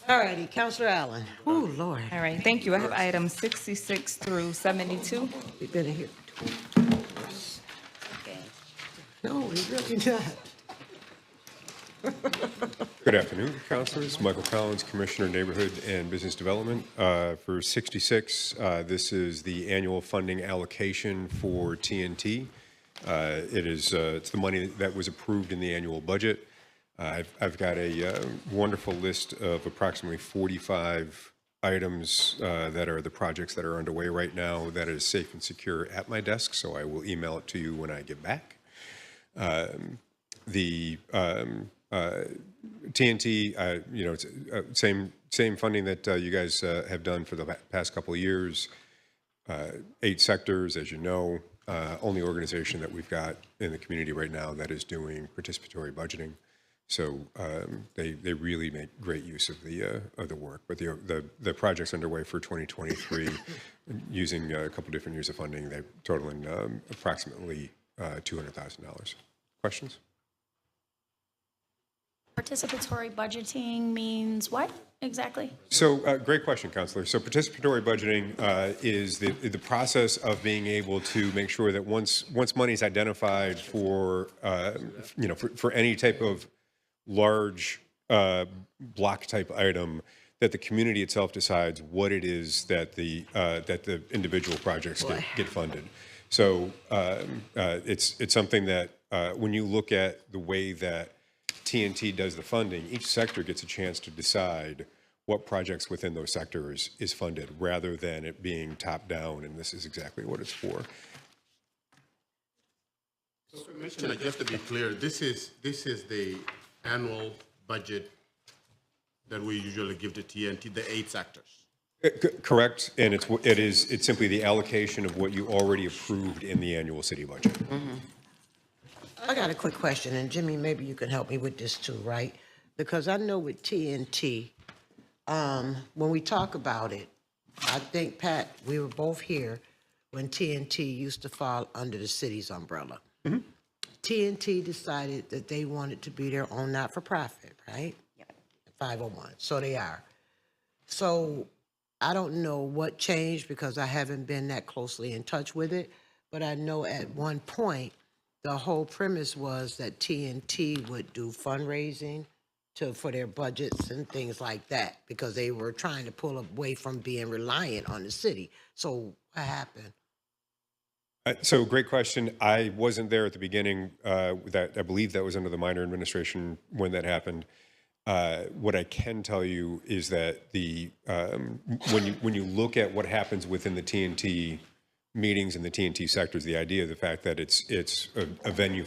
All righty, Counselor Allen. Oh, Lord. All right, thank you. I have items 66 through 72. We've been here for 2 hours. No, we really not. Good afternoon, councilors. Michael Collins, Commissioner, Neighborhood and Business Development. For 66, this is the annual funding allocation for TNT. It's the money that was approved in the annual budget. I've got a wonderful list of approximately 45 items that are the projects that are underway right now that is safe and secure at my desk, so I will email it to you when I get back. The TNT, you know, it's same funding that you guys have done for the past couple of years. 8 sectors, as you know, only organization that we've got in the community right now that is doing participatory budgeting. So they really make great use of the work. But the project's underway for 2023, using a couple different years of funding. They're totaling approximately $200,000. Questions? Participatory budgeting means what exactly? So, great question, Counselor. So, participatory budgeting is the process of being able to make sure that once money is identified for you know, for any type of large block type item, that the community itself decides what it is that the individual projects get funded. So, it's something that when you look at the way that TNT does the funding, each sector gets a chance to decide what projects within those sectors is funded, rather than it being top down and this is exactly what it's for. So, Commissioner, just to be clear, this is the annual budget that we usually give to TNT, the 8 sectors. Correct, and it's simply the allocation of what you already approved in the annual city budget. Mm-hmm. I got a quick question, and Jimmy, maybe you can help me with this too, right? Because I know with TNT, when we talk about it, I think, Pat, we were both here when TNT used to fall under the city's umbrella. Mm-hmm. TNT decided that they wanted to be their own not-for-profit, right? Yeah. 501, so they are. So I don't know what changed because I haven't been that closely in touch with it, but I know at one point, the whole premise was that TNT would do fundraising for their budgets and things like that because they were trying to pull away from being reliant on the city. So what happened? So great question. I wasn't there at the beginning. That I believe that was under the Minor administration when that happened. What I can tell you is that when you look at what happens within the TNT meetings in the TNT sectors, the idea of the fact that it's a venue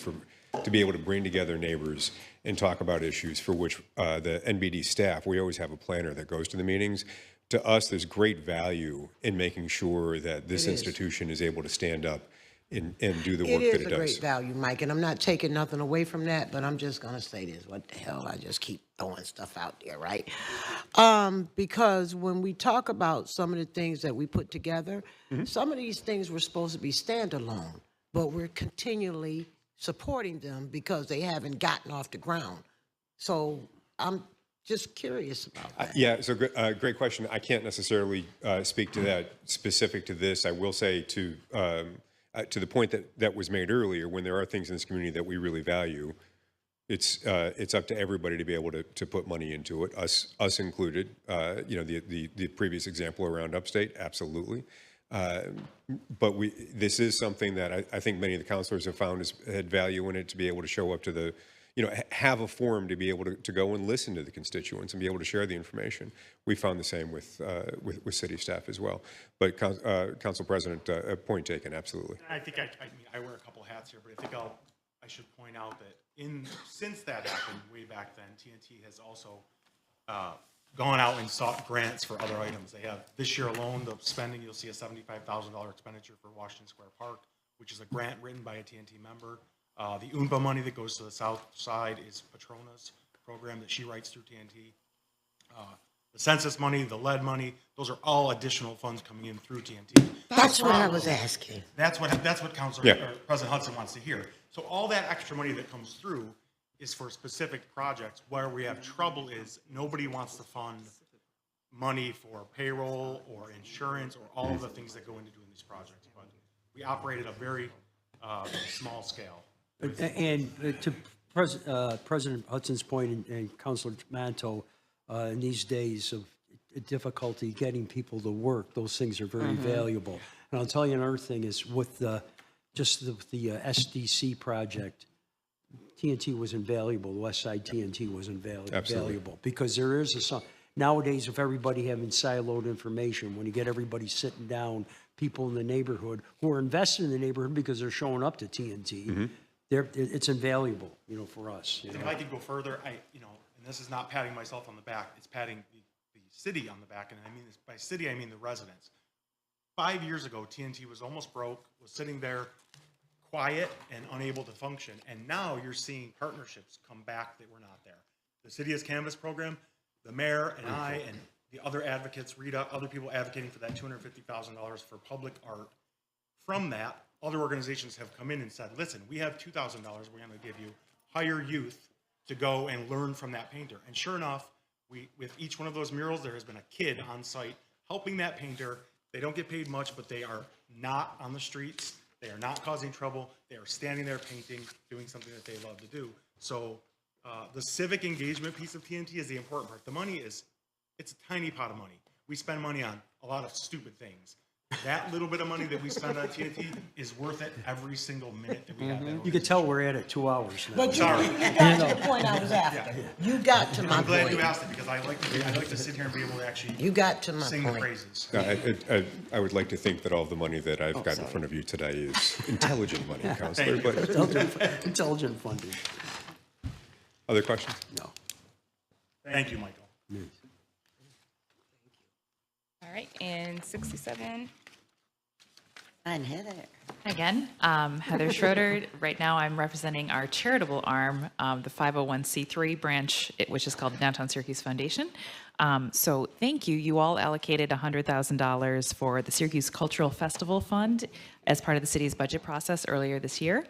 to be able to bring together neighbors and talk about issues for which the NBD staff, we always have a planner that goes to the meetings. To us, there's great value in making sure that this institution is able to stand up and do the work that it does. It is a great value, Mike, and I'm not taking nothing away from that, but I'm just going to say this. What the hell? I just keep throwing stuff out there, right? Because when we talk about some of the things that we put together, some of these things were supposed to be standalone, but we're continually supporting them because they haven't gotten off the ground. So I'm just curious about that. Yeah, so great question. I can't necessarily speak to that specific to this. I will say to the point that was made earlier, when there are things in this community that we really value, it's up to everybody to be able to put money into it, us included. You know, the previous example around Upstate, absolutely. But this is something that I think many of the counselors have found had value in it, to be able to show up to the, you know, have a forum to be able to go and listen to the constituents and be able to share the information. We found the same with city staff as well. But Council President, point taken, absolutely. I think I wear a couple hats here, but I think I should point out that since that happened way back then, TNT has also gone out and sought grants for other items. They have, this year alone, the spending, you'll see a $75,000 expenditure for Washington Square Park, which is a grant written by a TNT member. The UNBA money that goes to the south side is Patrona's program that she writes through TNT. The census money, the lead money, those are all additional funds coming in through TNT. That's what I was asking. That's what Councilor or President Hudson wants to hear. So all that extra money that comes through is for specific projects. Where we have trouble is nobody wants to fund money for payroll or insurance or all of the things that go into doing these projects. But we operate at a very small scale. And to President Hudson's point and Councilor Manto, in these days of difficulty getting people to work, those things are very valuable. And I'll tell you another thing is with the SDC project, TNT was invaluable. The West Side TNT was invaluable because there is nowadays, with everybody having siloed information, when you get everybody sitting down, people in the neighborhood who are invested in the neighborhood because they're showing up to TNT, it's invaluable, you know, for us. You If know? I could go further, and this is not patting myself on the back, it's patting the city on the back, and I mean this, by city, I mean the residents. 5 years ago, TNT was almost broke, was sitting there quiet and unable to function, and now you're seeing partnerships come back that were not there. The City has Canvas program, the mayor and I and the other advocates, Rita, other people advocating for that $250,000 for public art. From that, other organizations have come in and said, listen, we have $2,000 we're going to give you, hire youth to go and learn from that painter. And sure enough, with each one of those murals, there has been a kid on site helping that painter. They don't get paid much, but they are not on the streets. They are not causing trouble. They are standing there painting, doing something that they love to do. So the civic engagement piece of TNT is the important part. The money it's a tiny pot of money. We spend money on a lot of stupid things. That little bit of money that we spend on TNT is worth it every single minute that we have. You can tell we're at it 2 hours now. But you got to the point I was after. You got to my I'm glad point. you asked it because I like to sit here and be able to actually You got to my sing point. the praises. I would like to think that all the money that I've got in front of you today is intelligent money, Counselor. But Intelligent funding. other questions? No. Thank you, Michael. All right, and 67. And Heather. Again, Heather Schroeder. Right now, I'm representing our charitable arm, the 501c3 branch, which is called the Downtown Syracuse Foundation. So thank you. You all allocated $100,000 for the Syracuse Cultural Festival Fund as part of the city's budget process earlier this year.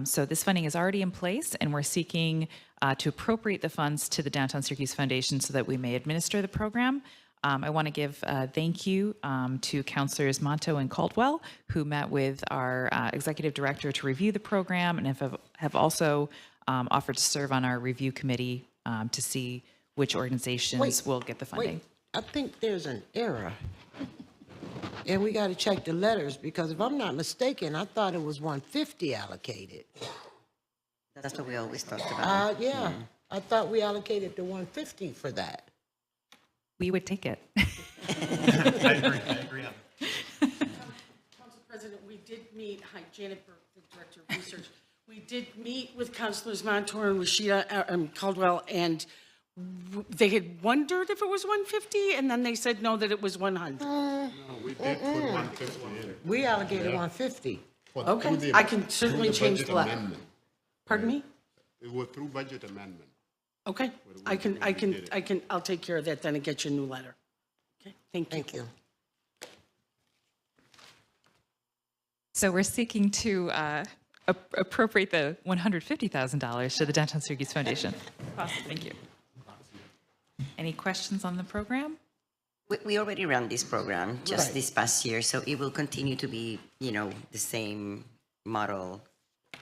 So this funding is already in place, and we're seeking to appropriate the funds to the Downtown Syracuse Foundation so that we may administer the program. I want to give a thank you to Councilors Monto and Caldwell, who met with our executive director to review the program and have also offered to serve on our review committee to see which organizations will get the funding. Wait, I think there's an error. And we got to check the letters because if I'm not mistaken, I thought it was 150 allocated. That's what we always talked about. Yeah, I thought we allocated the 150 for that. We would take it. I agree on Council President, we did meet, hi, Janet Burke, the Director of Research. We did meet with Councilors Montour and Rashida Caldwell, and they had wondered if it was 150, and then they said no, that it was 100. We did put 150 in. We allocated 150. Okay, I can certainly change the letter. Pardon me? It was through budget amendment. Okay, I'll take care of that then and get you a new letter. Okay, thank you. Thank you. So we're seeking to appropriate the $150,000 to the Downtown Syracuse Foundation. Thank you. Any questions on the program? We already ran this program just Right. this past year, so it will continue to be, the same model.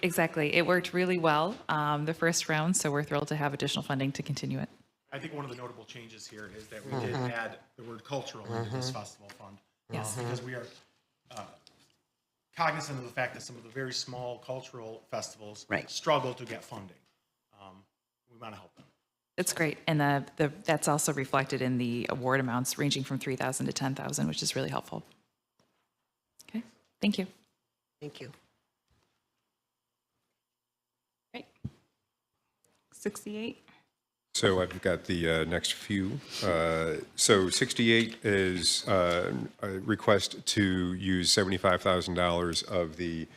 Exactly. It worked really well the first round, so we're thrilled to have additional funding to continue it. I think one of the notable changes here is that we did add the word cultural into this festival fund. Yes. Because we are cognizant of the fact that some of the very small cultural festivals struggle to get funding. We want to help them. That's great. And that's also reflected in the award amounts ranging from $3,000 to $10,000, which is really helpful. Okay, thank you. Thank you. Right. 68. So I've got the next few. So 68 is a request to use $75,000 of the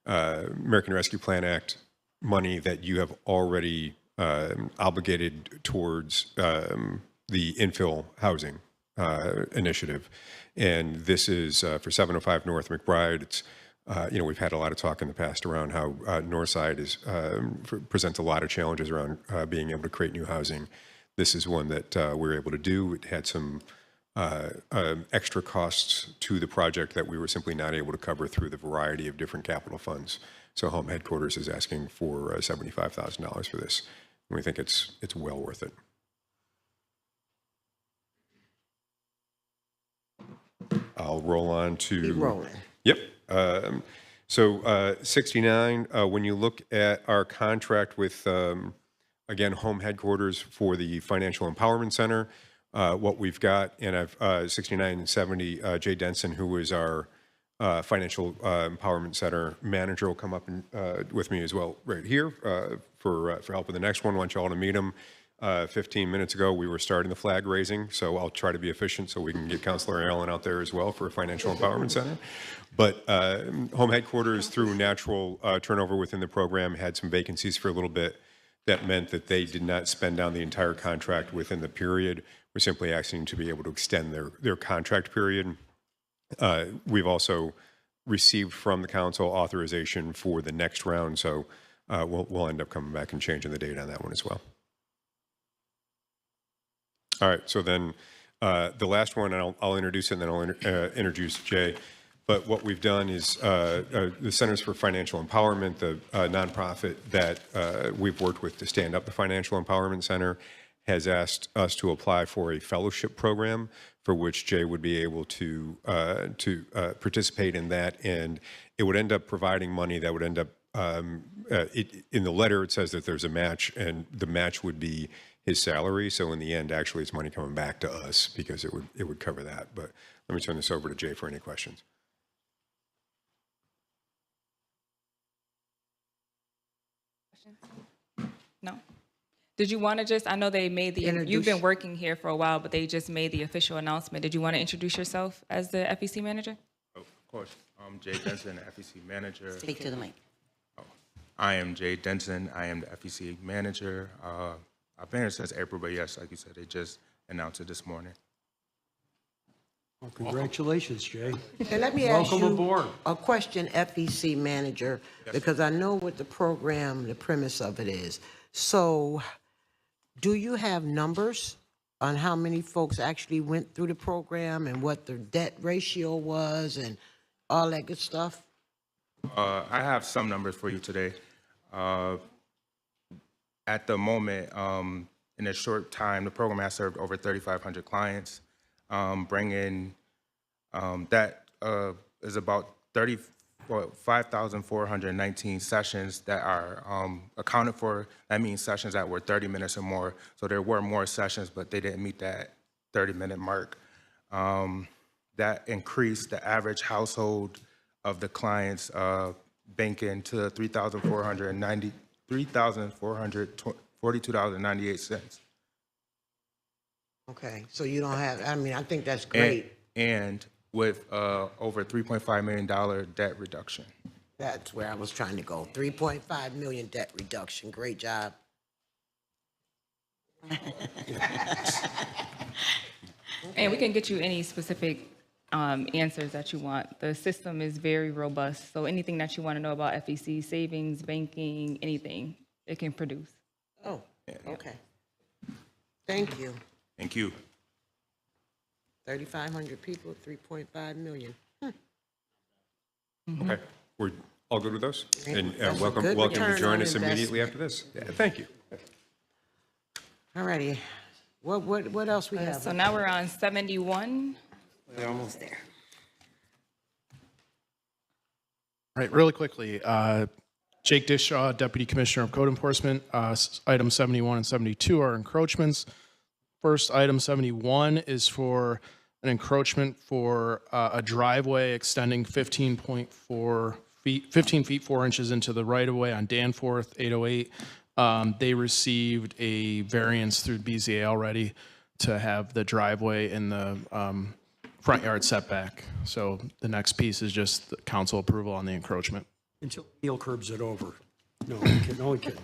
American Rescue Plan Act money that you have already obligated towards the infill housing initiative. And this is for 705 North McBride. It's we've had a lot of talk in the past around how Northside presents a lot of challenges around being able to create new housing. This is one that we were able to do. It had some extra costs to the project that we were simply not able to cover through the variety of different capital funds. So Home Headquarters is asking for $75,000 for this. And we think it's well worth it. I'll roll on to... Keep rolling. Yep. So 69, when you look at our contract with, again, Home Headquarters for the Financial Empowerment Center, what we've got, and I've 69 and 70, Jay Denson, who is our Financial Empowerment Center manager will come up and, with me as well right here for help with the next one. I want you all to meet him. 15 minutes ago, we were starting the flag raising, so I'll try to be efficient so we can get Councilor Allen out there as well for a Financial Empowerment Center. But home headquarters, through natural turnover within the program, had some vacancies for a little bit. That meant that they did not spend down the entire contract within the period. We're simply asking to be able to extend their contract period. We've also received from the council authorization for the next round, so we'll end up coming back and changing the date on that one as well. All right, so then the last one, and I'll introduce it, and then I'll introduce Jay. But what we've done is the Centers for Financial Empowerment, the nonprofit that we've worked with to stand up the Financial Empowerment Center, has asked us to apply for a fellowship program for which Jay would be able to participate in that. And it would end up providing money that would end up, in the letter it says that there's a match, and the match would be his salary. So in the end, actually, it's money coming back to us because it would cover that. But let me turn this over to Jay for any questions. No. Did you want to just, I know they made the, you've been working here for a while, but they just made the official announcement. Did you want to introduce yourself as the FEC manager? Oh, of course. I'm Jay Denson, the FEC manager. Speak to the mic. I am Jay Denson. I am the FEC manager. I've been here since April, but yes, like you said, they just announced it this morning. Well, congratulations, Jay. Okay, let me ask Welcome you aboard. a question, FEC manager, because I know what the program, the premise of it is. So do you have numbers on how many folks actually went through the program and what their debt ratio was and all that good stuff? I have some numbers for you today. At the moment, in a short time, the program has served over 3,500 clients, bringing that is about 5,419 sessions that are accounted for. That means sessions that were 30 minutes or more. So there were more sessions, but they didn't meet that 30-minute mark. That increased the average household of the clients banking to $3,442.98. Okay, so you don't have, I mean, I think that's great. And with over $3.5 million debt reduction. That's where I was trying to go. 3.5 million debt reduction. Great job. And we can get you any specific answers that you want. The system is very robust, so anything that you want to know about FEC, savings, banking, anything, it can produce. Oh, okay. Thank you. Thank you. 3,500 people, 3.5 million. Okay, we're all good with those? And That's a welcome good to return join on us immediately investment. after this. Yeah, thank you. All righty. What else we have? So now we're on 71. We're almost there. All right, really quickly, Jake Dishaw, Deputy Commissioner of Code Enforcement. Item 71 and 72 are encroachments. First, item 71 is for an encroachment for a driveway extending 15 feet 4 inches into the right-of-way on Danforth 808. They received a variance through BZA already to have the driveway in the front yard setback. So the next piece is just the council approval on the encroachment. Until Neil curbs it over. No, I'm kidding. No, I'm kidding.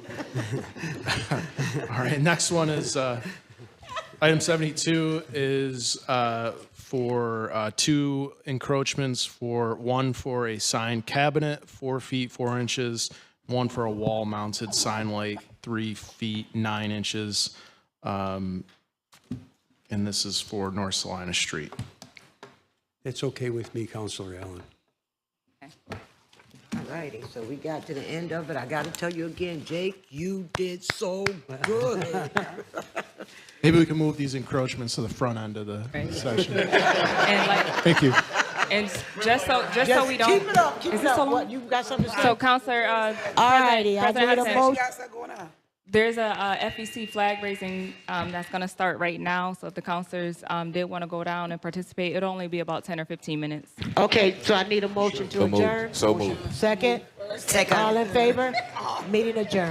All right, next one is item 72 is for two encroachments, one for a sign cabinet, 4 feet 4 inches, one for a wall-mounted sign light, 3 feet 9 inches. And this is for North Salina Street. It's okay with me, Councilor Allen. All righty, so we got to the end of it. I got to tell you again, Jake, you did so good. Maybe we can move these encroachments to the front end of the session. And like, Thank you. and just so we don't. Keep it up, keep Is it this up. so long? What, you got something to say? So, Councilor, All righty, I President need a Hudson. motion. There's a FEC flag raising that's going to start right now. So if the counselors did want to go down and participate, it'll only be about 10 or 15 minutes. Okay, so I need a motion to adjourn. So moved. Second? Second. All in favor? Meeting adjourned.